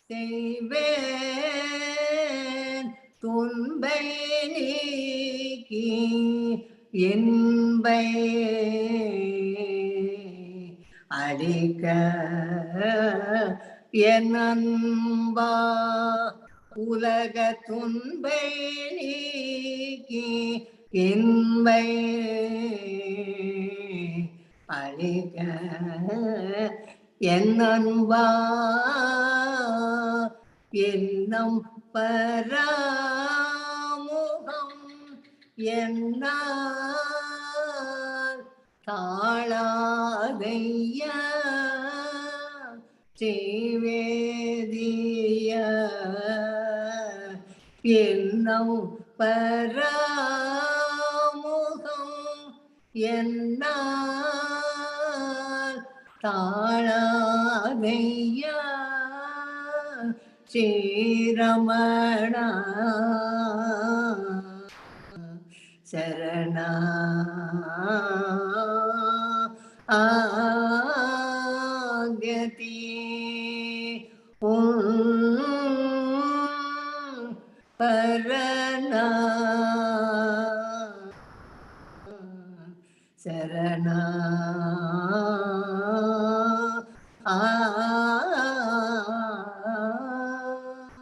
S17: செய்வேன் துன்பை நீக்கி என்பை அளிக்க என் அன்பா உலக துன்பை நீக்கி இன்பை அளிக்க என் அன்பா என்னும் பராமுகம் என்னால் தாழாதைய செய்வேதிய என்னும் பராமுகம் என்னால் தாழாதைய ஸ்ரீரமண சரணா ஆகதி பரணா சரணா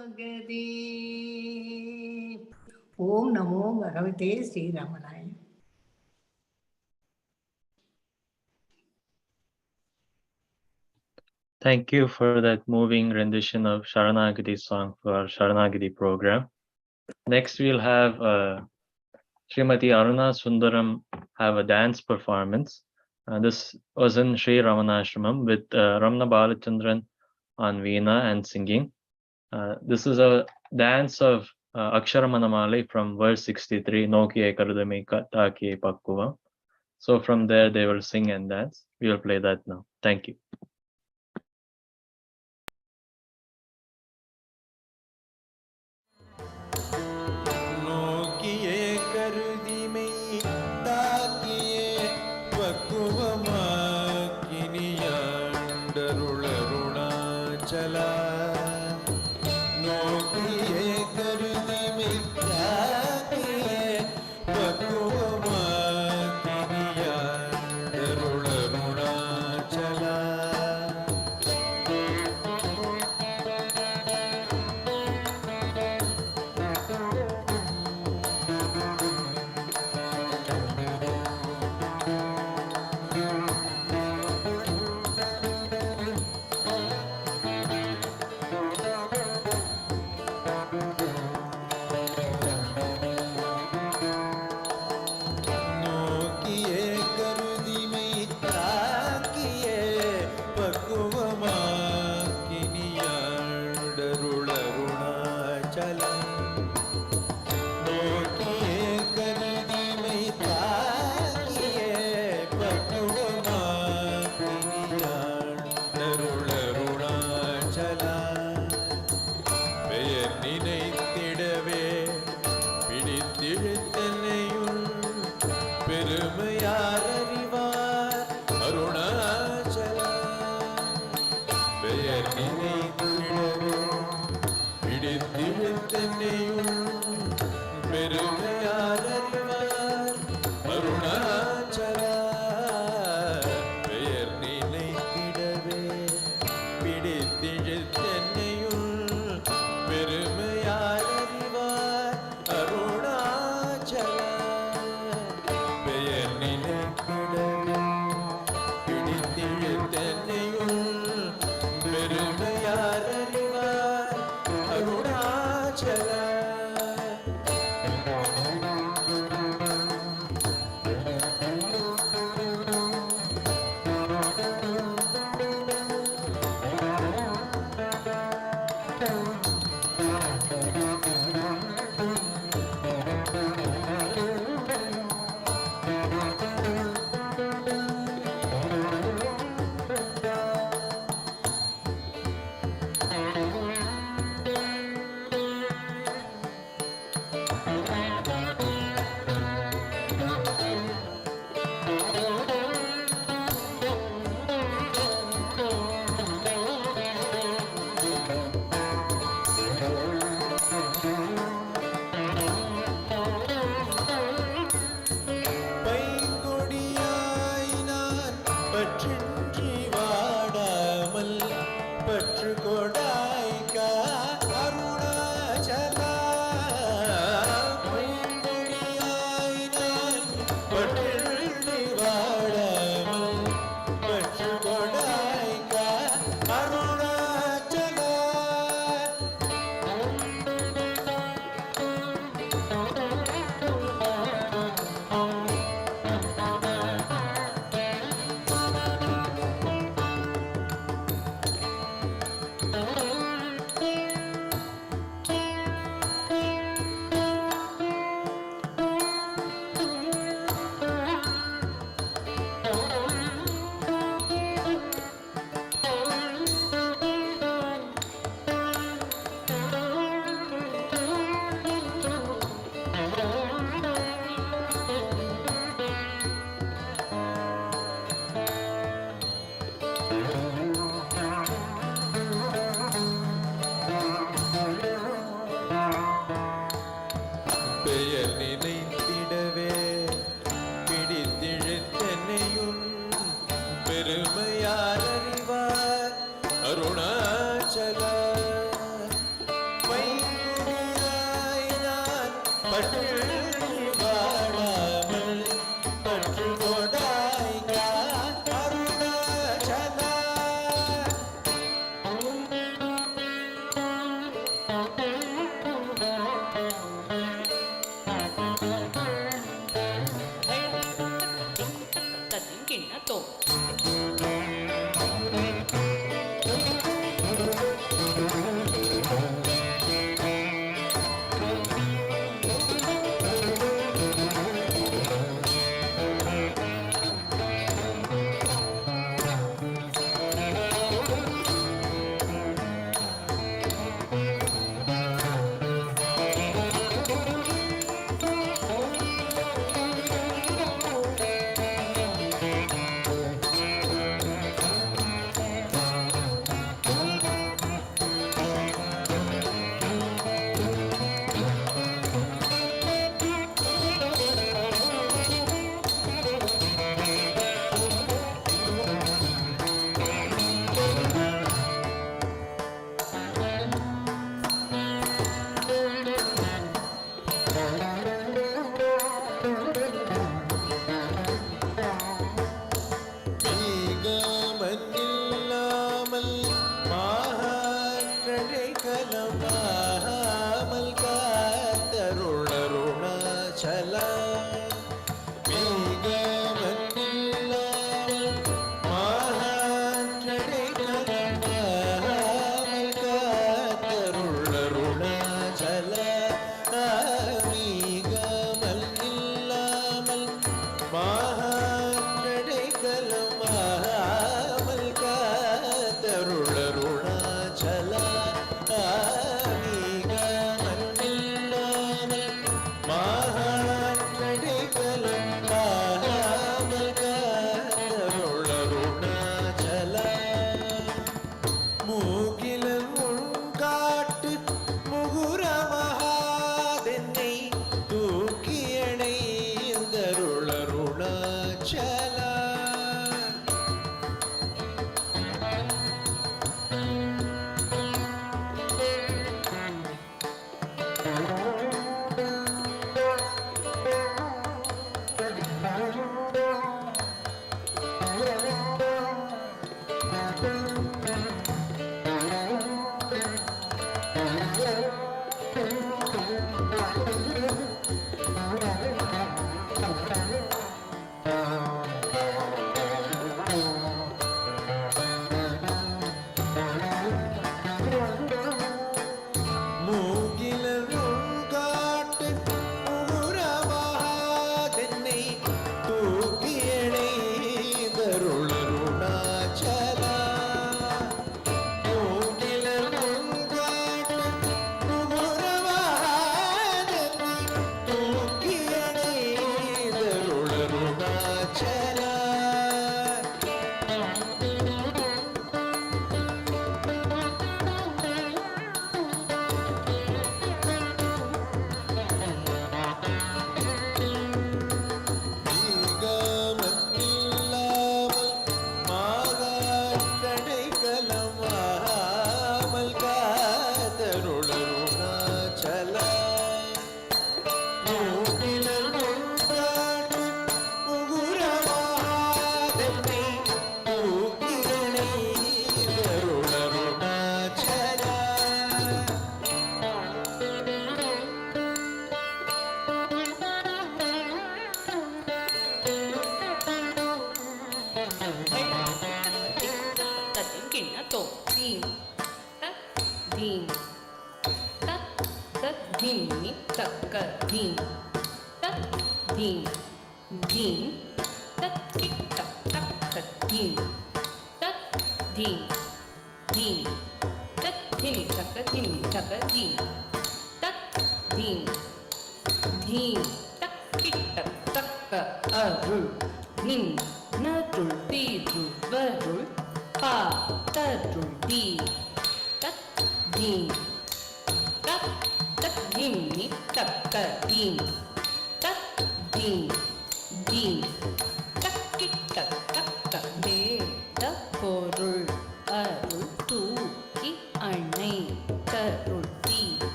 S17: ஆகதி. ஓம் நமோ பகவதே ஸ்ரீரமணாய.
S4: Thank you for that moving rendition of Saranagathi song for our Saranagathi program. Next, we'll have Srimati Aruna Sundaram have a dance performance. This was in Sri Ramanashramam with Ramana Balachandran on veena and singing. This is a dance of Aksharamanamali from verse 63, Nokiye Karudame Takiye Pakkuva. So from there, they will sing and dance. We will play that now. Thank you.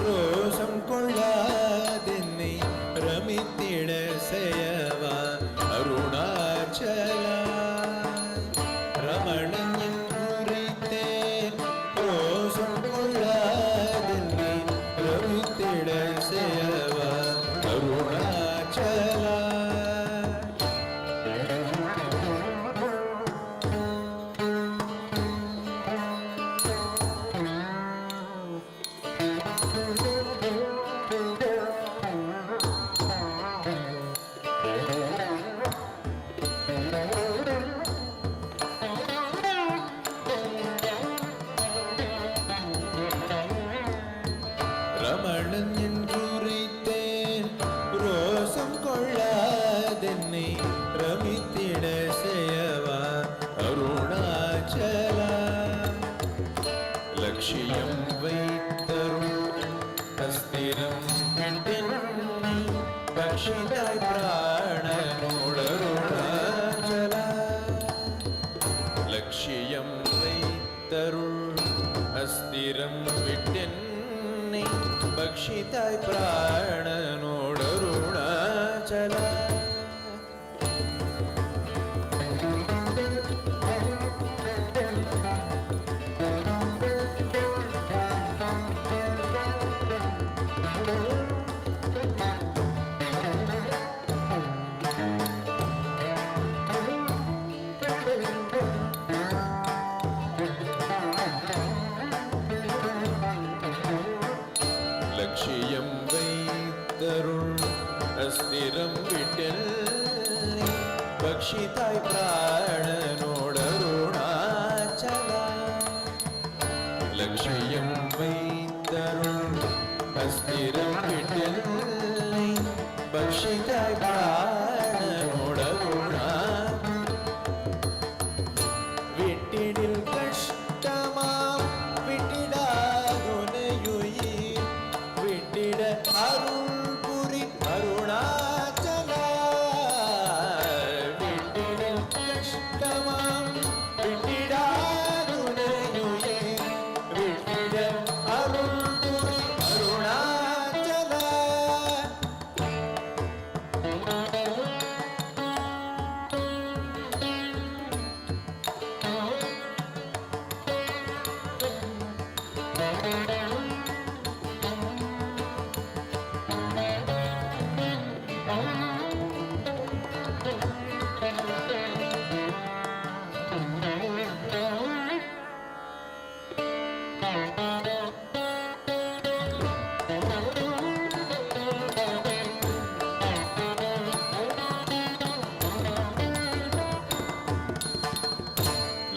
S3: ரோசம் கொள்ளாதென்னை ரமித்திட செய்யவ ಬಕ್ಷಿತಾಯ್ ಪ್ರಾಣ ನೋಡರುಣಾಚಲ லட்சியம் வைத்தருள் அஸ்திரம் விட்டில் பக்ஷிதாய் பிராணனோடருணாச்சலா லட்சியம் வைத்தருள் அஸ்திரம் விட்டில் பக்ஷிதாய் பிராணனோடருணா விட்டிடில் கஷ்டமாம் விட்டிடாகுனையுயிர் விட்டிட அருள் புரி அருணாச்சலா விட்டிடில் கஷ்டமாம் விட்டிடாகுனையுயிர் விட்டிட அருள் புரி அருணாச்சலா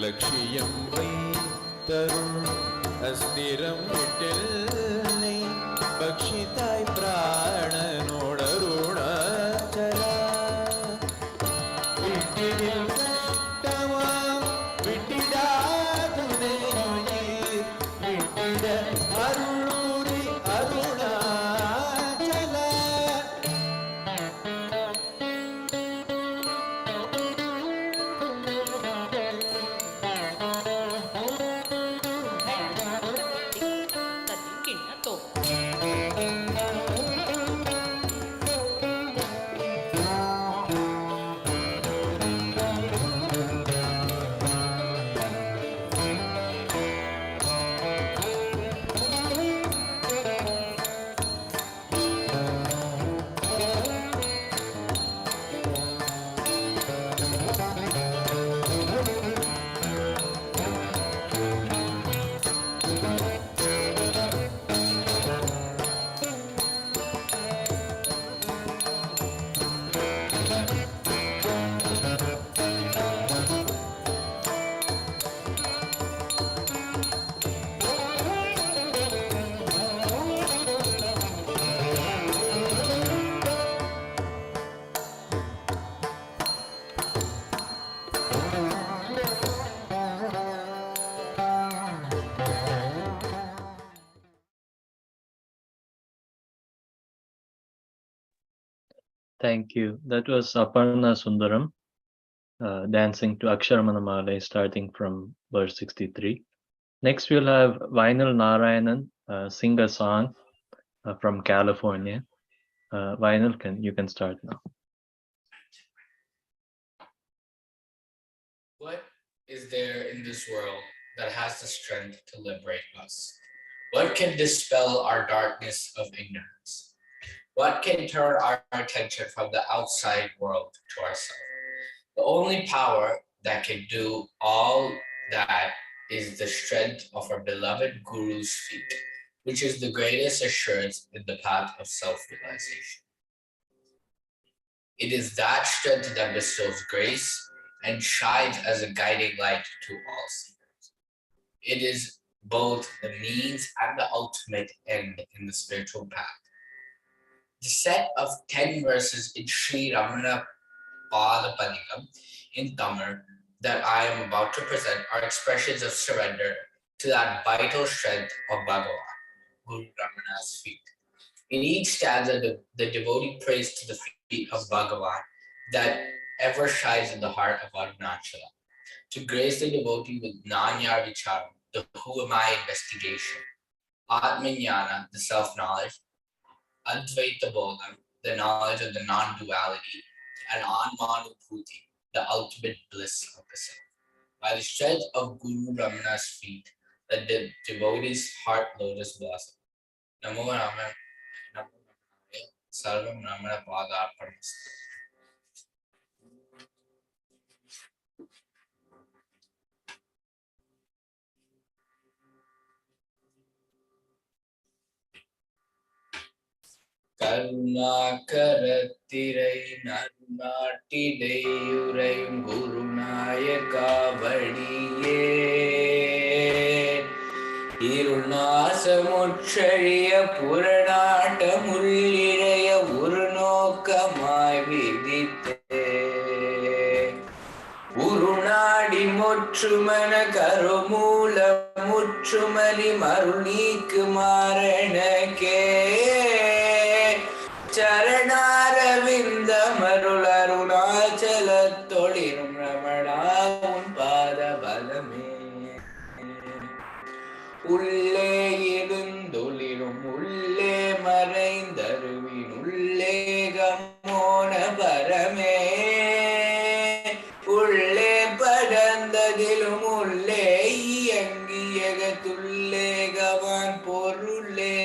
S3: லட்சியம் வைத்தருள் அஸ்திரம் விட்டில்லை பக்ஷிதாய் பிராணனோடருணாச்சலா விட்டிடில் கஷ்டமாம் விட்டிடாதுனையுயிர் விட்டிட அருள் புரி Arunachala
S4: Thank you. That was Aparna Sundaram dancing to Aksharamanamala starting from verse 63. Next we'll have Vinal Narayanan sing a song from California. Vinal, you can start now.
S18: What is there in this world that has the strength to liberate us? What can dispel our darkness of ignorance? What can turn our attention from the outside world to ourselves? The only power that can do all that is the strength of our beloved Guru's feet, which is the greatest assurance in the path of self-realization. It is that strength that bestows grace and shines as a guiding light to all seekers. It is both the means and the ultimate end in the spiritual path. The set of 10 verses in Sri Ramana Padapadikam in Tamil that I am about to present are expressions of surrender to that vital strength of Bhagavan, Guru Ramana's feet. In each stanza, the devotee prays to the feet of Bhagavan that ever shines in the heart of Arunachala, to grace the devotee with Nanya Vicharam, the who am I investigation, Atmanyana, the self-knowledge, Advaita Bodham, the knowledge of the non-duality, and Anmanubhuti, the ultimate bliss of the self. By the strength of Guru Ramana's feet, the devotee's heart lotus blossom. Namo Ramana, Namo Ramana, Sarvam Ramana Pada Arpanamastu. கருணாகரத்திரை நன்னாட்டிடையுறையும் குருநாயகா வழியே இருநாசமுற்றழிய புறநாட்ட முள்ளிழைய ஒரு நோக்கமாய் விதித்தே உருநாடி முற்றுமன கருமூல முற்றுமலி மருள் நீக்கு மாறனக்கே சரணாரவிந்த மருள் அருணாச்சல தொழிலும் ரமணா உன் பாத பலமே உள்ளே இருந்தொழிலும் உள்ளே மறைந்தருவின் உள்ளே கமோன பரமே உள்ளே படர்ந்ததிலும் உள்ளே இயங்கியகத்துள்ளே கவான் பொருளே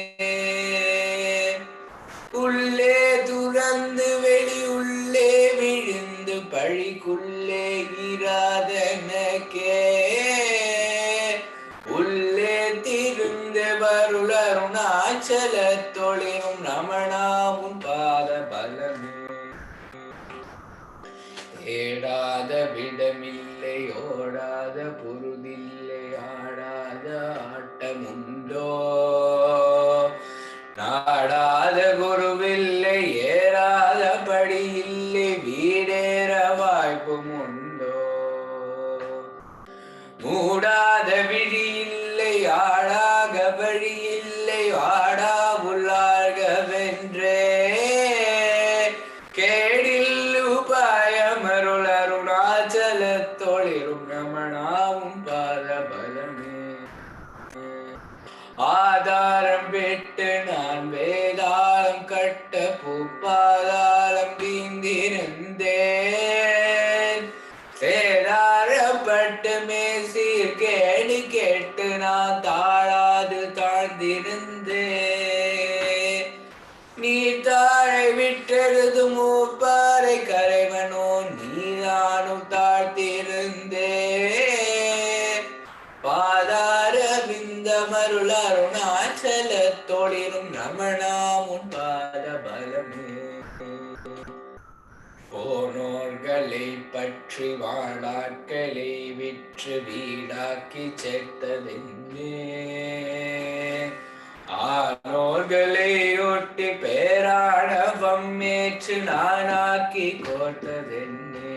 S18: உள்ளே துறந்து வெளி உள்ளே விழுந்து பழிக்குள்ளே இராதனக்கே உள்ளே திருந்து வருள் அருணாச்சல தொழிலும் ரமணாவும் பாத பலமே ஏடாத விடமில்லை ஓடாத பொருதில்லை ஆடாத ஆட்டமுண்டோ நாடாத குருவில்லை ஏறாத படி இல்லை வீடேற வாய்ப்பும் உண்டோ மூடாத விழி இல்லை ஆடாக வழி இல்லை ஆடா உள்ளாக வென்றே கேடில் உபாயமருள் அருணாச்சல தொழிலும் ரமணாவும் பாத பலமே ஆதாரம் விட்டு நான் வேதாளம் கட்ட பூப்பாதாளம் வீந்திருந்தேன் சேதாரப்பட்டு மேசீர் கேடு கேட்டு நான் தாழாது தாழ்ந்திருந்தேன் நீ தாழை விட்டெழுது மூப்பாறை கரைவனோ நீதானும் தாழ்த்திருந்தே பாதார விந்த மருள் அருணாச்சல தொழிலும் ரமணாமுன் பாத பலமே போனோர்களை பற்றி வாழாட்களை விற்று வீடாக்கி சேர்த்ததென்னே ஆனோர்களை ஒட்டி பேராணவம் ஏற்று நானாக்கி கோர்த்ததென்னே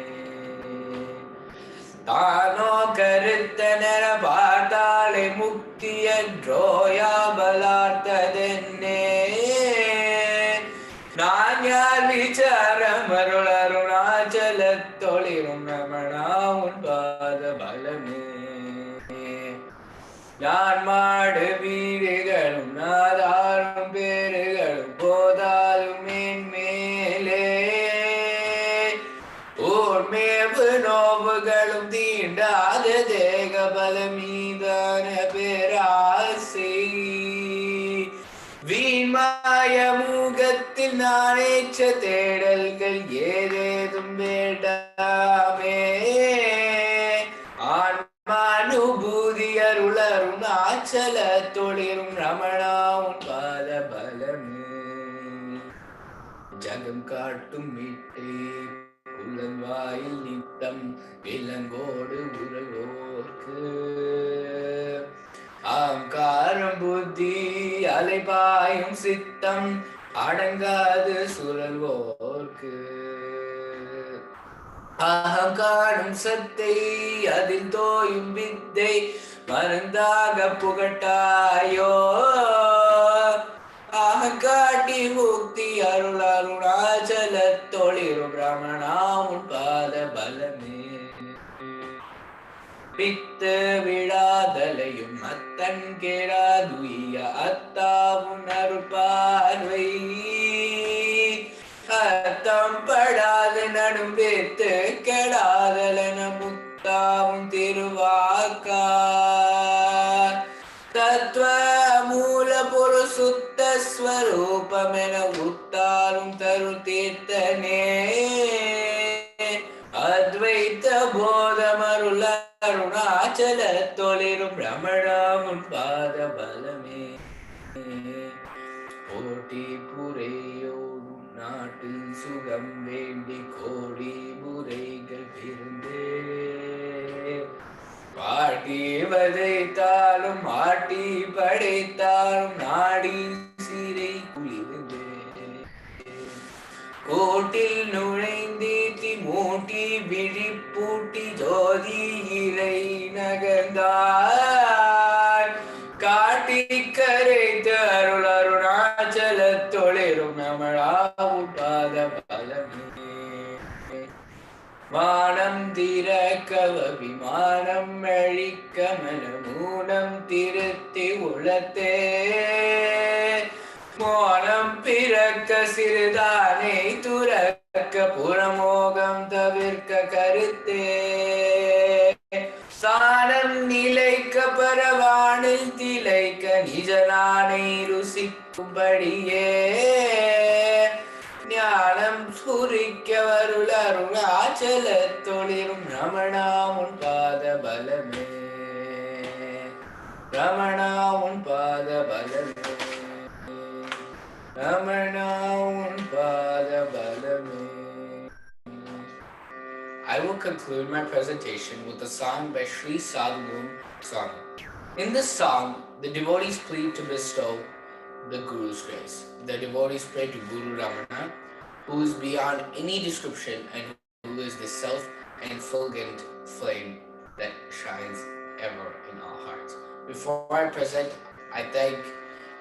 S18: தானோ கருத்தனர பார்த்தாலை முக்தியன்றோயா பலார்த்ததென்னே நான் யார் விசாரம் அருள் அருணாச்சல தொழிலும் ரமணா உன் பாத பலமே நான் மாடு வீடுகளும் நாதாரும் பேருகளும் போதாலும் மேன்மேலே ஓர்மேவு நோவுகளும் தீண்டாத தேக பலமீதான பேராசை வீண்மாய மூகத்தில் நானேற்ற தேடல்கள் ஏதேதும் வேண்டாமே ஆன்மானுபூதி அருள் அருணாச்சல தொழிலும் ரமணாவும் பாத பலமே ஜகம் காட்டும் மீட்டே புலன்வாயில் நித்தம் விலங்கோடு உறவோர்க்கு ஆங்காரம் புத்தி அலைபாயும் சித்தம் அடங்காது சுழல்வோர்க்கு அகங்காடும் சத்தை அதில் தோயும் வித்தை மருந்தாக புகட்டாயோ காட்டி முக்தி அருள் அருணாச்சல தொழிலும் ரமணாவும் பாத பலமே பித்து விழாதலையும் அத்தன் கேடாதுய அத்தாவும் அருள் பார்வை என உத்தாரும் தருள் தீர்த்தனே அத்வைத்த போதமருள அருணாச்சல தொழிலும் ரமணாமுன் பாத பலமே போட்டி புரையோடும் நாட்டில் சுகம் வேண்டி கோடி புரைகள் பிறந்தே பாட்டி வதைத்தாலும் மாட்டி படைத்தாலும் நாடி சீரை குளிர்ந்தே கோட்டில் நுழைந்தேத்தி மூட்டி விழிப்பூட்டி ஜோதி இறை நகர்ந்தார் காட்டி கரைத்து அருள் அருணாச்சல தொழிலும் நம்மளாவும் பாத பலமே வானம் திறக்கவ விமானம் அழிக்க மனமூனம் திருத்தி உளத்தே மோனம் பிறக்க சிறுதானே துறக்க புறமோகம் தவிர்க்க கருத்தே சானம் நிலைக்க பரவானில் திளைக்க நிஜனானை ருசிக்கும்படியே ஞானம் சுரிக்க வருள் அருணாச்சல தொழிலும் ரமணா உன் பாத பலமே ரமணா உன் பாத பலமே ரமணா உன் பாத பலமே. I will conclude my presentation with a song by Sri Sadhu Swami. In this song, the devotees plead to bestow the Guru's grace. The devotees pray to Guru Ramana, who is beyond any description and who is the self-effulgent flame that shines ever in all hearts. Before I present, I thank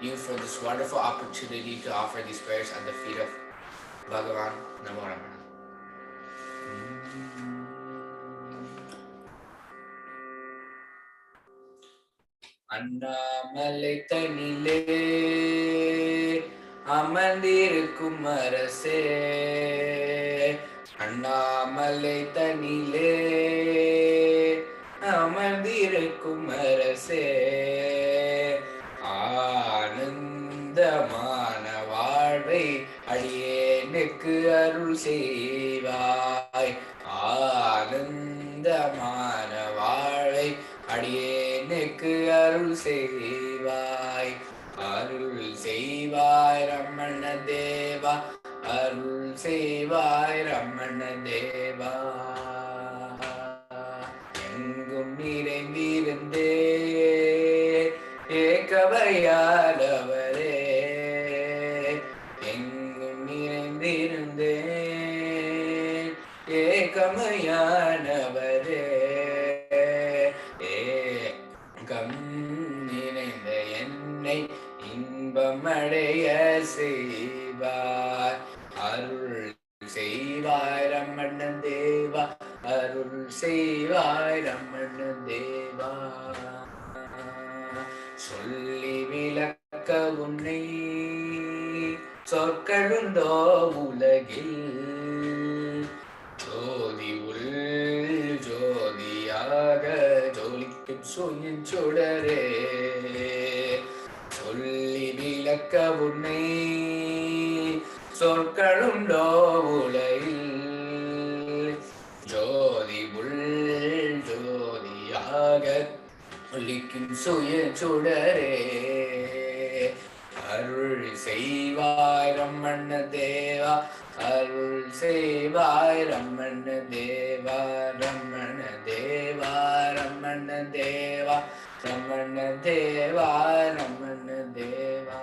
S18: you for this wonderful opportunity to offer these prayers at the feet of Bhagavan Namo Ramana. Annamalai தனிலே அமர்ந்திருக்கும் அரசே அண்ணாமலை தனிலே அமர்ந்திருக்கும் அரசே ஆனந்தமான வாழ்வை அடியேனுக்கு அருள் செய்வாய் ஆனந்தமான வாழ்வை அடியேனுக்கு அருள் செய்வாய் ரமண தேவா அருள் செய்வாய் ரமண தேவா எங்கும் நிறைந்திருந்தே ஏகவையாளவரே எங்கும் நிறைந்திருந்தே ஏகமையானவரே நிறைந்த என்னை இன்பமடைய செய்வார் அருள் செய்வாய் ரமண தேவா அருள் செய்வாய் ரமண தேவா சொல்லி விளக்க உன்னை சொற்களுண்டோ உலகில் ஜோதி உள் ஜோதியாக ஜோலிக்கும் சுயின் சுடரே சொல்லி விளக்க உன்னை சொற்களுண்டோ உலகில் ஜோதி உள் ஜோதியாக ஒலிக்கும் சுய சுடரே அருள் செய்வாய் ரமண தேவா அருள் செய்வாய் ரமண தேவா ரமண தேவா ரமண தேவா ரமண தேவா ரமண தேவா.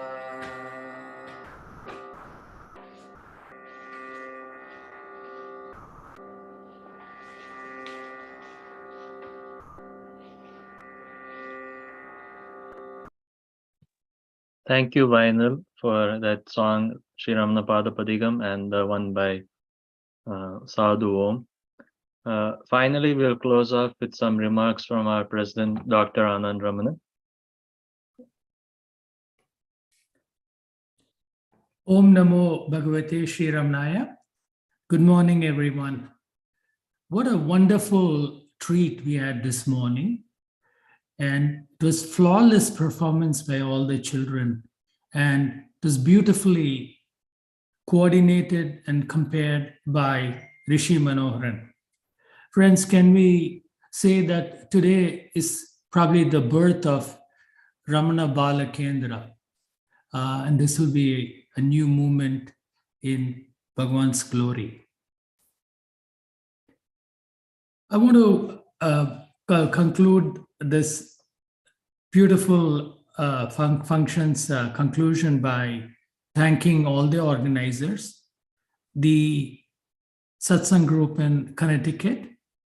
S4: Thank you, Vainul, for that song, Sri Ramanapada Padigam, and the one by Sadhu Om. Finally, we'll close off with some remarks from our President, Dr. Anand Ramana.
S19: Om Namo Bhagavate Sri Ramanaya. Good morning, everyone. What a wonderful treat we had this morning. And it was flawless performance by all the children. And it was beautifully coordinated and compared by Rishi Manoharan. Friends, can we say that today is probably the birth of Ramana Bala Kendra, and this will be a new movement in Bhagwan's glory. I want to conclude this beautiful function's conclusion by thanking all the organizers, the Satsang group in Connecticut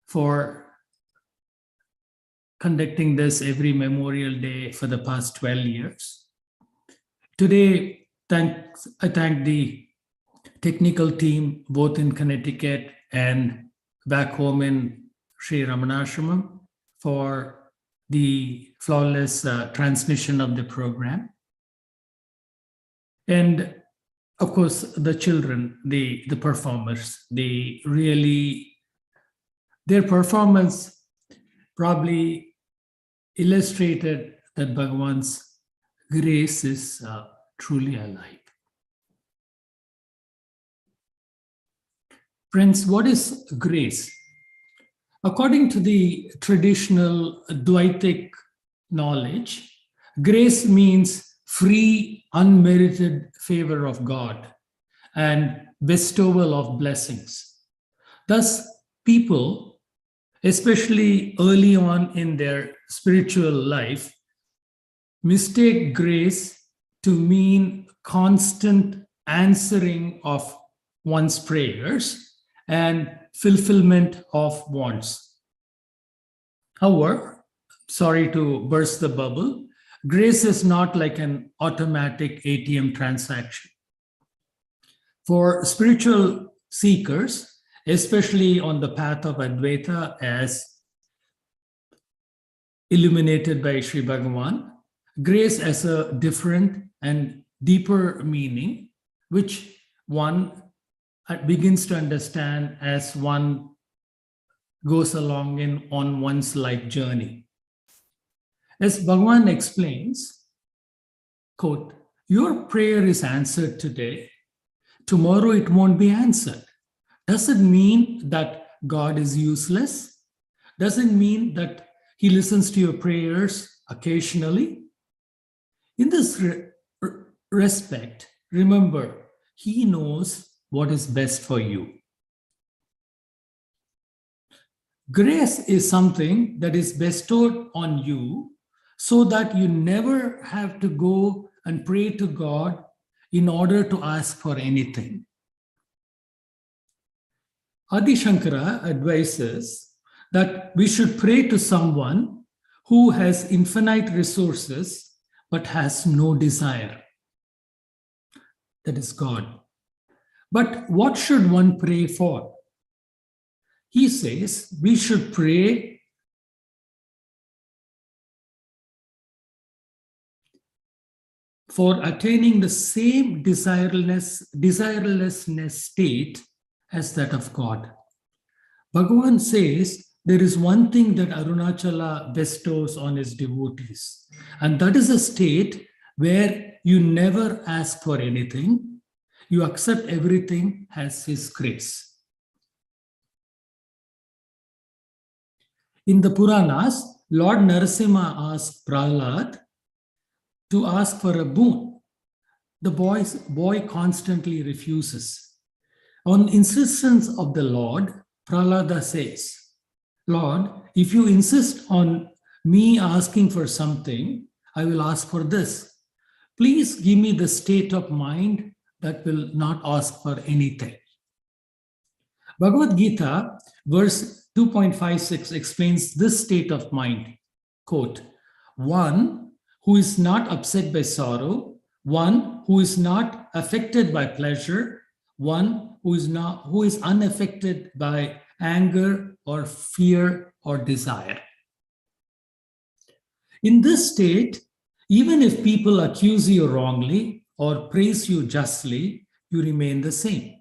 S19: for conducting this every Memorial Day for the past 12 years. Today, I thank the technical team both in Connecticut and back home in Sri Ramanashramam for the flawless transmission of the program. And of course, the children, the performers, their performance probably illustrated that Bhagavan's grace is truly alive. Friends, what is grace? According to the traditional Dvaitic knowledge, grace means free, unmerited favor of God and bestowal of blessings. Thus, people, especially early on in their spiritual life, mistake grace to mean constant answering of one's prayers and fulfillment of wants. However, sorry to burst the bubble, grace is not like an automatic ATM transaction. For spiritual seekers, especially on the path of Advaita as illuminated by Sri Bhagavan, grace has a different and deeper meaning, which one begins to understand as one goes along on one's life journey. As Bhagavan explains, quote, your prayer is answered today, tomorrow it won't be answered. Does it mean that God is useless? Does it mean that he listens to your prayers occasionally? In this respect, remember, he knows what is best for you. Grace is something that is bestowed on you so that you never have to go and pray to God in order to ask for anything. Adi Shankara advises that we should pray to someone who has infinite resources but has no desire. That is God. But what should one pray for? He says we should pray for attaining the same desirelessness state as that of God. Bhagavan says there is one thing that Arunachala bestows on his devotees, and that is a state where you never ask for anything. You accept everything as his grace. In the Puranas, Lord Narasimha asked Prahlad to ask for a boon. The boy constantly refuses. On insistence of the Lord, Prahlada says, Lord, if you insist on me asking for something, I will ask for this. Please give me the state of mind that will not ask for anything. Bhagavad Gita, verse 2.56 explains this state of mind. Quote, one who is not upset by sorrow, one who is not affected by pleasure, one who is unaffected by anger or fear or desire. In this state, even if people accuse you wrongly or praise you justly, you remain the same.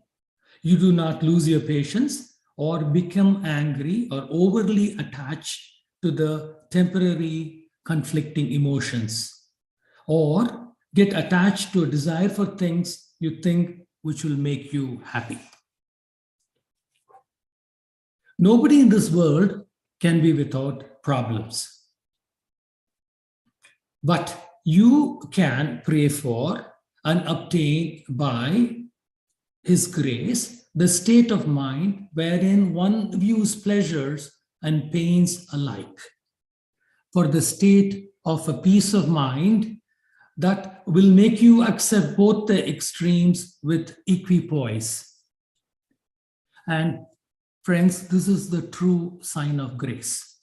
S19: You do not lose your patience or become angry or overly attached to the temporary conflicting emotions, or get attached to a desire for things you think which will make you happy. Nobody in this world can be without problems. But you can pray for and obtain by His grace the state of mind wherein one views pleasures and pains alike. For the state of a peace of mind that will make you accept both the extremes with equipoise. And friends, this is the true sign of grace.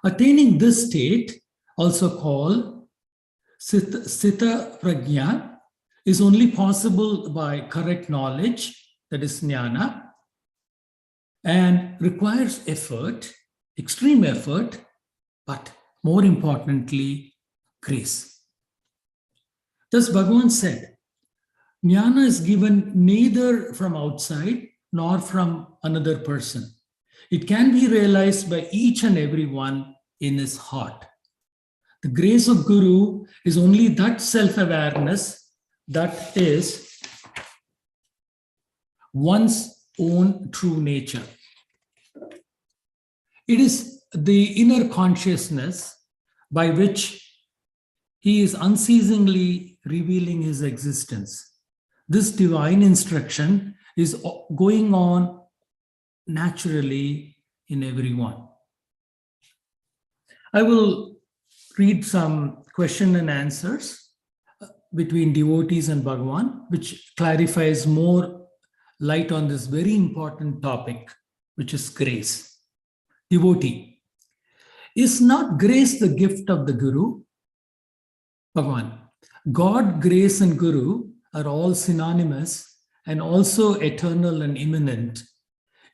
S19: Attaining this state, also called Sthita Prajna, is only possible by correct knowledge, that is jnana, and requires effort, extreme effort, but more importantly, grace. Thus Bhagavan said, jnana is given neither from outside nor from another person. It can be realized by each and every one in his heart. The grace of Guru is only that self-awareness that is one's own true nature. It is the inner consciousness by which he is unceasingly revealing his existence. This divine instruction is going on naturally in everyone. I will read some question and answers between devotees and Bhagavan, which clarifies more light on this very important topic, which is grace. Devotee, is not grace the gift of the Guru? Bhagavan, God, grace and Guru are all synonymous and also eternal and immanent.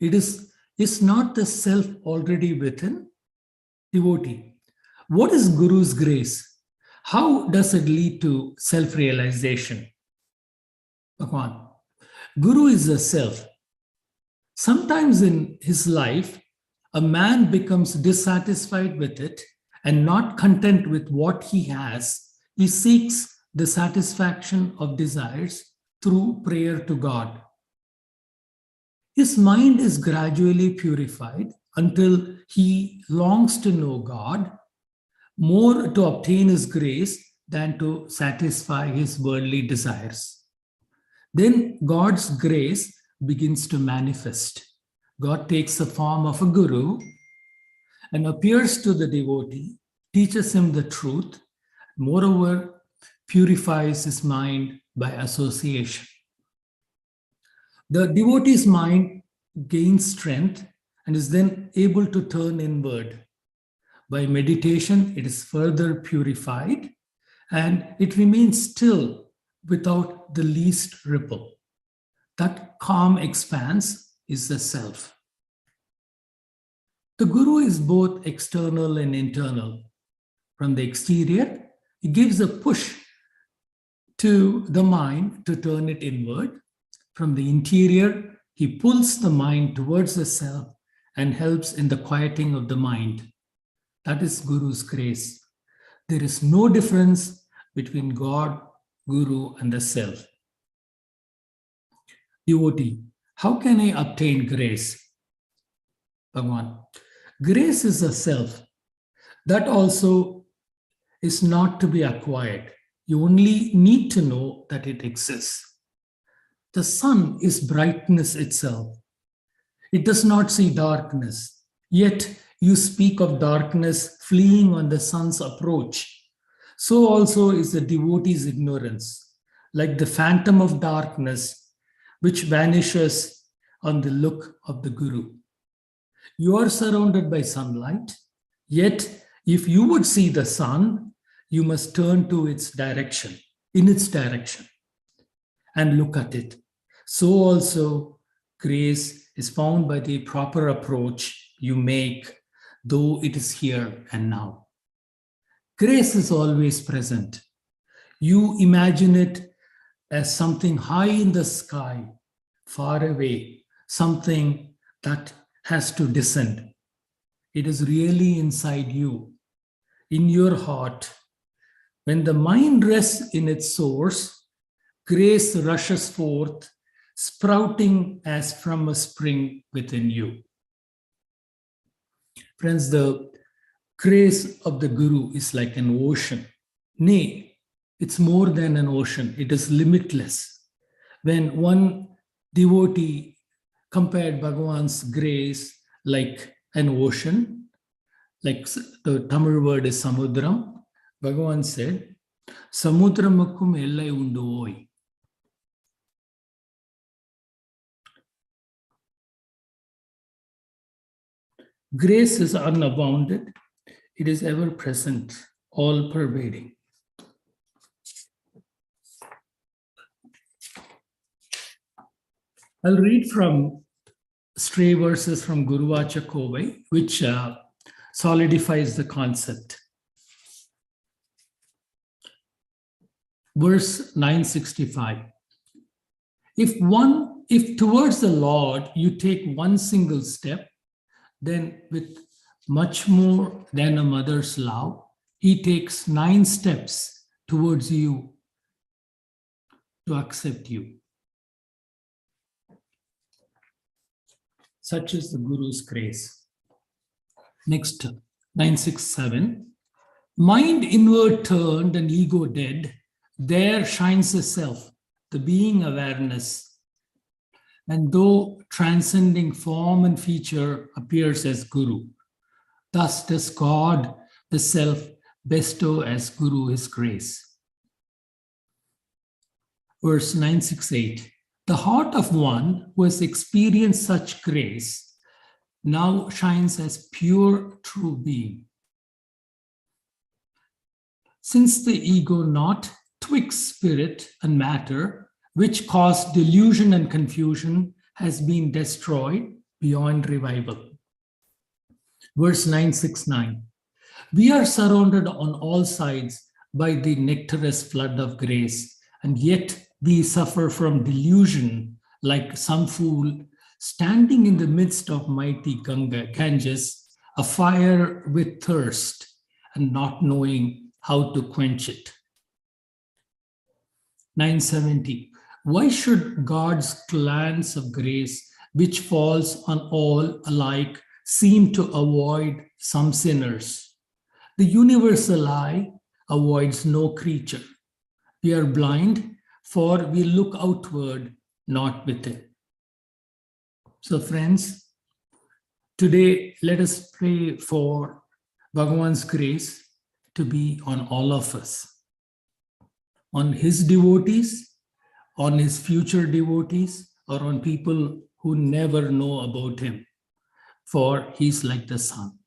S19: It is not the self already within? Devotee, what is Guru's grace? How does it lead to self-realization? Bhagavan, Guru is the self. Sometimes in his life, a man becomes dissatisfied with it and not content with what he has. He seeks the satisfaction of desires through prayer to God. His mind is gradually purified until he longs to know God, more to obtain his grace than to satisfy his worldly desires. Then God's grace begins to manifest. God takes the form of a guru and appears to the devotee, teaches him the truth, moreover, purifies his mind by association. The devotee's mind gains strength and is then able to turn inward. By meditation, it is further purified and it remains still without the least ripple. That calm expanse is the self. The Guru is both external and internal. From the exterior, he gives a push to the mind to turn it inward. From the interior, he pulls the mind towards the self and helps in the quieting of the mind. That is Guru's grace. There is no difference between God, Guru, and the self. Devotee, how can I obtain grace? Bhagavan, grace is a self. That also is not to be acquired. You only need to know that it exists. The sun is brightness itself. It does not see darkness. Yet you speak of darkness fleeing on the sun's approach. So also is the devotee's ignorance, like the phantom of darkness, which vanishes on the look of the Guru. You are surrounded by sunlight, yet if you would see the sun, you must turn to its direction, in its direction, and look at it. So also, grace is found by the proper approach you make, though it is here and now. Grace is always present. You imagine it as something high in the sky, far away, something that has to descend. It is really inside you, in your heart. When the mind rests in its source, grace rushes forth, sprouting as from a spring within you. Friends, the grace of the Guru is like an ocean. Nay, it's more than an ocean. It is limitless. When one devotee compared Bhagavan's grace like an ocean, like the Tamil word is samudram, Bhagavan said, Samudramukkum ellai undu oi. Grace is unbounded. It is ever present, all pervading. I'll read from stray verses from Guruvacha Kovai, which solidifies the concept. Verse 965. If towards the Lord you take one single step, then with much more than a mother's love, he takes 9 steps towards you to accept you. Such is the Guru's grace. Next, 967. Mind inward turned and ego dead, there shines the self, the being awareness. And though transcending form and feature appears as Guru, thus does God, the self, bestow as Guru his grace. Verse 968. The heart of one who has experienced such grace now shines as pure true being. Since the ego not twixt spirit and matter, which caused delusion and confusion, has been destroyed beyond revival. Verse 969. We are surrounded on all sides by the nectarous flood of grace, and yet we suffer from delusion like some fool standing in the midst of mighty Ganges, afire with thirst and not knowing how to quench it. 970. Why should God's glance of grace, which falls on all alike, seem to avoid some sinners? The universal eye avoids no creature. We are blind, for we look outward, not within. So friends, today let us pray for Bhagavan's grace to be on all of us, on his devotees, on his future devotees, or on people who never know about him, for he's like the sun.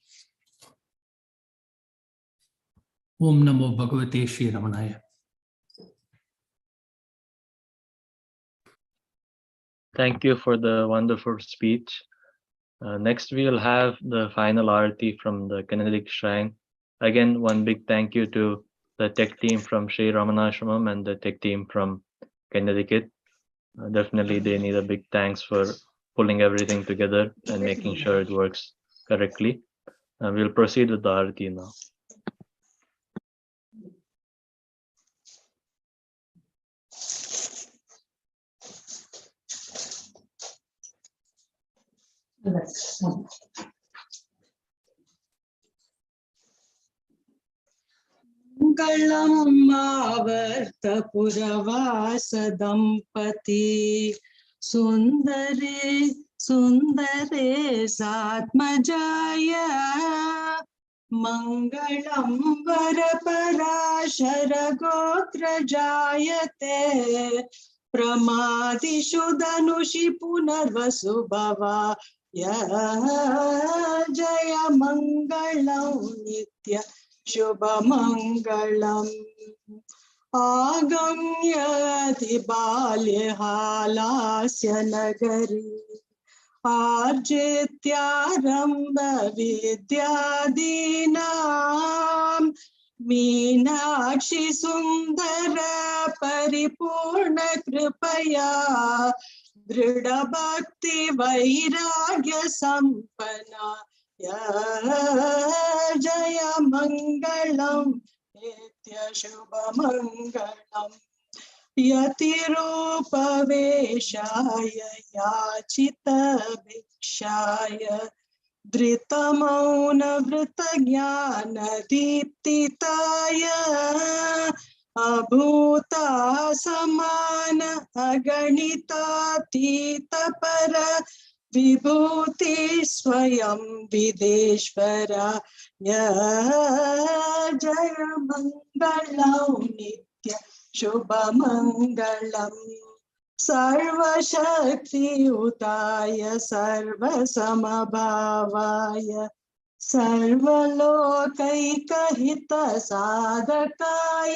S19: Om Namo Bhagavate Shri Ramanaya.
S4: Thank you for the wonderful speech. Next, we'll have the final Aarti from the Connecticut Shrine. Again, one big thank you to the tech team from Sri Ramanashramam and the tech team from Connecticut. Definitely, they need a big thanks for pulling everything together and making sure it works correctly. We'll proceed with the Aarti now.
S5: Mangalam Avarta Puravasa Dampati Sundare Sundare Satmajaya Mangalam Varaparashara Gotra Jayate Pramadishu Dhanushi Punarvasu Bhava Jaya Mangalam Nitya Shubhamangalam Agamyati Balyahalasya Nagari Arjityaramba Vidyadinam Meenakshi Sundara Paripurna Kripaya Dhrida Bhakti Vairagya Sampana Jaya Mangalam Nitya Shubha Mangalam
S20: यतिरूपवेशाय याचितभिक्षाय धृतमौनवृतज्ञानदीप्तिताय अभूता समान अगणितातीतपर विभूति स्वयं विदेश्वरा जय मंगलौ नित्य शुभ मंगलम सर्वशक्तियुताय सर्वसमभावाय सर्वलोकैकहितसाधकाय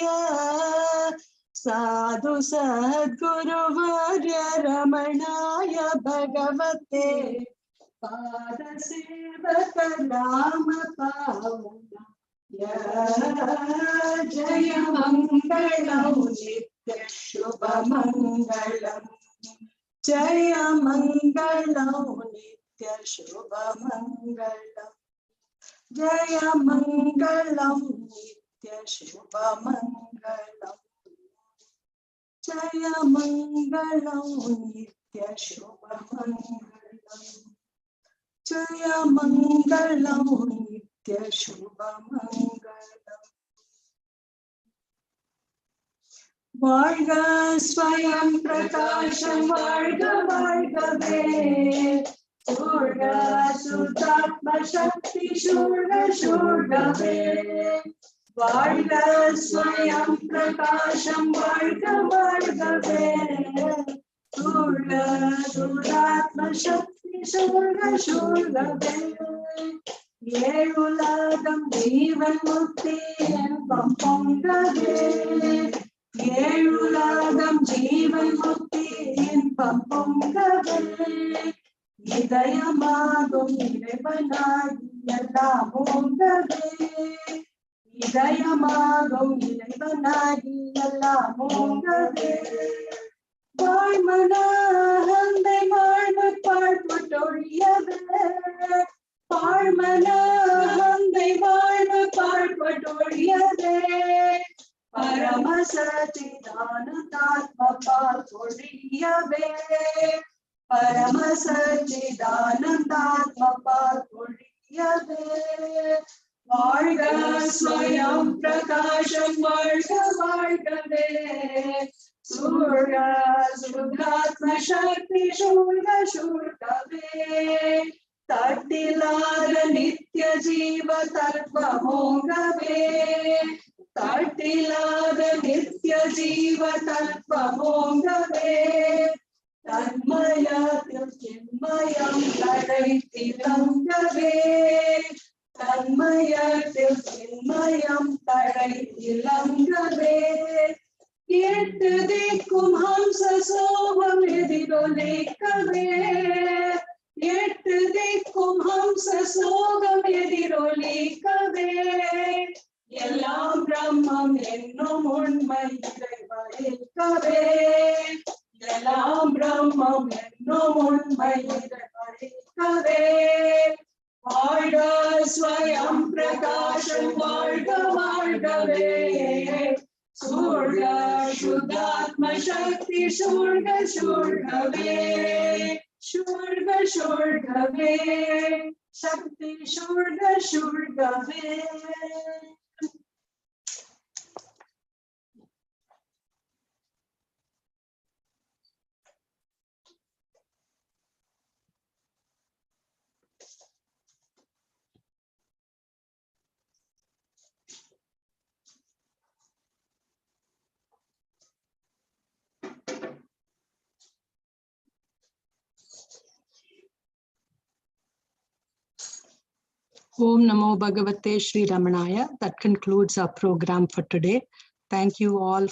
S20: साधु सद्गुरुवर्य रमणाय भगवते पादसेवक नाम पावना जय मंगलौ नित्य शुभ मंगलम जय मंगलौ नित्य शुभ मंगलम जय मंगलम नित्य शुभ मंगलम जय मंगलम नित्य शुभ मंगलम जय मंगलम नित्य शुभ मंगलम வாழ்க ஸ்வயம் பிரகாசம் வாழ்க வாழ்கவே சூழ்க சுத்தாத்ம சக்தி சூழ்க சூழ்கவே வாழ்க ஸ்வயம் பிரகாசம் வாழ்க வாழ்கவே சூழ்க சுத்தாத்ம சக்தி சூழ்க சூழ்கவே ஏழுலகம் ஜீவன் முக்தி என்பம் பொங்கவே ஏழுலகம் ஜீவன் முக்தி இன்பம் பொங்கவே இதயமாகும் இறைவனாகி எல்லாம் ஓங்கவே இதயமாகும் இறைவனாகி எல்லாம் ஓங்கவே வாழ்மனந்தை வாழ்வு பாழ்பட்டொழியவே வாழ்மனந்தை வாழ்வு பாழ்பட்டொழியவே பரம சச்சிதானந்தாத்ம பால்பொழியவே பரம சச்சிதானந்தாத்ம பால்பொழியவே வாழ்க ஸ்வயம் பிரகாசம் வாழ்க வாழ்கவே சூழ்க சுத்தாத்ம சக்தி சூழ்க சூழ்கவே தட்டிலாத நித்ய ஜீவ தத்வமோகவே தட்டிலாத நித்ய ஜீவ தத்வமோகவே தன்மயத்தில் சின்மயம் தழைத்திலங்கவே தன்மயத்தில் சின்மயம் தழைத்திலங்கவே எட்டு திக்கும் ஹம்ச சோகம் எதிரொலிக்கவே எட்டு திக்கும் ஹம்ச சோகம் எதிரொலிக்கவே எல்லாம் பிரம்மம் என்னும் உண்மை இறைவழிக்கவே எல்லாம் பிரம்மம் என்னும் உண்மை இறைவழிக்கவே வாழ்க ஸ்வயம் பிரகாசம் வாழ்க வாழ்கவே சூழ்க சுத்தாத்ம சக்தி சூழ்க சூழ்கவே சூழ்க சூழ்கவே சக்தி சூழ்க சூழ்கவே Om Namo Bhagavate Sri Ramanaya. That concludes our program for today. Thank you all